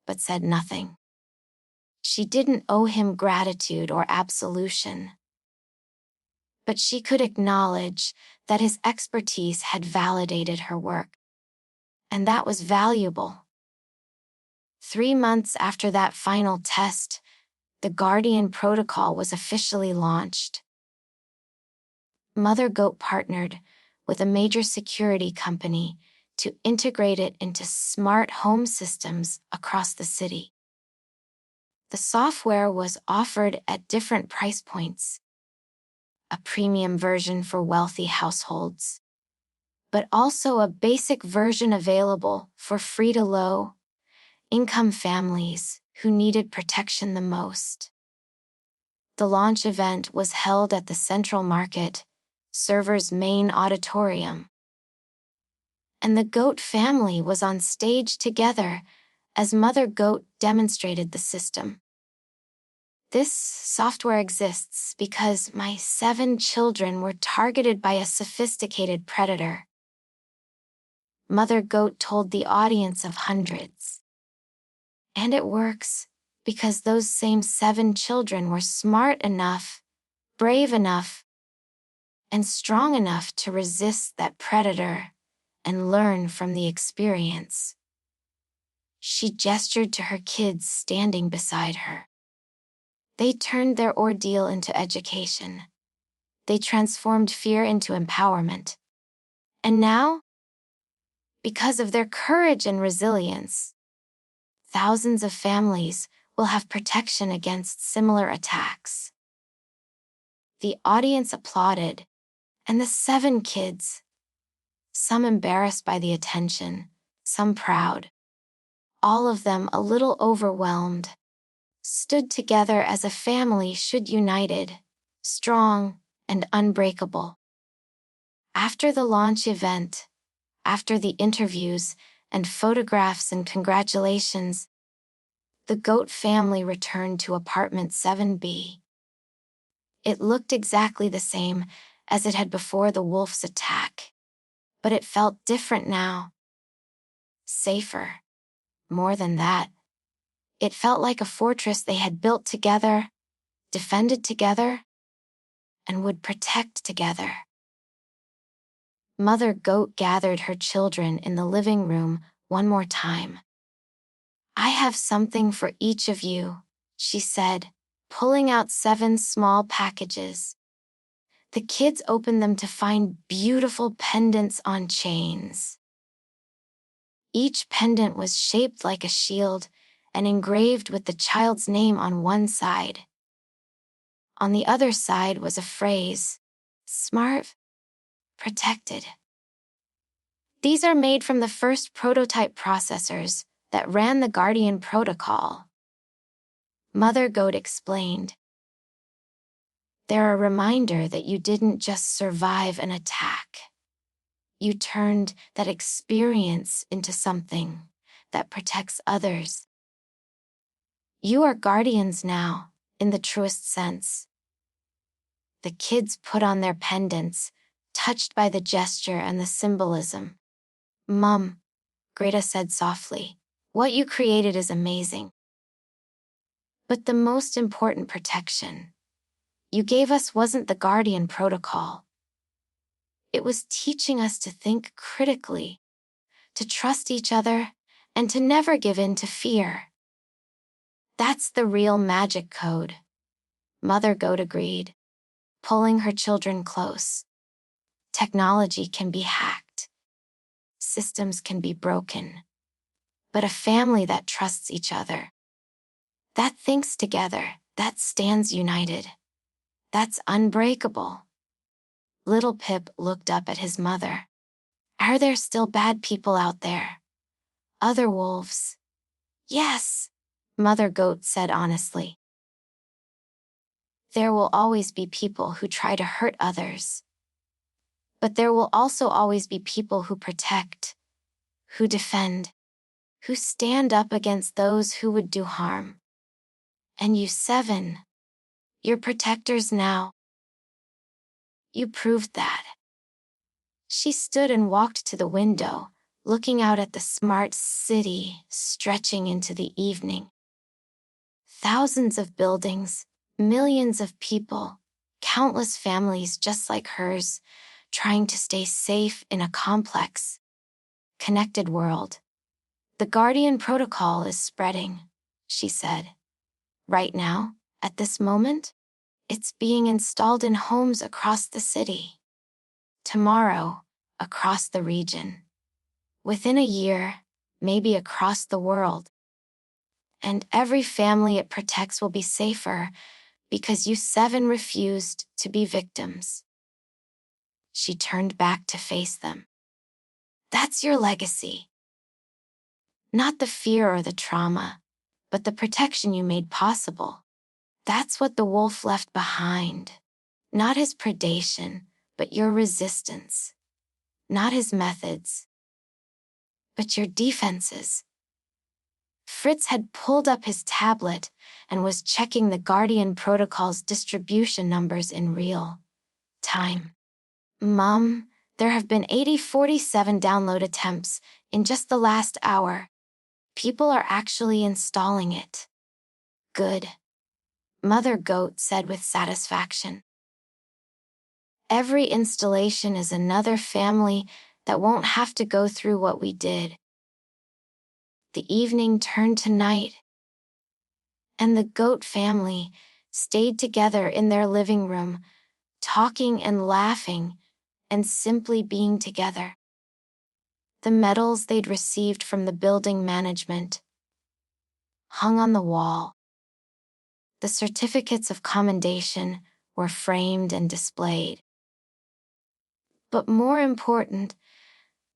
S1: but said nothing. She didn't owe him gratitude or absolution, but she could acknowledge that his expertise had validated her work, and that was valuable. 3 months after that final test, the Guardian Protocol was officially launched. Mother Goat partnered with a major security company to integrate it into smart home systems across the city. The software was offered at different price points, a premium version for wealthy households, but also a basic version available for free to low-income families who needed protection the most. The launch event was held at the Central Market server's main auditorium, and the Goat family was on stage together as Mother Goat demonstrated the system. This software exists because my 7 children were targeted by a sophisticated predator, Mother Goat told the audience of hundreds. And it works because those same 7 children were smart enough, brave enough, and strong enough to resist that predator and learn from the experience. She gestured to her kids standing beside her. They turned their ordeal into education. They transformed fear into empowerment. And now, because of their courage and resilience, thousands of families will have protection against similar attacks. The audience applauded, and the 7 kids, some embarrassed by the attention, some proud, all of them a little overwhelmed, stood together as a family should, united, strong, and unbreakable. After the launch event, after the interviews and photographs and congratulations, the goat family returned to apartment 7B. It looked exactly the same as it had before the wolf's attack, but it felt different now. Safer. More than that, it felt like a fortress they had built together, defended together, and would protect together. Mother Goat gathered her children in the living room one more time. "I have something for each of you," she said, pulling out 7 small packages. The kids opened them to find beautiful pendants on chains. Each pendant was shaped like a shield and engraved with the child's name on one side. On the other side was a phrase, "Smart, protected." These are made from the first prototype processors that ran the Guardian protocol. Mother Goat explained. "They're a reminder that you didn't just survive an attack. You turned that experience into something that protects others. You are guardians now, in the truest sense." The kids put on their pendants, touched by the gesture and the symbolism. "Mum," Greta said softly, "what you created is amazing. But the most important protection you gave us wasn't the Guardian protocol. It was teaching us to think critically, to trust each other, and to never give in to fear. That's the real magic code," Mother Goat agreed, pulling her children close. "Technology can be hacked. Systems can be broken. But a family that trusts each other, that thinks together, that stands united, that's unbreakable." Little Pip looked up at his mother. "Are there still bad people out there? Other wolves?" "Yes," Mother Goat said honestly. "There will always be people who try to hurt others. But there will also always be people who protect, who defend, who stand up against those who would do harm. And you 7, you're protectors now. You proved that." She stood and walked to the window, looking out at the smart city stretching into the evening. Thousands of buildings, millions of people, countless families just like hers, trying to stay safe in a complex, connected world. "The Guardian protocol is spreading," she said. "Right now, at this moment, it's being installed in homes across the city. Tomorrow, across the region. Within a year, maybe across the world. And every family it protects will be safer because you 7 refused to be victims." She turned back to face them. "That's your legacy. Not the fear or the trauma, but the protection you made possible. That's what the wolf left behind. Not his predation, but your resistance. Not his methods, but your defenses." Fritz had pulled up his tablet and was checking the Guardian protocol's distribution numbers in real time. "Mom, there have been 8047 download attempts in just the last hour. People are actually installing it." "Good," Mother Goat said with satisfaction. "Every installation is another family that won't have to go through what we did." The evening turned to night, and the Goat family stayed together in their living room, talking and laughing, and simply being together. The medals they'd received from the building management hung on the wall. The certificates of commendation were framed and displayed. But more important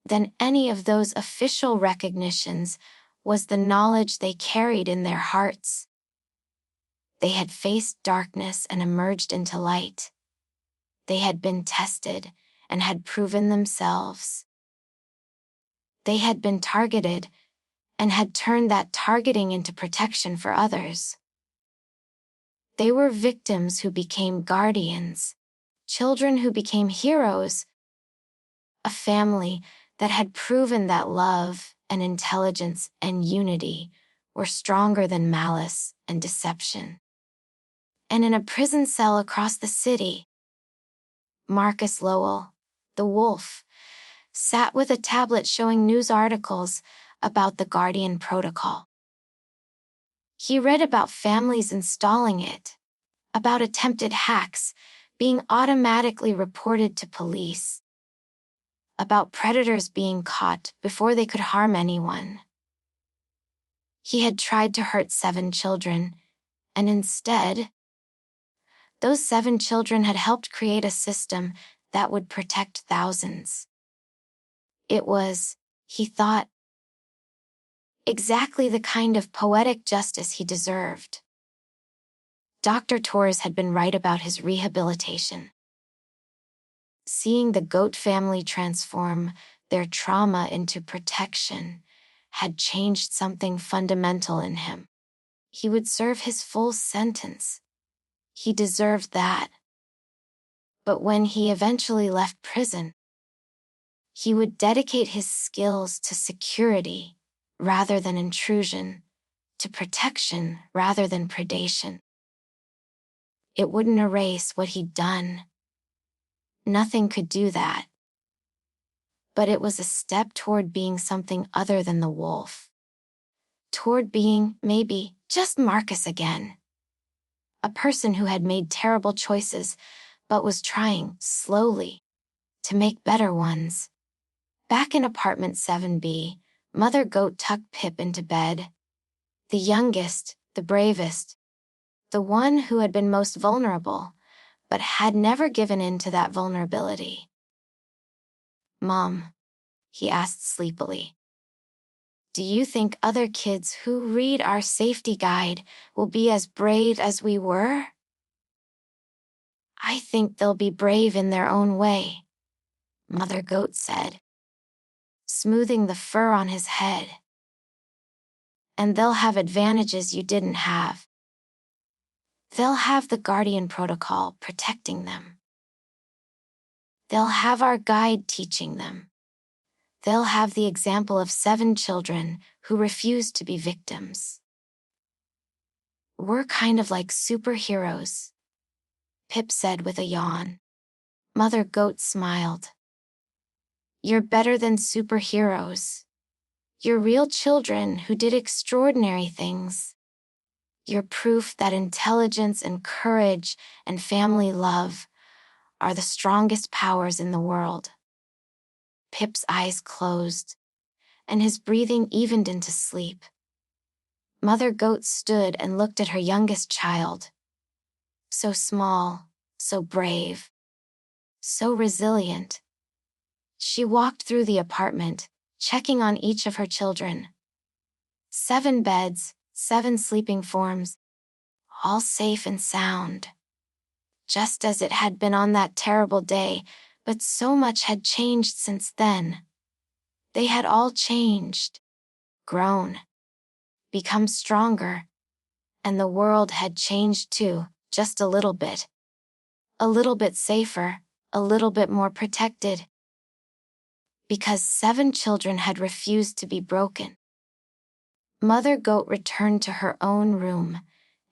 S1: than any of those official recognitions was the knowledge they carried in their hearts. They had faced darkness and emerged into light. They had been tested and had proven themselves. They had been targeted and had turned that targeting into protection for others. They were victims who became guardians, children who became heroes, a family that had proven that love and intelligence and unity were stronger than malice and deception. And in a prison cell across the city, Marcus Lowell, the wolf, sat with a tablet showing news articles about the Guardian Protocol. He read about families installing it, about attempted hacks being automatically reported to police, about predators being caught before they could harm anyone. He had tried to hurt 7 children, and instead, those 7 children had helped create a system that would protect thousands. It was, he thought, exactly the kind of poetic justice he deserved. Dr. Torres had been right about his rehabilitation. Seeing the goat family transform their trauma into protection had changed something fundamental in him. He would serve his full sentence. He deserved that. But when he eventually left prison, he would dedicate his skills to security rather than intrusion, to protection rather than predation. It wouldn't erase what he'd done. Nothing could do that. But it was a step toward being something other than the wolf. Toward being, maybe, just Marcus again. A person who had made terrible choices, but was trying, slowly, to make better ones. Back in apartment 7B, Mother Goat tucked Pip into bed. The youngest, the bravest, the one who had been most vulnerable, but had never given in to that vulnerability. "Mom," he asked sleepily, "do you think other kids who read our safety guide will be as brave as we were?" "I think they'll be brave in their own way," Mother Goat said, smoothing the fur on his head. "And they'll have advantages you didn't have. They'll have the Guardian Protocol protecting them. They'll have our guide teaching them. They'll have the example of 7 children who refused to be victims. We're kind of like superheroes," Pip said with a yawn. Mother Goat smiled. "You're better than superheroes. You're real children who did extraordinary things. You're proof that intelligence and courage and family love are the strongest powers in the world." Pip's eyes closed, and his breathing evened into sleep. Mother Goat stood and looked at her youngest child. So small, so brave, so resilient. She walked through the apartment, checking on each of her children. 7 beds, 7 sleeping forms, all safe and sound. Just as it had been on that terrible day, but so much had changed since then. They had all changed, grown, become stronger, and the world had changed too, just a little bit. A little bit safer, a little bit more protected. Because 7 children had refused to be broken. Mother Goat returned to her own room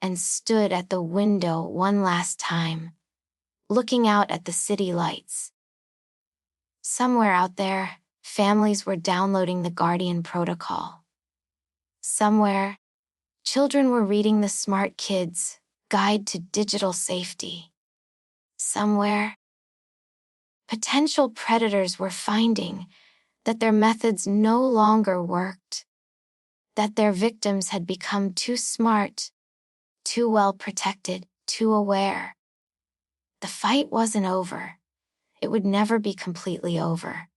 S1: and stood at the window one last time, looking out at the city lights. Somewhere out there, families were downloading the Guardian Protocol. Somewhere, children were reading the Smart Kids Guide to Digital Safety. Somewhere, potential predators were finding that their methods no longer worked, that their victims had become too smart, too well protected, too aware. The fight wasn't over. It would never be completely over.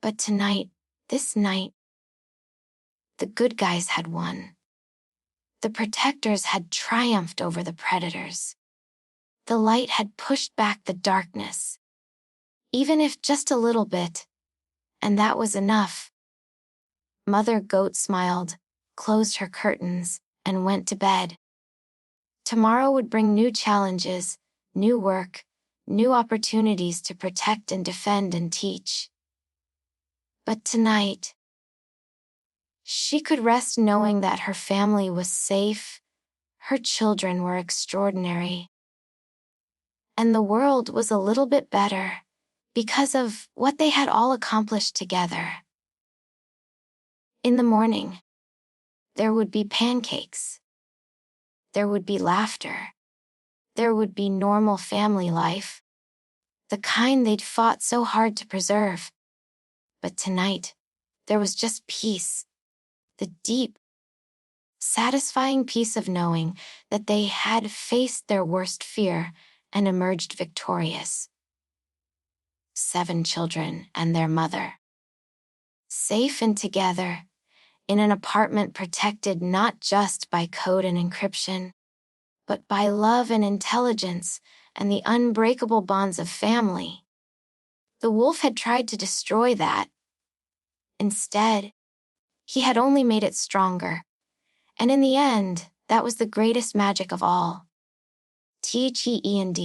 S1: But tonight, this night, the good guys had won. The protectors had triumphed over the predators. The light had pushed back the darkness, even if just a little bit, and that was enough. Mother Goat smiled, closed her curtains, and went to bed. Tomorrow would bring new challenges, new work, new opportunities to protect and defend and teach. But tonight, she could rest knowing that her family was safe, her children were extraordinary, and the world was a little bit better because of what they had all accomplished together. In the morning, there would be pancakes. There would be laughter. There would be normal family life, the kind they'd fought so hard to preserve. But tonight, there was just peace, the deep, satisfying peace of knowing that they had faced their worst fear and emerged victorious. 7 children and their mother. Safe and together, in an apartment protected not just by code and encryption, but by love and intelligence and the unbreakable bonds of family. The wolf had tried to destroy that. Instead, he had only made it stronger. And in the end, that was the greatest magic of all. THEEND.